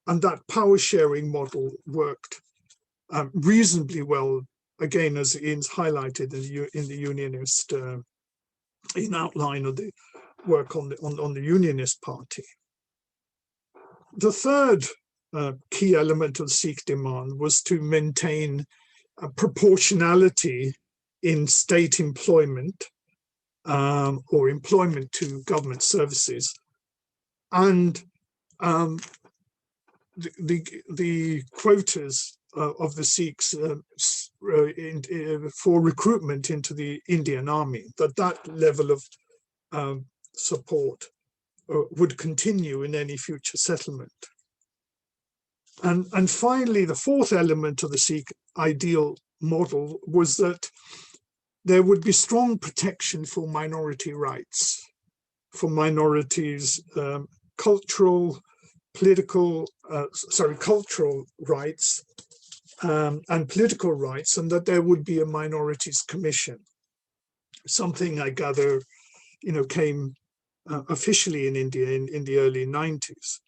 And that power sharing model worked reasonably well, again, as Ian's highlighted in the Unionist, in outline of the work on the Unionist party. The third key element of Sikh demand was to maintain proportionality in state employment or employment to government services, and the quotas of the Sikhs for recruitment into the Indian Army, that level of support would continue in any future settlement. And finally, the fourth element of the Sikh ideal model was that there would be strong protection for minority rights, for minorities, cultural rights and political rights, and that there would be a minorities commission. Something I gather, came officially in India in the early 90s.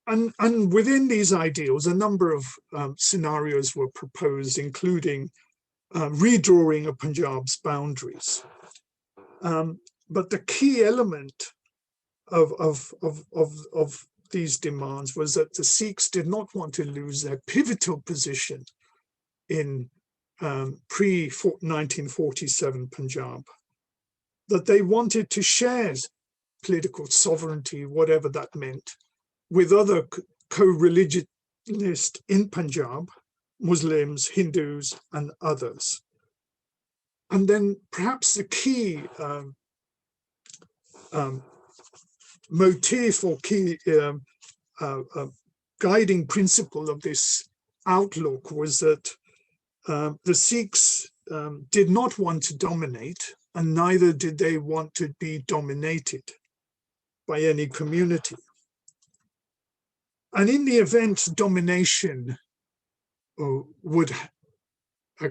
And within these ideals, a number of scenarios were proposed, including redrawing of Punjab's boundaries. But the key element of these demands was that the Sikhs did not want to lose their pivotal position in pre-1947 Punjab, that they wanted to share political sovereignty, whatever that meant, with other co-religionists in Punjab, Muslims, Hindus, and others. And then perhaps the key motif or key guiding principle of this outlook was that the Sikhs did not want to dominate, and neither did they want to be dominated by any community. And in the event domination would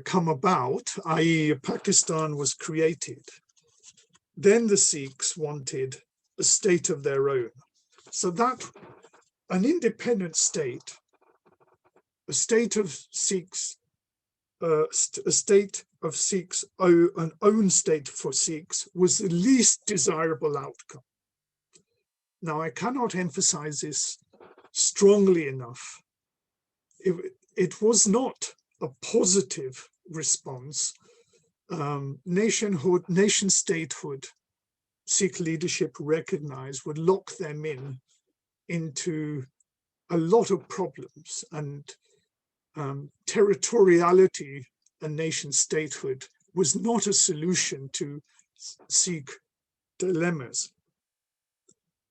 come about, i.e. Pakistan was created, then the Sikhs wanted a state of their own. So that an independent state, a state of Sikhs, an own state for Sikhs was the least desirable outcome. Now, I cannot emphasize this strongly enough. It was not a positive response. Nation statehood, Sikh leadership recognized, would lock them into a lot of problems, and territoriality and nation statehood was not a solution to Sikh dilemmas.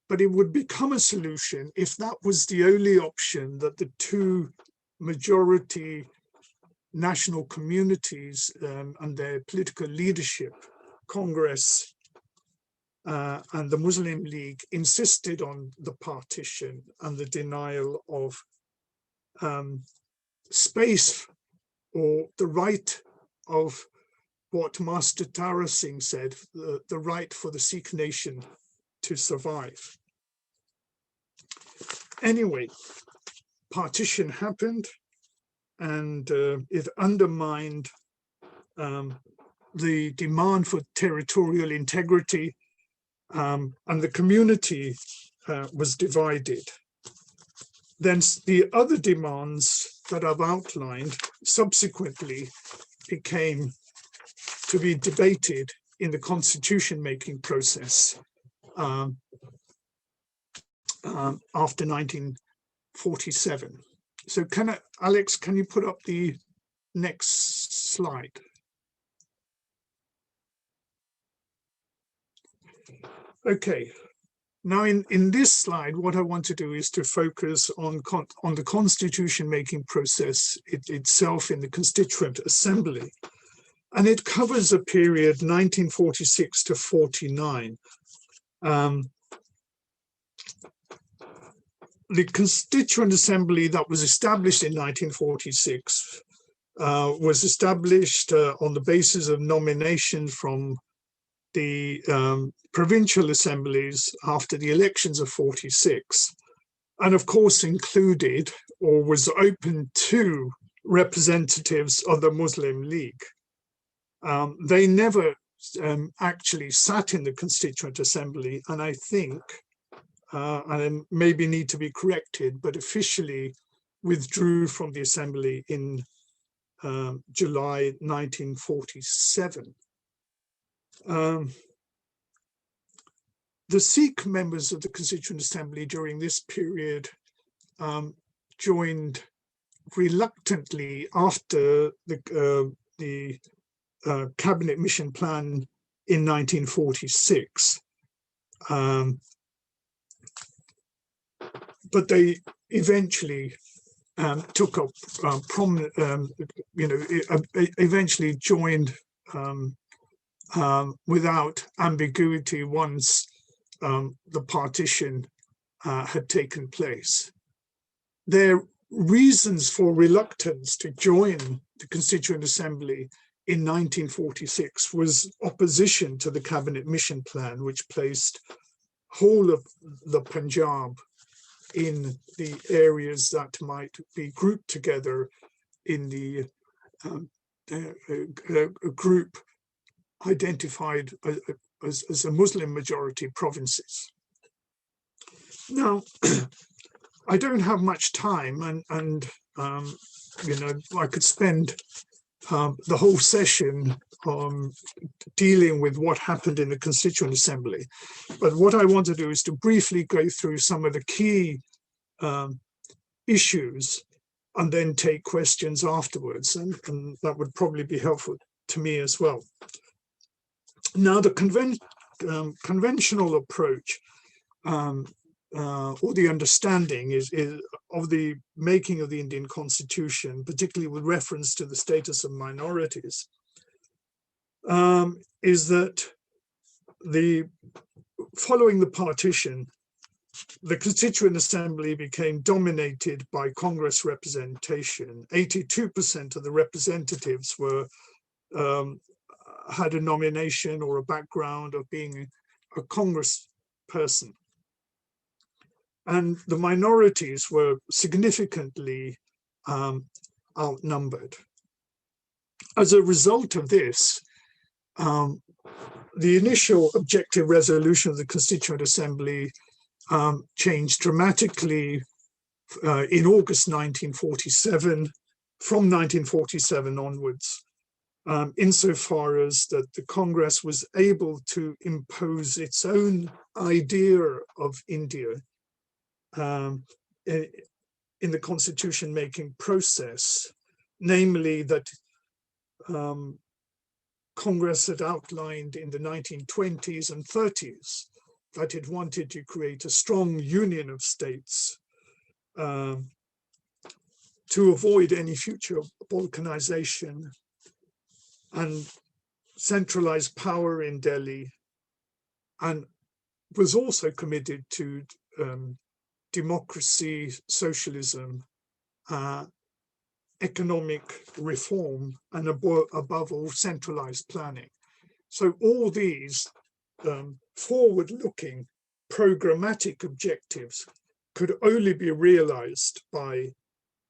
But it would become a solution if that was the only option that the two majority national communities and their political leadership, Congress and the Muslim League, insisted on the partition and the denial of space or the right of what Master Tara Singh said, the right for the Sikh nation to survive. Anyway, partition happened, and it undermined the demand for territorial integrity, and the community was divided. Then the other demands that I've outlined subsequently became to be debated in the constitution making process after 1947. So Alex, can you put up the next slide? Okay, Now, in this slide, what I want to do is to focus on the constitution-making process itself in the Constituent Assembly. And it covers a period 1946 to 49. The Constituent Assembly that was established in 1946 was established on the basis of nominations from the provincial assemblies after the elections of 46, and of course included or was open to representatives of the Muslim League. They never actually sat in the Constituent Assembly, and I think, and I maybe need to be corrected, but officially withdrew from the Assembly in July 1947. The Sikh members of the Constituent Assembly during this period joined reluctantly after the Cabinet Mission Plan in 1946. But they eventually took up prominent, eventually joined without ambiguity once the partition had taken place. Their reasons for reluctance to join the Constituent Assembly in 1946 was opposition to the Cabinet Mission Plan, which placed whole of the Punjab in the areas that might be grouped together in the group identified as a Muslim majority provinces. Now, I don't have much time, and I could spend the whole session dealing with what happened in the Constituent Assembly. But what I want to do is to briefly go through some of the key issues and then take questions afterwards, and that would probably be helpful to me as well. Now, the conventional approach or the understanding is of the making of the Indian Constitution, particularly with reference to the status of minorities, is that following the partition, the Constituent Assembly became dominated by Congress representation. 82% of the representatives had a nomination or a background of being a Congress person. And the minorities were significantly outnumbered. As a result of this, the initial objective resolution of the Constituent Assembly changed dramatically in August 1947, from 1947 onwards, insofar as that the Congress was able to impose its own idea of India in the constitution-making process, namely that Congress had outlined in the 1920s and 30s that it wanted to create a strong union of states to avoid any future balkanization and centralized power in Delhi, and was also committed to democracy, socialism, economic reform, and above all, centralized planning. So all these forward-looking programmatic objectives could only be realized by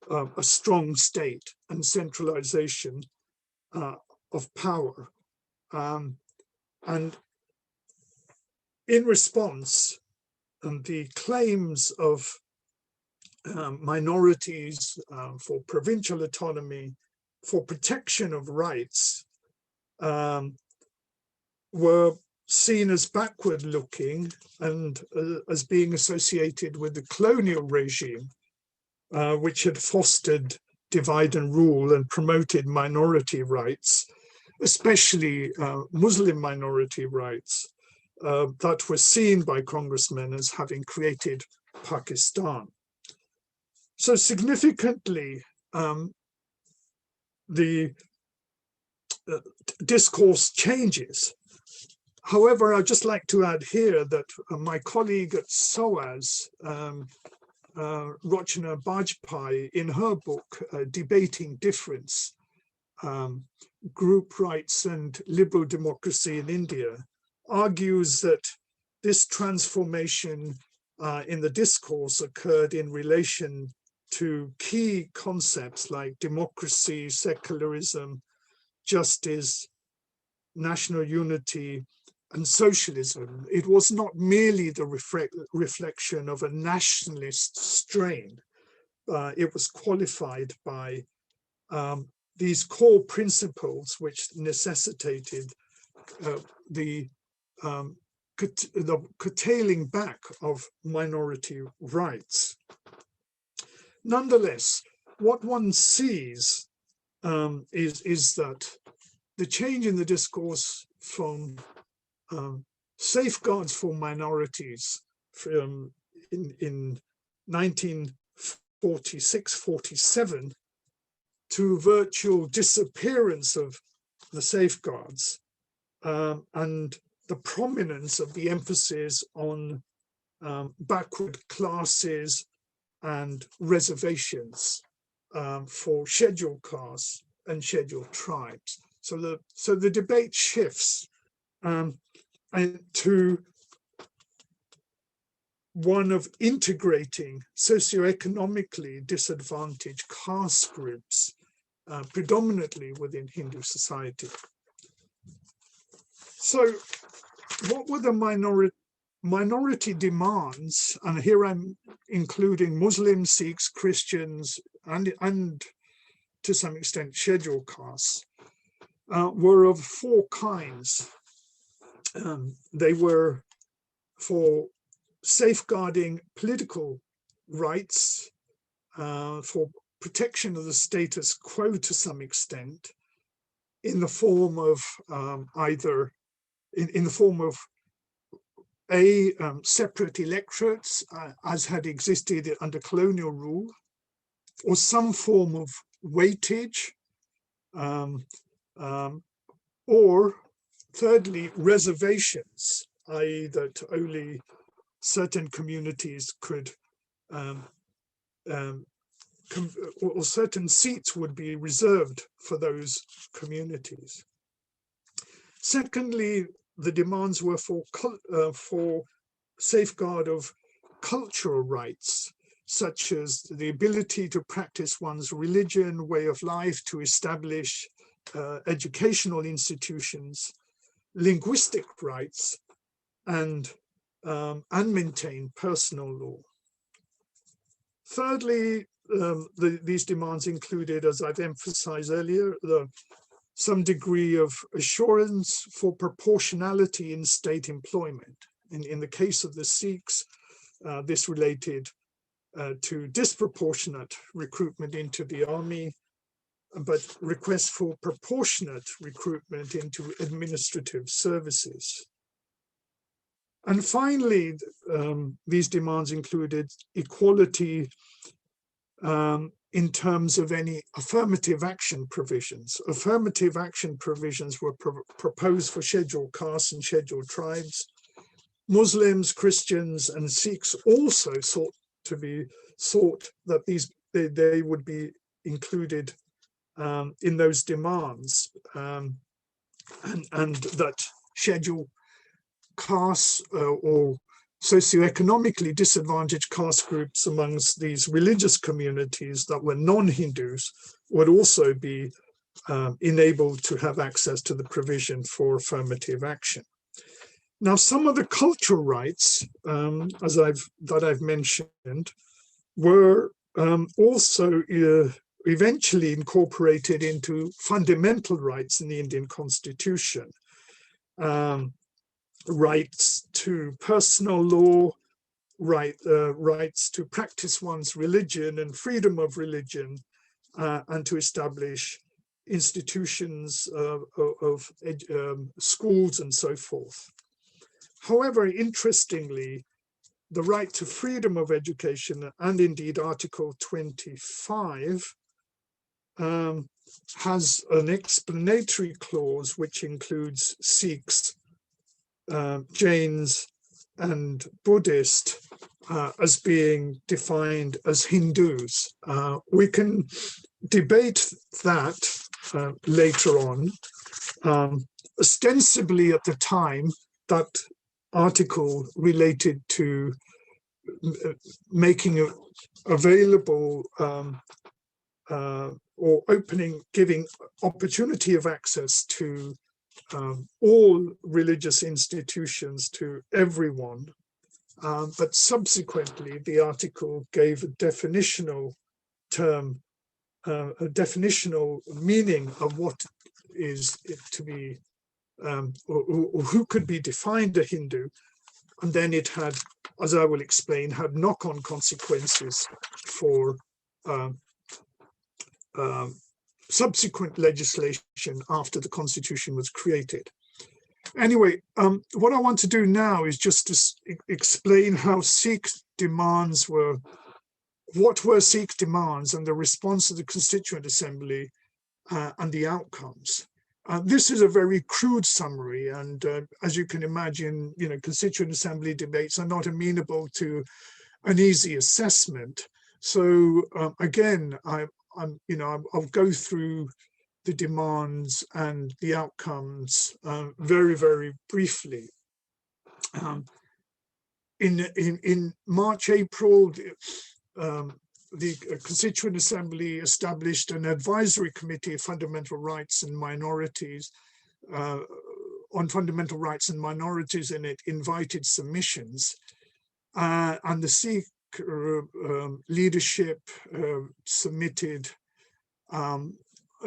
a strong state and centralization of power. And in response, the claims of minorities for provincial autonomy, for protection of rights, were seen as backward-looking and as being associated with the colonial regime, which had fostered divide and rule and promoted minority rights, especially Muslim minority rights, that was seen by congressmen as having created Pakistan. So significantly, the discourse changes. However, I'd just like to add here that my colleague at SOAS, Rachna Bajpai, in her book, Debating Difference, Group Rights and Liberal Democracy in India, argues that this transformation in the discourse occurred in relation to key concepts like democracy, secularism, justice, national unity, and socialism. It was not merely the reflection of a nationalist strain. It was qualified by these core principles which necessitated the curtailing back of minority rights. Nonetheless, what one sees is that the change in the discourse from safeguards for minorities in 1946-47 to virtual disappearance of the safeguards and the prominence of the emphasis on backward classes and reservations for scheduled castes and scheduled tribes. So the debate shifts to one of integrating socioeconomically disadvantaged caste groups, predominantly within Hindu society. So what were the minority demands? And here I'm including Muslims, Sikhs, Christians, and to some extent scheduled castes, were of four kinds. They were for safeguarding political rights, for protection of the status quo to some extent, in the form of either in the form of separate electorates as had existed under colonial rule, or some form of weightage, or thirdly, reservations, i.e. that only certain communities could, or certain seats would be reserved for those communities. Secondly, the demands were for safeguard of cultural rights, such as the ability to practice one's religion, way of life, to establish educational institutions, linguistic rights, and maintain personal law. Thirdly, these demands included, as I've emphasized earlier, some degree of assurance for proportionality in state employment. In the case of the Sikhs, this related to disproportionate recruitment into the army, but requests for proportionate recruitment into administrative services. And finally, these demands included equality in terms of any affirmative action provisions. Affirmative action provisions were proposed for scheduled castes and scheduled tribes. Muslims, Christians, and Sikhs also sought that they would be included in those demands, and that scheduled castes or socioeconomically disadvantaged caste groups amongst these religious communities that were non-Hindus would also be enabled to have access to the provision for affirmative action. Now, some of the cultural rights, that I've mentioned, were also eventually incorporated into fundamental rights in the Indian Constitution. Rights to personal law, rights to practice one's religion and freedom of religion, and to establish institutions of schools and so forth. However, interestingly, the right to freedom of education, and indeed Article 25, has an explanatory clause which includes Sikhs, Jains, and Buddhist as being defined as Hindus. We can debate that later on. Ostensibly at the time, that article related to making available or giving opportunity of access to all religious institutions to everyone. But subsequently, the article gave a definitional term, a definitional meaning of what is to be, or who could be defined a Hindu. And then it had, as I will explain, had knock-on consequences for subsequent legislation after the Constitution was created. Anyway, what I want to do now is just to explain how Sikh demands were, what were Sikh demands and the response of the Constituent Assembly and the outcomes. This is a very crude summary, and as you can imagine, Constituent Assembly debates are not amenable to an easy assessment. So again, I'll go through the demands and the outcomes very, very briefly. In March, April, the Constituent Assembly established an advisory committee of fundamental rights and minorities on fundamental rights and minorities, and it invited submissions. And the Sikh leadership submitted a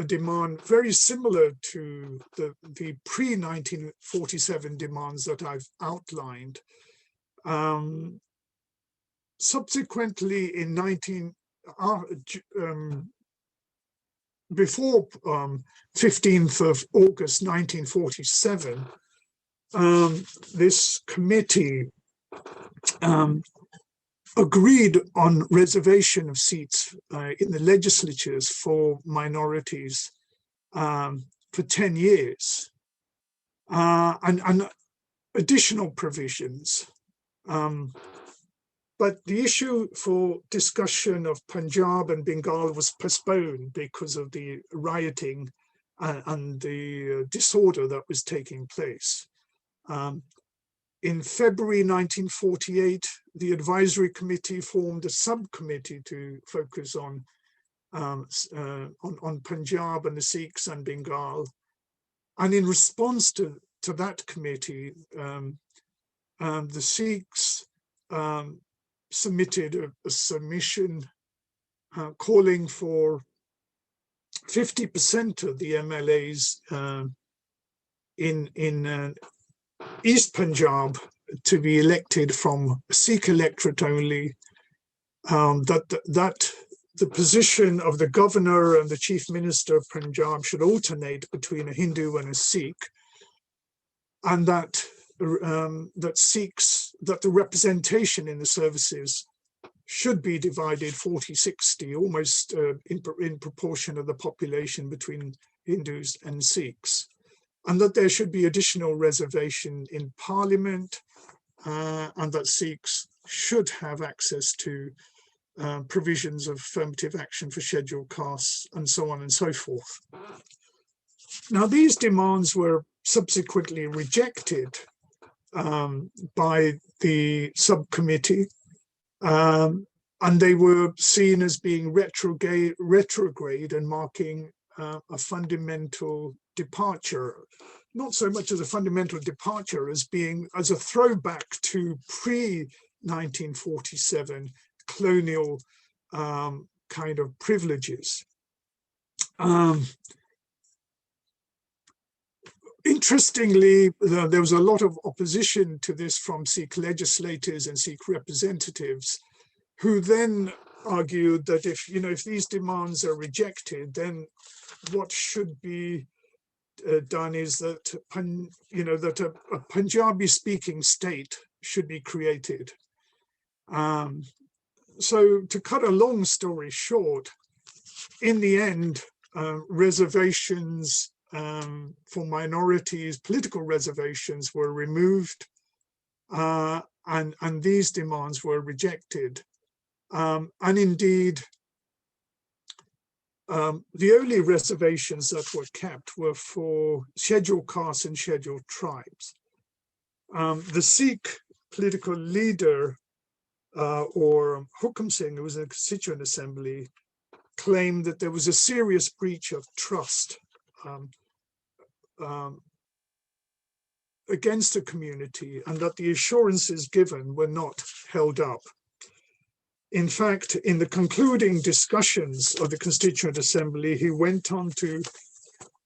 demand very similar to the pre-1947 demands that I've outlined. Subsequently, before 15th of August 1947, this committee agreed on reservation of seats in the legislatures for minorities for 10 years and additional provisions. But the issue for discussion of Punjab and Bengal was postponed because of the rioting and the disorder that was taking place. In February 1948, the advisory committee formed a subcommittee to focus on Punjab and the Sikhs and Bengal. And in response to that committee, the Sikhs submitted a submission calling for 50% of the MLAs in East Punjab to be elected from Sikh electorate only, that the position of the governor and the chief minister of Punjab should alternate between a Hindu and a Sikh, and that that the representation in the services should be divided 40-60, almost in proportion of the population between Hindus and Sikhs, and that there should be additional reservation in parliament, and that Sikhs should have access to provisions of affirmative action for scheduled castes, and so on and so forth. Now, these demands were subsequently rejected by the subcommittee, and they were seen as being retrograde and marking a fundamental departure, not so much as a fundamental departure as a throwback to pre-1947 colonial kind of privileges. Interestingly, there was a lot of opposition to this from Sikh legislators and Sikh representatives, who then argued that if these demands are rejected, then what should be done is that, that a Punjabi-speaking state should be created. So to cut a long story short, in the end, reservations for minorities, political reservations were removed, and these demands were rejected. And indeed, the only reservations that were kept were for scheduled castes and scheduled tribes. The Sikh political leader, or Hukum Singh, who was in the Constituent Assembly, claimed that there was a serious breach of trust against the community, and that the assurances given were not held up. In fact, in the concluding discussions of the Constituent Assembly, he went on to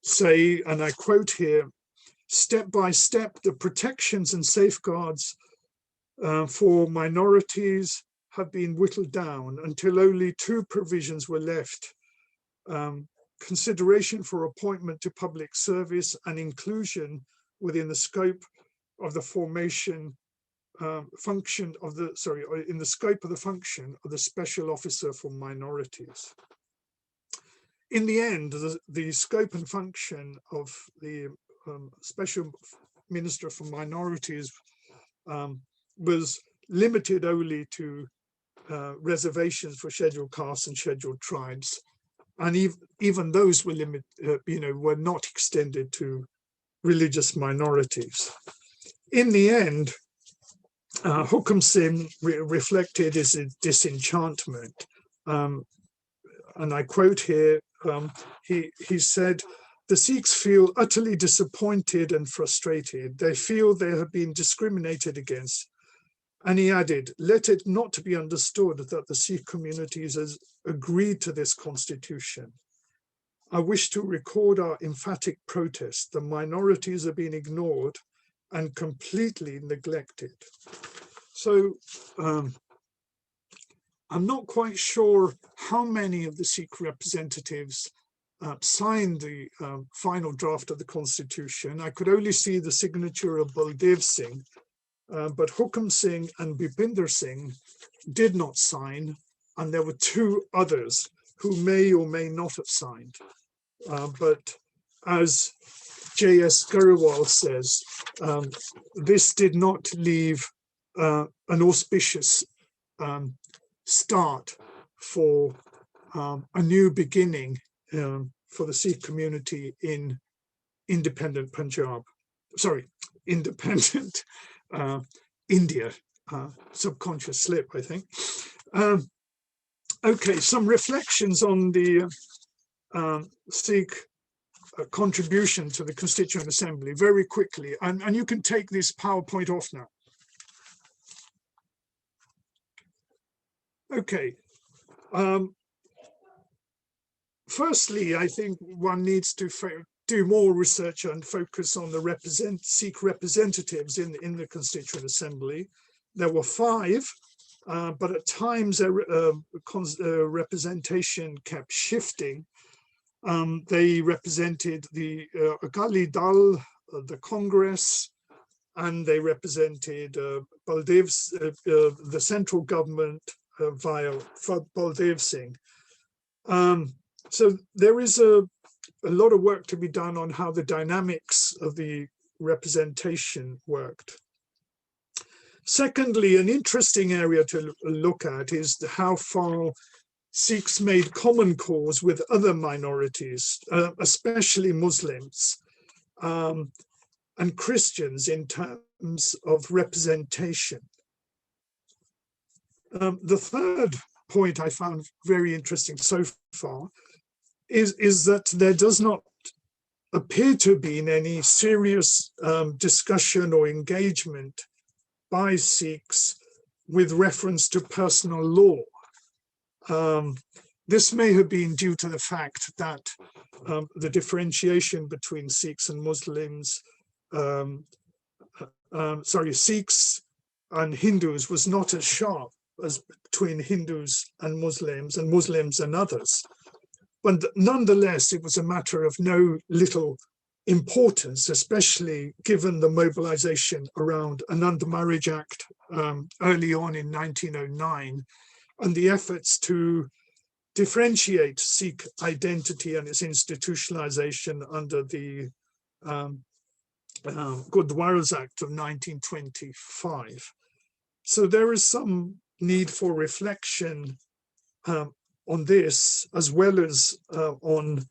say, and I quote here, "Step by step, the protections and safeguards for minorities have been whittled down until only two provisions were left: consideration for appointment to public service and inclusion within the scope of the function of the Special Officer for Minorities." In the end, the scope and function of the Special Minister for Minorities was limited only to reservations for scheduled castes and scheduled tribes, and even those were were not extended to religious minorities. In the end, Hukum Singh reflected his disenchantment, and I quote here, he said, "The Sikhs feel utterly disappointed and frustrated. They feel they have been discriminated against." And he added, "Let it not be understood that the Sikh communities has agreed to this constitution. I wish to record our emphatic protest. The minorities have been ignored and completely neglected." So I'm not quite sure how many of the Sikh representatives signed the final draft of the constitution. I could only see the signature of Baldev Singh, but Hukum Singh and Bipinder Singh did not sign, and there were two others who may or may not have signed. But as J.S. Gurharpal says, this did not leave an auspicious start for a new beginning for the Sikh community in independent independent India. Subconscious slip, I think. Okay, some reflections on the Sikh contribution to the Constituent Assembly very quickly, and you can take this PowerPoint off now. Okay. Firstly, I think one needs to do more research and focus on the Sikh representatives in the Constituent Assembly. There were 5, but at times representation kept shifting. They represented the Akali Dal, the Congress, and they represented Baldev's, the central government via Baldev Singh. So there is a lot of work to be done on how the dynamics of the representation worked. Secondly, an interesting area to look at is how far Sikhs made common cause with other minorities, especially Muslims and Christians in terms of representation. The third point I found very interesting so far is that there does not appear to be any serious discussion or engagement by Sikhs with reference to personal law. This may have been due to the fact that the differentiation between Sikhs and Muslims, Sikhs and Hindus was not as sharp as between Hindus and Muslims and others. But nonetheless, it was a matter of no little importance, especially given the mobilization around an Undermarriage Act early on in 1909 and the efforts to differentiate Sikh identity and its institutionalization under the Gurdwaras Act of 1925. So there is some need for reflection on this, as well as on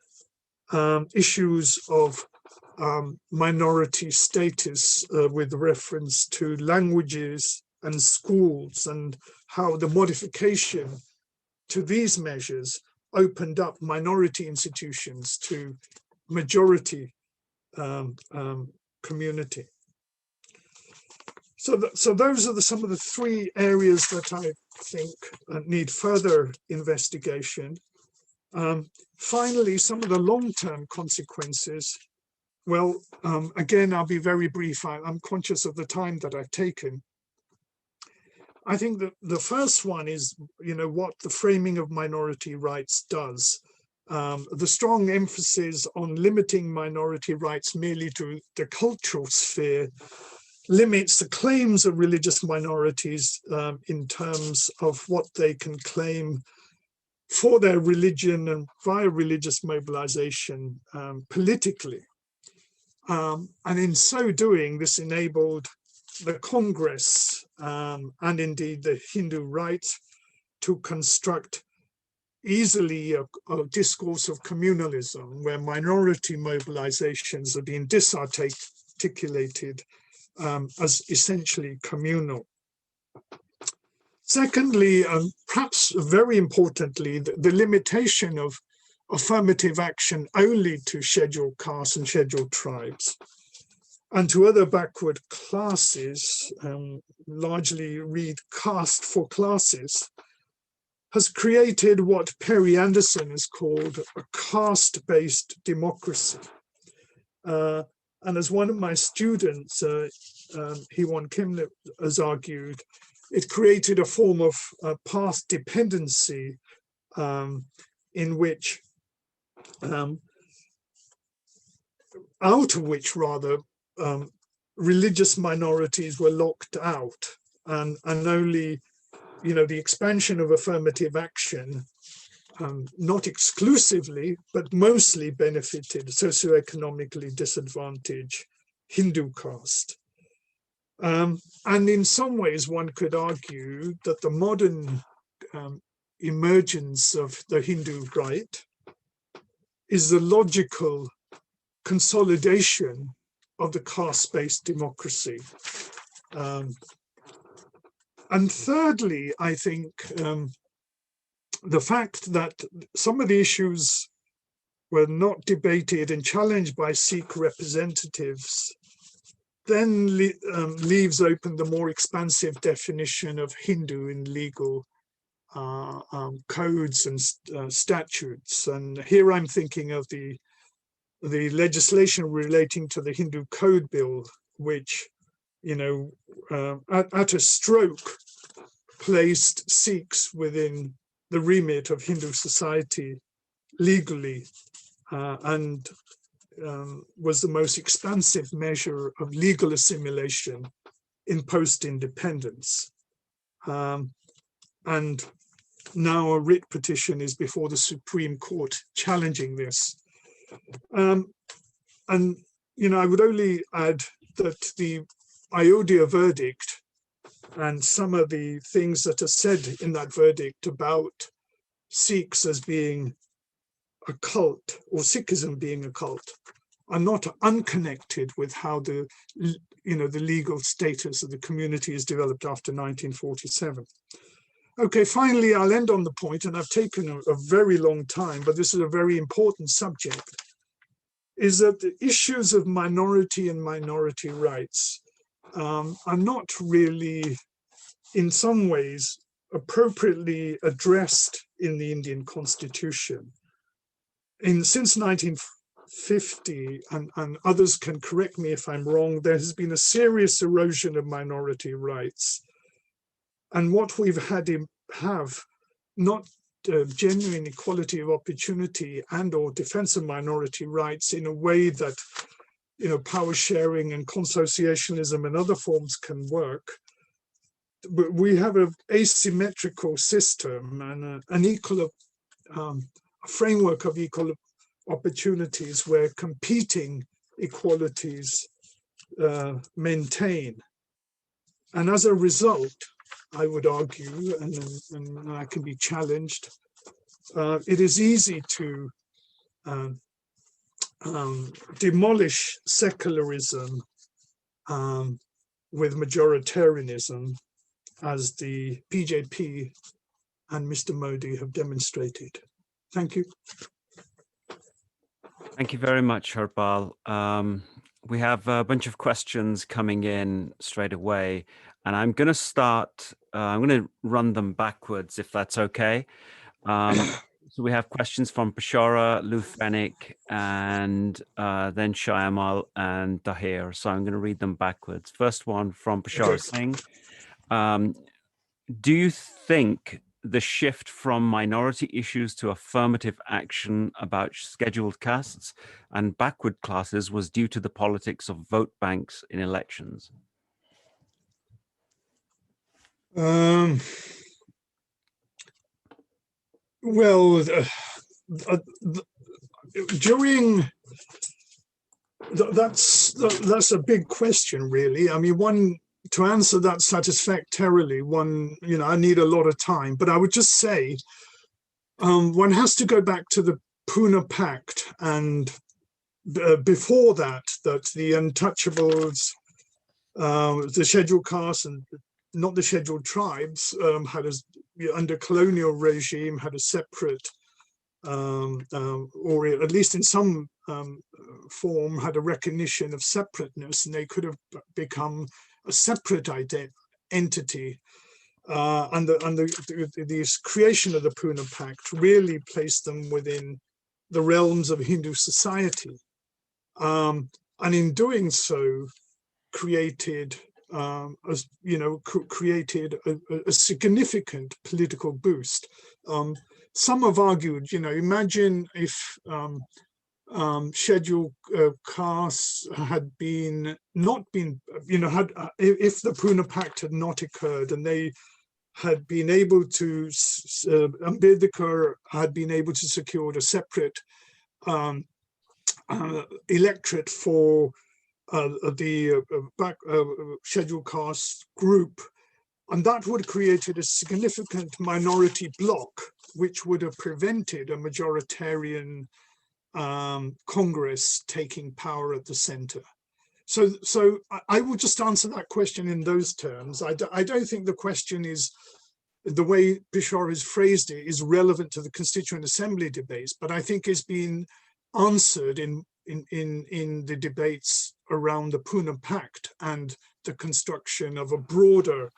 issues of minority status with reference to languages and schools, and how the modification to these measures opened up minority institutions to majority community. So those are some of the three areas that I think need further investigation. Finally, some of the long-term consequences. Well, again, I'll be very brief. I'm conscious of the time that I've taken. I think that the first one is, what the framing of minority rights does. The strong emphasis on limiting minority rights merely to the cultural sphere limits the claims of religious minorities in terms of what they can claim for their religion and via religious mobilization politically. And in so doing, this enabled the Congress and indeed the Hindu right to construct easily a discourse of communalism, where minority mobilizations are being disarticulated as essentially communal. Secondly, perhaps very importantly, the limitation of affirmative action only to scheduled castes and scheduled tribes and to other backward classes, largely read caste for classes, has created what Perry Anderson has called a caste-based democracy. And as one of my students, Heewon Kim, has argued, it created a form of path dependency in which, out of which rather, religious minorities were locked out, and only, the expansion of affirmative action, not exclusively, but mostly benefited socioeconomically disadvantaged Hindu caste. And in some ways, one could argue that the modern emergence of the Hindu right is the logical consolidation of the caste-based democracy. And thirdly, I think the fact that some of the issues were not debated and challenged by Sikh representatives then leaves open the more expansive definition of Hindu in legal codes and statutes. And here I'm thinking of the legislation relating to the Hindu Code Bill, which, at a stroke placed Sikhs within the remit of Hindu society legally, and was the most expansive measure of legal assimilation in post-independence. And now a writ petition is before the Supreme Court challenging this. And, I would only add that the Ayodhya verdict and some of the things that are said in that verdict about Sikhs as being a cult, or Sikhism being a cult, are not unconnected with how the legal status of the community is developed after 1947. Okay, finally, I'll end on the point, and I've taken a very long time, but this is a very important subject, is that the issues of minority and minority rights are not really, in some ways, appropriately addressed in the Indian Constitution. Since 1950, and others can correct me if I'm wrong, there has been a serious erosion of minority rights. And what we've have not genuine equality of opportunity and or defense of minority rights in a way that power sharing and consociationism and other forms can work. But we have an asymmetrical system and an equal a framework of equal opportunities where competing equalities maintain. And as a result, I would argue, and I can be challenged, it is easy to demolish secularism with majoritarianism, as the BJP and Mr. Modi have demonstrated. Thank you. Thank you very much, Gurharpal. We have a bunch of questions coming in straight away, and I'm going to start, I'm going to run them backwards, if that's okay. So we have questions from Peshora, Lufenik, and then Shyamal and Dahir. So I'm going to read them backwards. First one from Peshora Singh. Do you think the shift from minority issues to affirmative action about scheduled castes and backward classes was due to the politics of vote banks in elections? Well, during that's a big question, really. I mean, to answer that satisfactorily, I need a lot of time, but I would just say one has to go back to the Pune Pact, and before that the untouchables, the scheduled castes and not the scheduled tribes, had under colonial regime had a separate, or at least in some form had a recognition of separateness, and they could have become a separate entity. And the creation of the Pune Pact really placed them within the realms of Hindu society, and in doing so, created created a significant political boost. Some have argued, imagine if scheduled castes had not been, if the Pune Pact had not occurred and they had been able to, Ambedkar had been able to secure a separate electorate for the scheduled caste group, and that would have created a significant minority bloc, which would have prevented a majoritarian Congress taking power at the center. So I will just answer that question in those terms. I don't think the question is, the way Peshora has phrased it is relevant to the Constituent Assembly debates, but I think it's been answered in the debates around the Pune Pact and the construction of a broader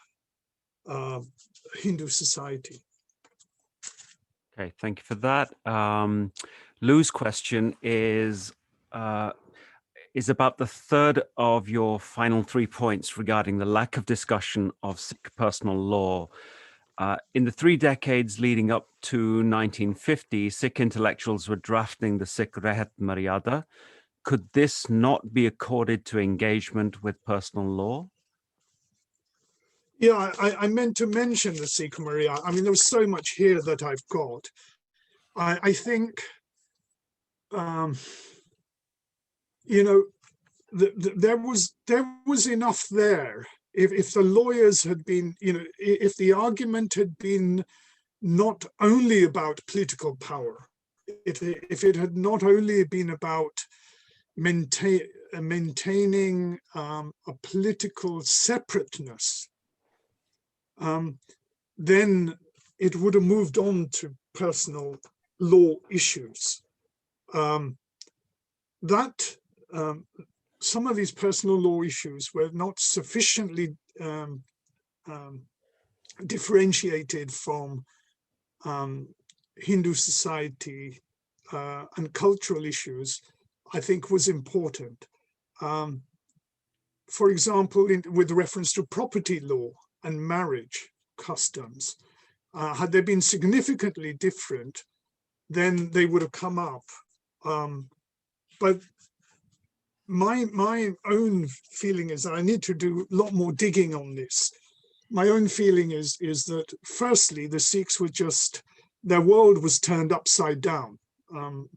Hindu society. Okay, thank you for that. Lou's question is about the third of your final 3 points regarding the lack of discussion of Sikh personal law. In the 3 decades leading up to 1950, Sikh intellectuals were drafting the Sikh Rehat Maryada. Could this not be accorded to engagement with personal law? Yeah, I meant to mention the Sikh Maryada. I mean, there was so much here that I've got. I think, there was enough there. If the lawyers had been, if the argument had been not only about political power, if it had not only been about maintaining a political separateness, then it would have moved on to personal law issues. Some of these personal law issues were not sufficiently differentiated from Hindu society and cultural issues, I think was important. For example, with reference to property law and marriage customs, had they been significantly different, then they would have come up. But my own feeling is that I need to do a lot more digging on this. My own feeling is that firstly, the Sikhs were just, their world was turned upside down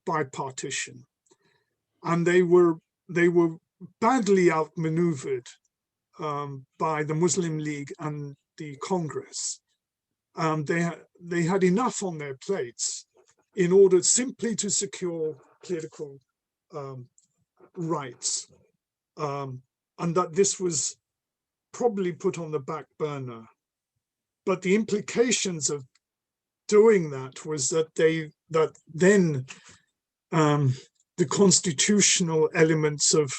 by partition, and they were badly outmaneuvered by the Muslim League and the Congress. They had enough on their plates in order simply to secure political rights, and that this was probably put on the back burner. But the implications of doing that was that then the constitutional elements of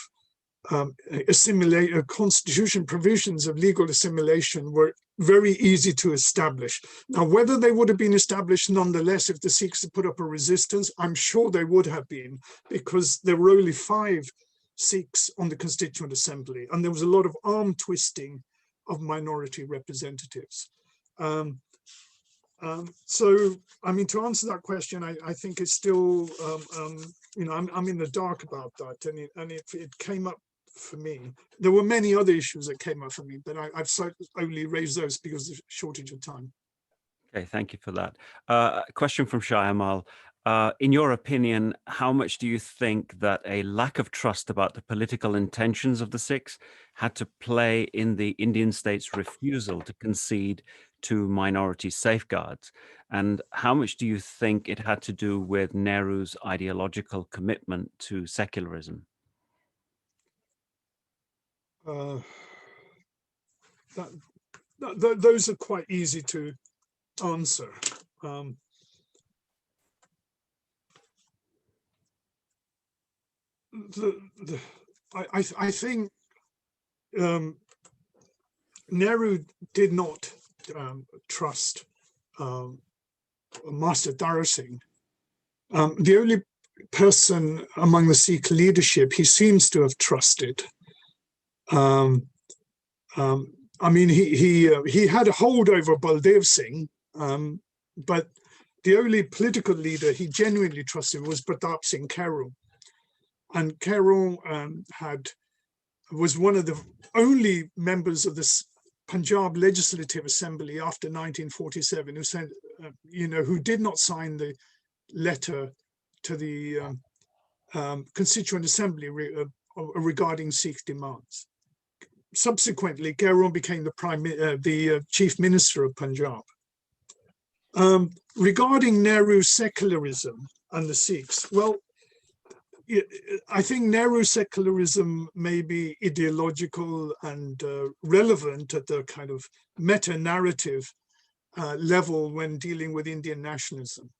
constitution provisions of legal assimilation were very easy to establish. Now, whether they would have been established nonetheless if the Sikhs had put up a resistance, I'm sure they would have been, because there were only 5 Sikhs on the Constituent Assembly, and there was a lot of arm twisting of minority representatives. So, I mean, to answer that question, I think it's still, you know, I'm in the dark about that, and it came up for me. There were many other issues that came up for me, but I've only raised those because of the shortage of time. Okay, thank you for that. A question from Shayamal. In your opinion, how much do you think that a lack of trust about the political intentions of the Sikhs had to play in the Indian state's refusal to concede to minority safeguards? And how much do you think it had to do with Nehru's ideological commitment to secularism? Those are quite easy to answer. I think Nehru did not trust Master Dara Singh. The only person among the Sikh leadership he seems to have trusted. I mean, he had a hold over Baldev Singh, but the only political leader he genuinely trusted was Pratap Singh Karu. And Karu was one of the only members of this Punjab Legislative Assembly after 1947 who said, you know, who did not sign the letter to the Constituent Assembly regarding Sikh demands. Subsequently, Karu became the Chief Minister of Punjab. Regarding Nehru's secularism and the Sikhs, well, I think Nehru's secularism may be ideological and relevant at the kind of meta-narrative level when dealing with Indian nationalism.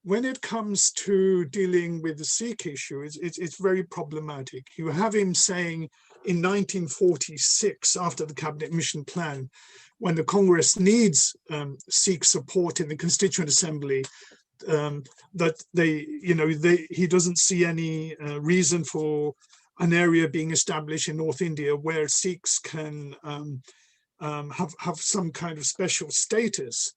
When it comes to dealing with the Sikh issue, it's very problematic. You have him saying in 1946, after the Cabinet Mission Plan, when the Congress needs Sikh support in the Constituent Assembly, that he doesn't see any reason for an area being established in North India where Sikhs can have some kind of special status.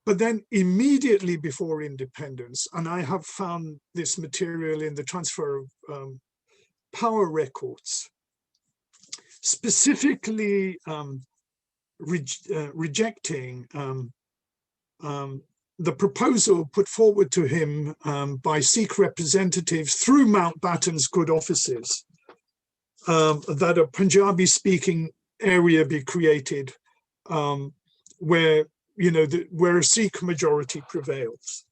But then immediately before independence, and I have found this material in the transfer of power records, specifically rejecting the proposal put forward to him by Sikh representatives through Mountbatten's good offices that a Punjabi-speaking area be created where where a Sikh majority prevails.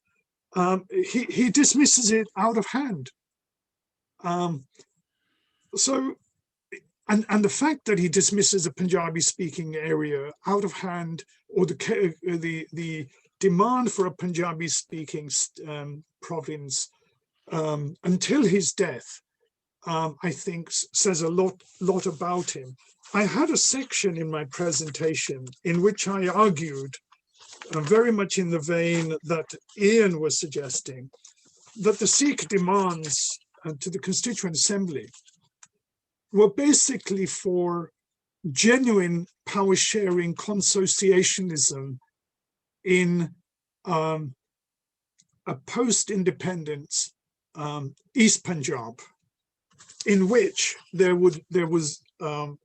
He dismisses it out of hand. And the fact that he dismisses a Punjabi-speaking area out of hand, or the demand for a Punjabi-speaking province until his death, I think says a lot about him. I had a section in my presentation in which I argued, very much in the vein that Ian was suggesting, that the Sikh demands to the Constituent Assembly were basically for genuine power-sharing consociationism in a post-independence East Punjab. in which there was a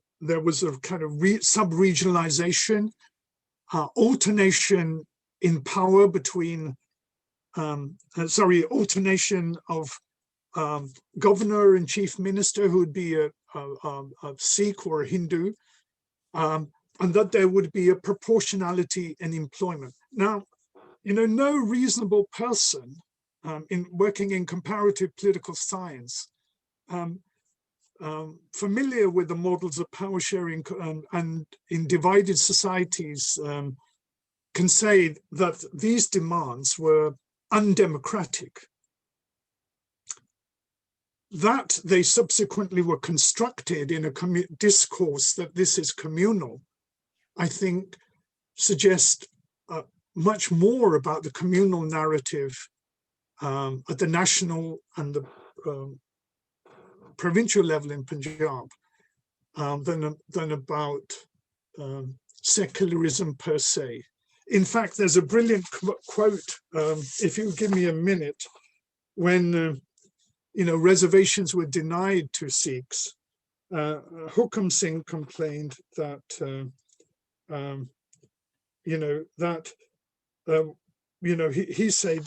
kind of sub-regionalization, alternation in power between, alternation of governor and chief minister who would be a Sikh or a Hindu, and that there would be a proportionality in employment. Now, no reasonable person in working in comparative political science, familiar with the models of power sharing and in divided societies, can say that these demands were undemocratic. That they subsequently were constructed in a discourse that this is communal, I think suggests much more about the communal narrative at the national and the provincial level in Punjab than about secularism per se. In fact, there's a brilliant quote, if you give me a minute, when reservations were denied to Sikhs, Gurharpal Singh complained that he said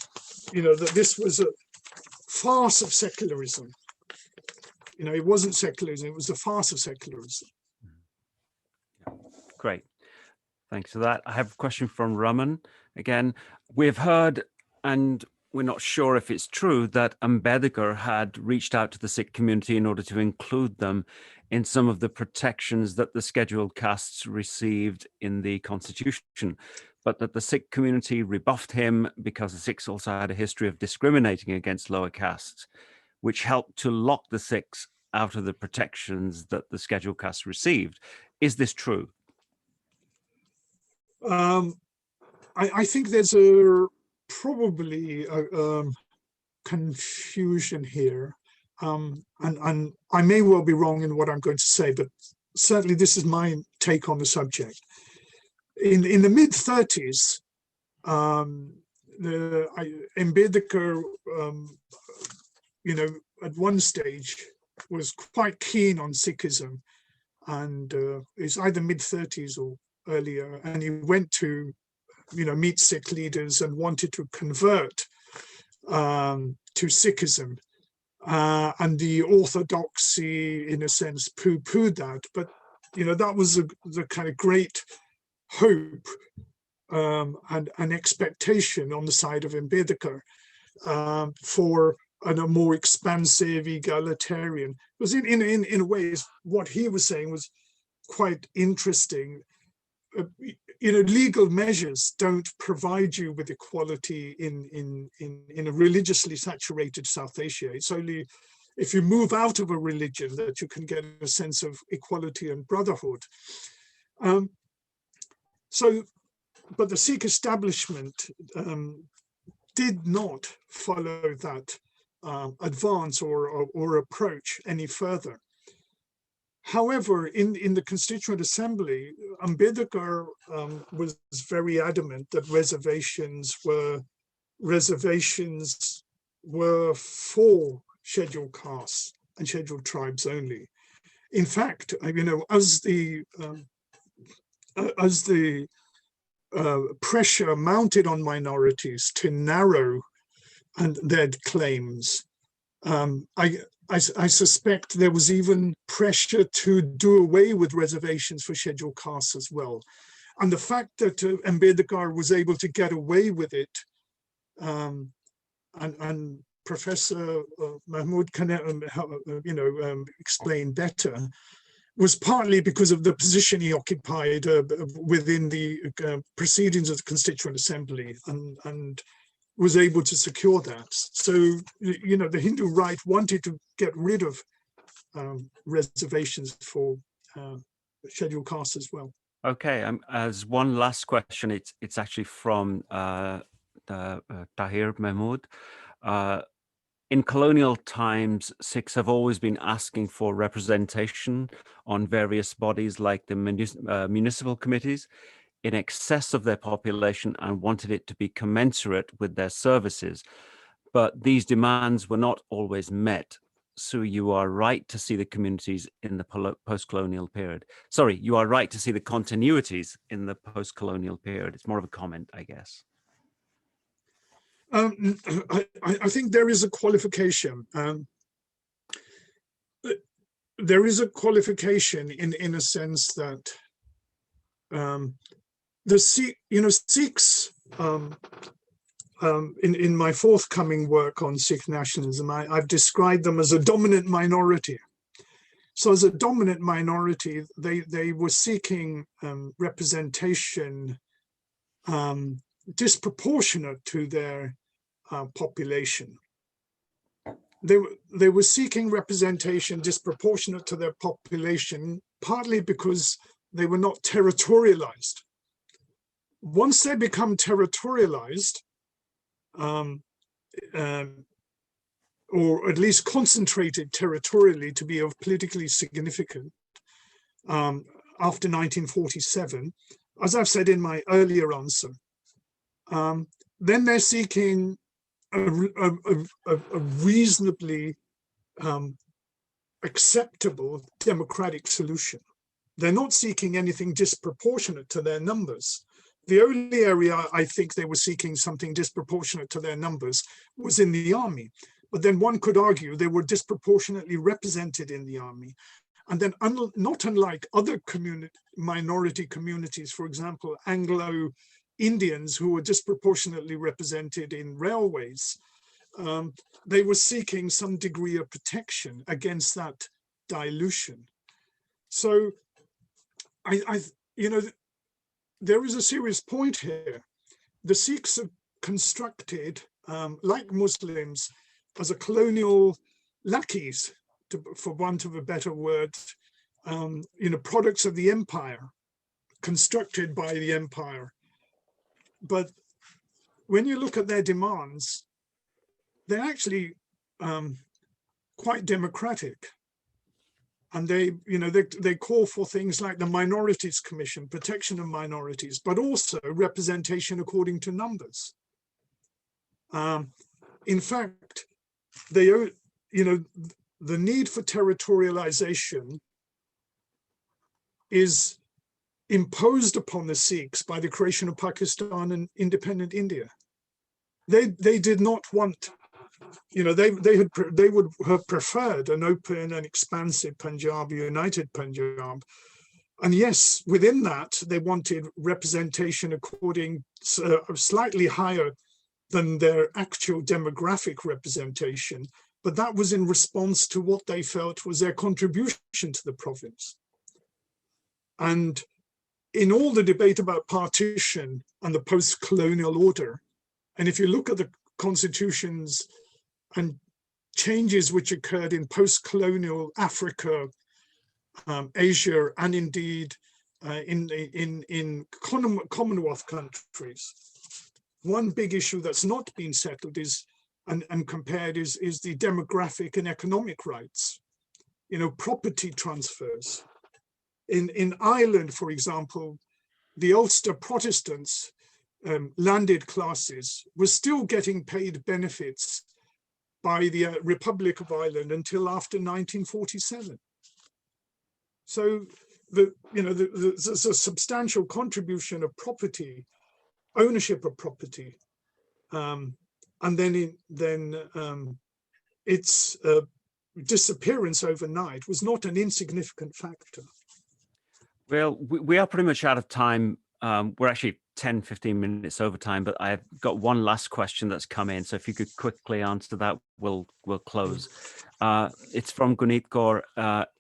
that this was a farce of secularism. It wasn't secularism, it was a farce of secularism. Great. Thanks for that. I have a question from Raman. Again, we've heard, and we're not sure if it's true, that Ambedkar had reached out to the Sikh community in order to include them in some of the protections that the scheduled castes received in the constitution, but that the Sikh community rebuffed him because the Sikhs also had a history of discriminating against lower castes, which helped to lock the Sikhs out of the protections that the scheduled castes received. Is this true? I think there's probably a confusion here, and I may well be wrong in what I'm going to say, but certainly this is my take on the subject. In the mid-30s, Ambedkar, at one stage was quite keen on Sikhism, and it's either mid-30s or earlier, and he went to meet Sikh leaders and wanted to convert to Sikhism, and the orthodoxy in a sense poo-pooed that, but that was the kind of great hope and an expectation on the side of Ambedkar for a more expansive egalitarian. Because in a way, what he was saying was quite interesting. Legal measures don't provide you with equality in a religiously saturated South Asia. It's only if you move out of a religion that you can get a sense of equality and brotherhood. But the Sikh establishment did not follow that advance or approach any further. However, in the Constituent Assembly, Ambedkar was very adamant that reservations were for scheduled castes and scheduled tribes only. In fact, as the pressure mounted on minorities to narrow their claims, I suspect there was even pressure to do away with reservations for scheduled castes as well. And the fact that Ambedkar was able to get away with it, and Professor Mahmood can explain better, was partly because of the position he occupied within the proceedings of the Constituent Assembly, and was able to secure that. So, the Hindu right wanted to get rid of reservations for scheduled castes as well. Okay, as one last question, it's actually from Tahir Mahmood. In colonial times, Sikhs have always been asking for representation on various bodies like the municipal committees in excess of their population and wanted it to be commensurate with their services. But these demands were not always met. So you are right to see the communities in the post-colonial period. Sorry, you are right to see the continuities in the post-colonial period. It's more of a comment, I guess. I think there is a qualification. There is a qualification in a sense that the Sikhs, in my forthcoming work on Sikh nationalism, I've described them as a dominant minority. So as a dominant minority, they were seeking representation disproportionate to their population. They were seeking representation disproportionate to their population, partly because they were not territorialized. Once they become territorialized, or at least concentrated territorially to be of politically significant, after 1947, as I've said in my earlier answer, then they're seeking a reasonably acceptable democratic solution. They're not seeking anything disproportionate to their numbers. The only area I think they were seeking something disproportionate to their numbers was in the army. But then one could argue they were disproportionately represented in the army. And then not unlike other minority communities, for example, Anglo-Indians who were disproportionately represented in railways, they were seeking some degree of protection against that dilution. So there is a serious point here. The Sikhs are constructed, like Muslims, as a colonial lackeys, for want of a better word, products of the empire, constructed by the empire. But when you look at their demands, they're actually quite democratic. And they call for things like the Minorities Commission, protection of minorities, but also representation according to numbers. In fact, the need for territorialization is imposed upon the Sikhs by the creation of Pakistan and independent India. They did not want, they would have preferred an open and expansive Punjab, united Punjab. And yes, within that, they wanted representation according slightly higher than their actual demographic representation. But that was in response to what they felt was their contribution to the province. And in all the debate about partition and the post-colonial order, and if you look at the constitutions and changes which occurred in post-colonial Africa, Asia, and indeed in Commonwealth countries, one big issue that's not been settled is and compared is the demographic and economic rights, property transfers. In Ireland, for example, the Ulster Protestants, landed classes, were still getting paid benefits by the Republic of Ireland until after 1947. So there's a substantial contribution of property, ownership of property, and then its disappearance overnight was not an insignificant factor. Well, we are pretty much out of time. We're actually 10, 15 minutes over time, but I've got one last question that's come in. So if you could quickly answer that, we'll close. It's from Gunit Kaur.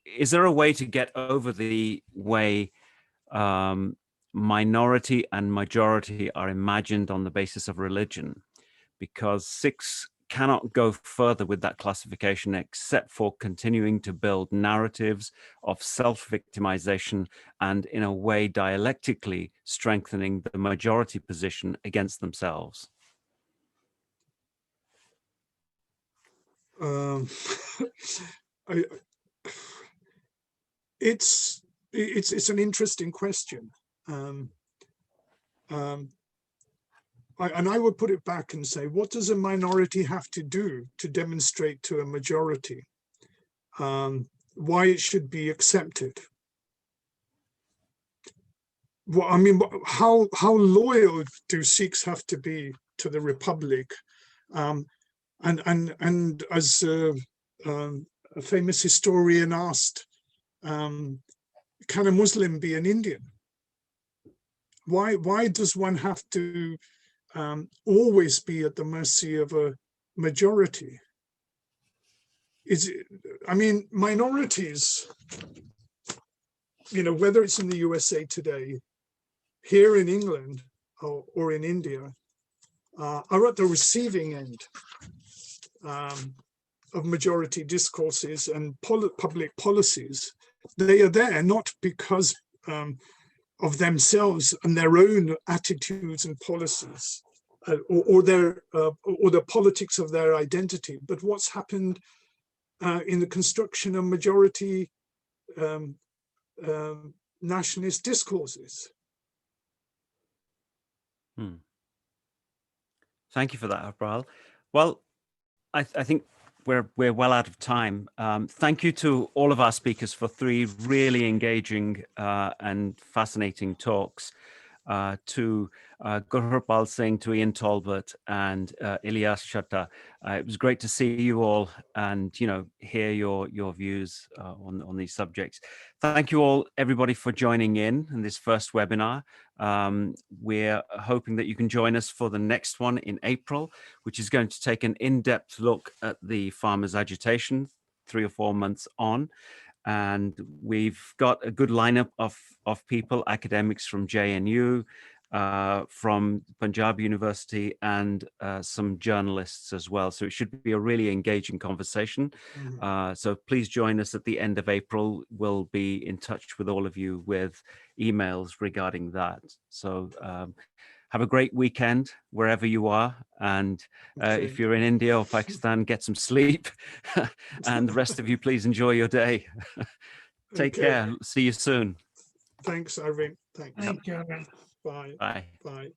Is there a way to get over the way minority and majority are imagined on the basis of religion? Because Sikhs cannot go further with that classification except for continuing to build narratives of self-victimization and in a way dialectically strengthening the majority position against themselves. It's an interesting question. And I would put it back and say, what does a minority have to do to demonstrate to a majority? why it should be accepted. Well, I mean, how loyal do Sikhs have to be to the Republic? And as a famous historian asked, can a Muslim be an Indian? Why does one have to always be at the mercy of a majority? I mean, minorities, you know, whether it's in the USA today, here in England, or in India, are at the receiving end of majority discourses and public policies. They are there not because of themselves and their own attitudes and policies, or the politics of their identity, but what's happened in the construction of majority nationalist discourses. Thank you for that, Gurharpal. Well, I think we're well out of time. Thank you to all of our speakers for 3 really engaging and fascinating talks. To Gurharpal Singh, to Ian Talbot, and Ilyas Chatter. It was great to see you all and, you know, hear your views on these subjects. Thank you all, everybody, for joining in this first webinar. We're hoping that you can join us for the next one in April, which is going to take an in-depth look at the farmers' agitation 3 or 4 months on. And we've got a good lineup of people, academics from JNU, from Punjab University, and some journalists as well. So it should be a really engaging conversation. So please join us at the end of April. We'll be in touch with all of you with emails regarding that. So have a great weekend wherever you are. And if you're in India or Pakistan, get some sleep. And the rest of you, please enjoy your day. Take care. See you soon. Thanks, Arvind. Thanks. Thank you. Bye. Bye. Bye.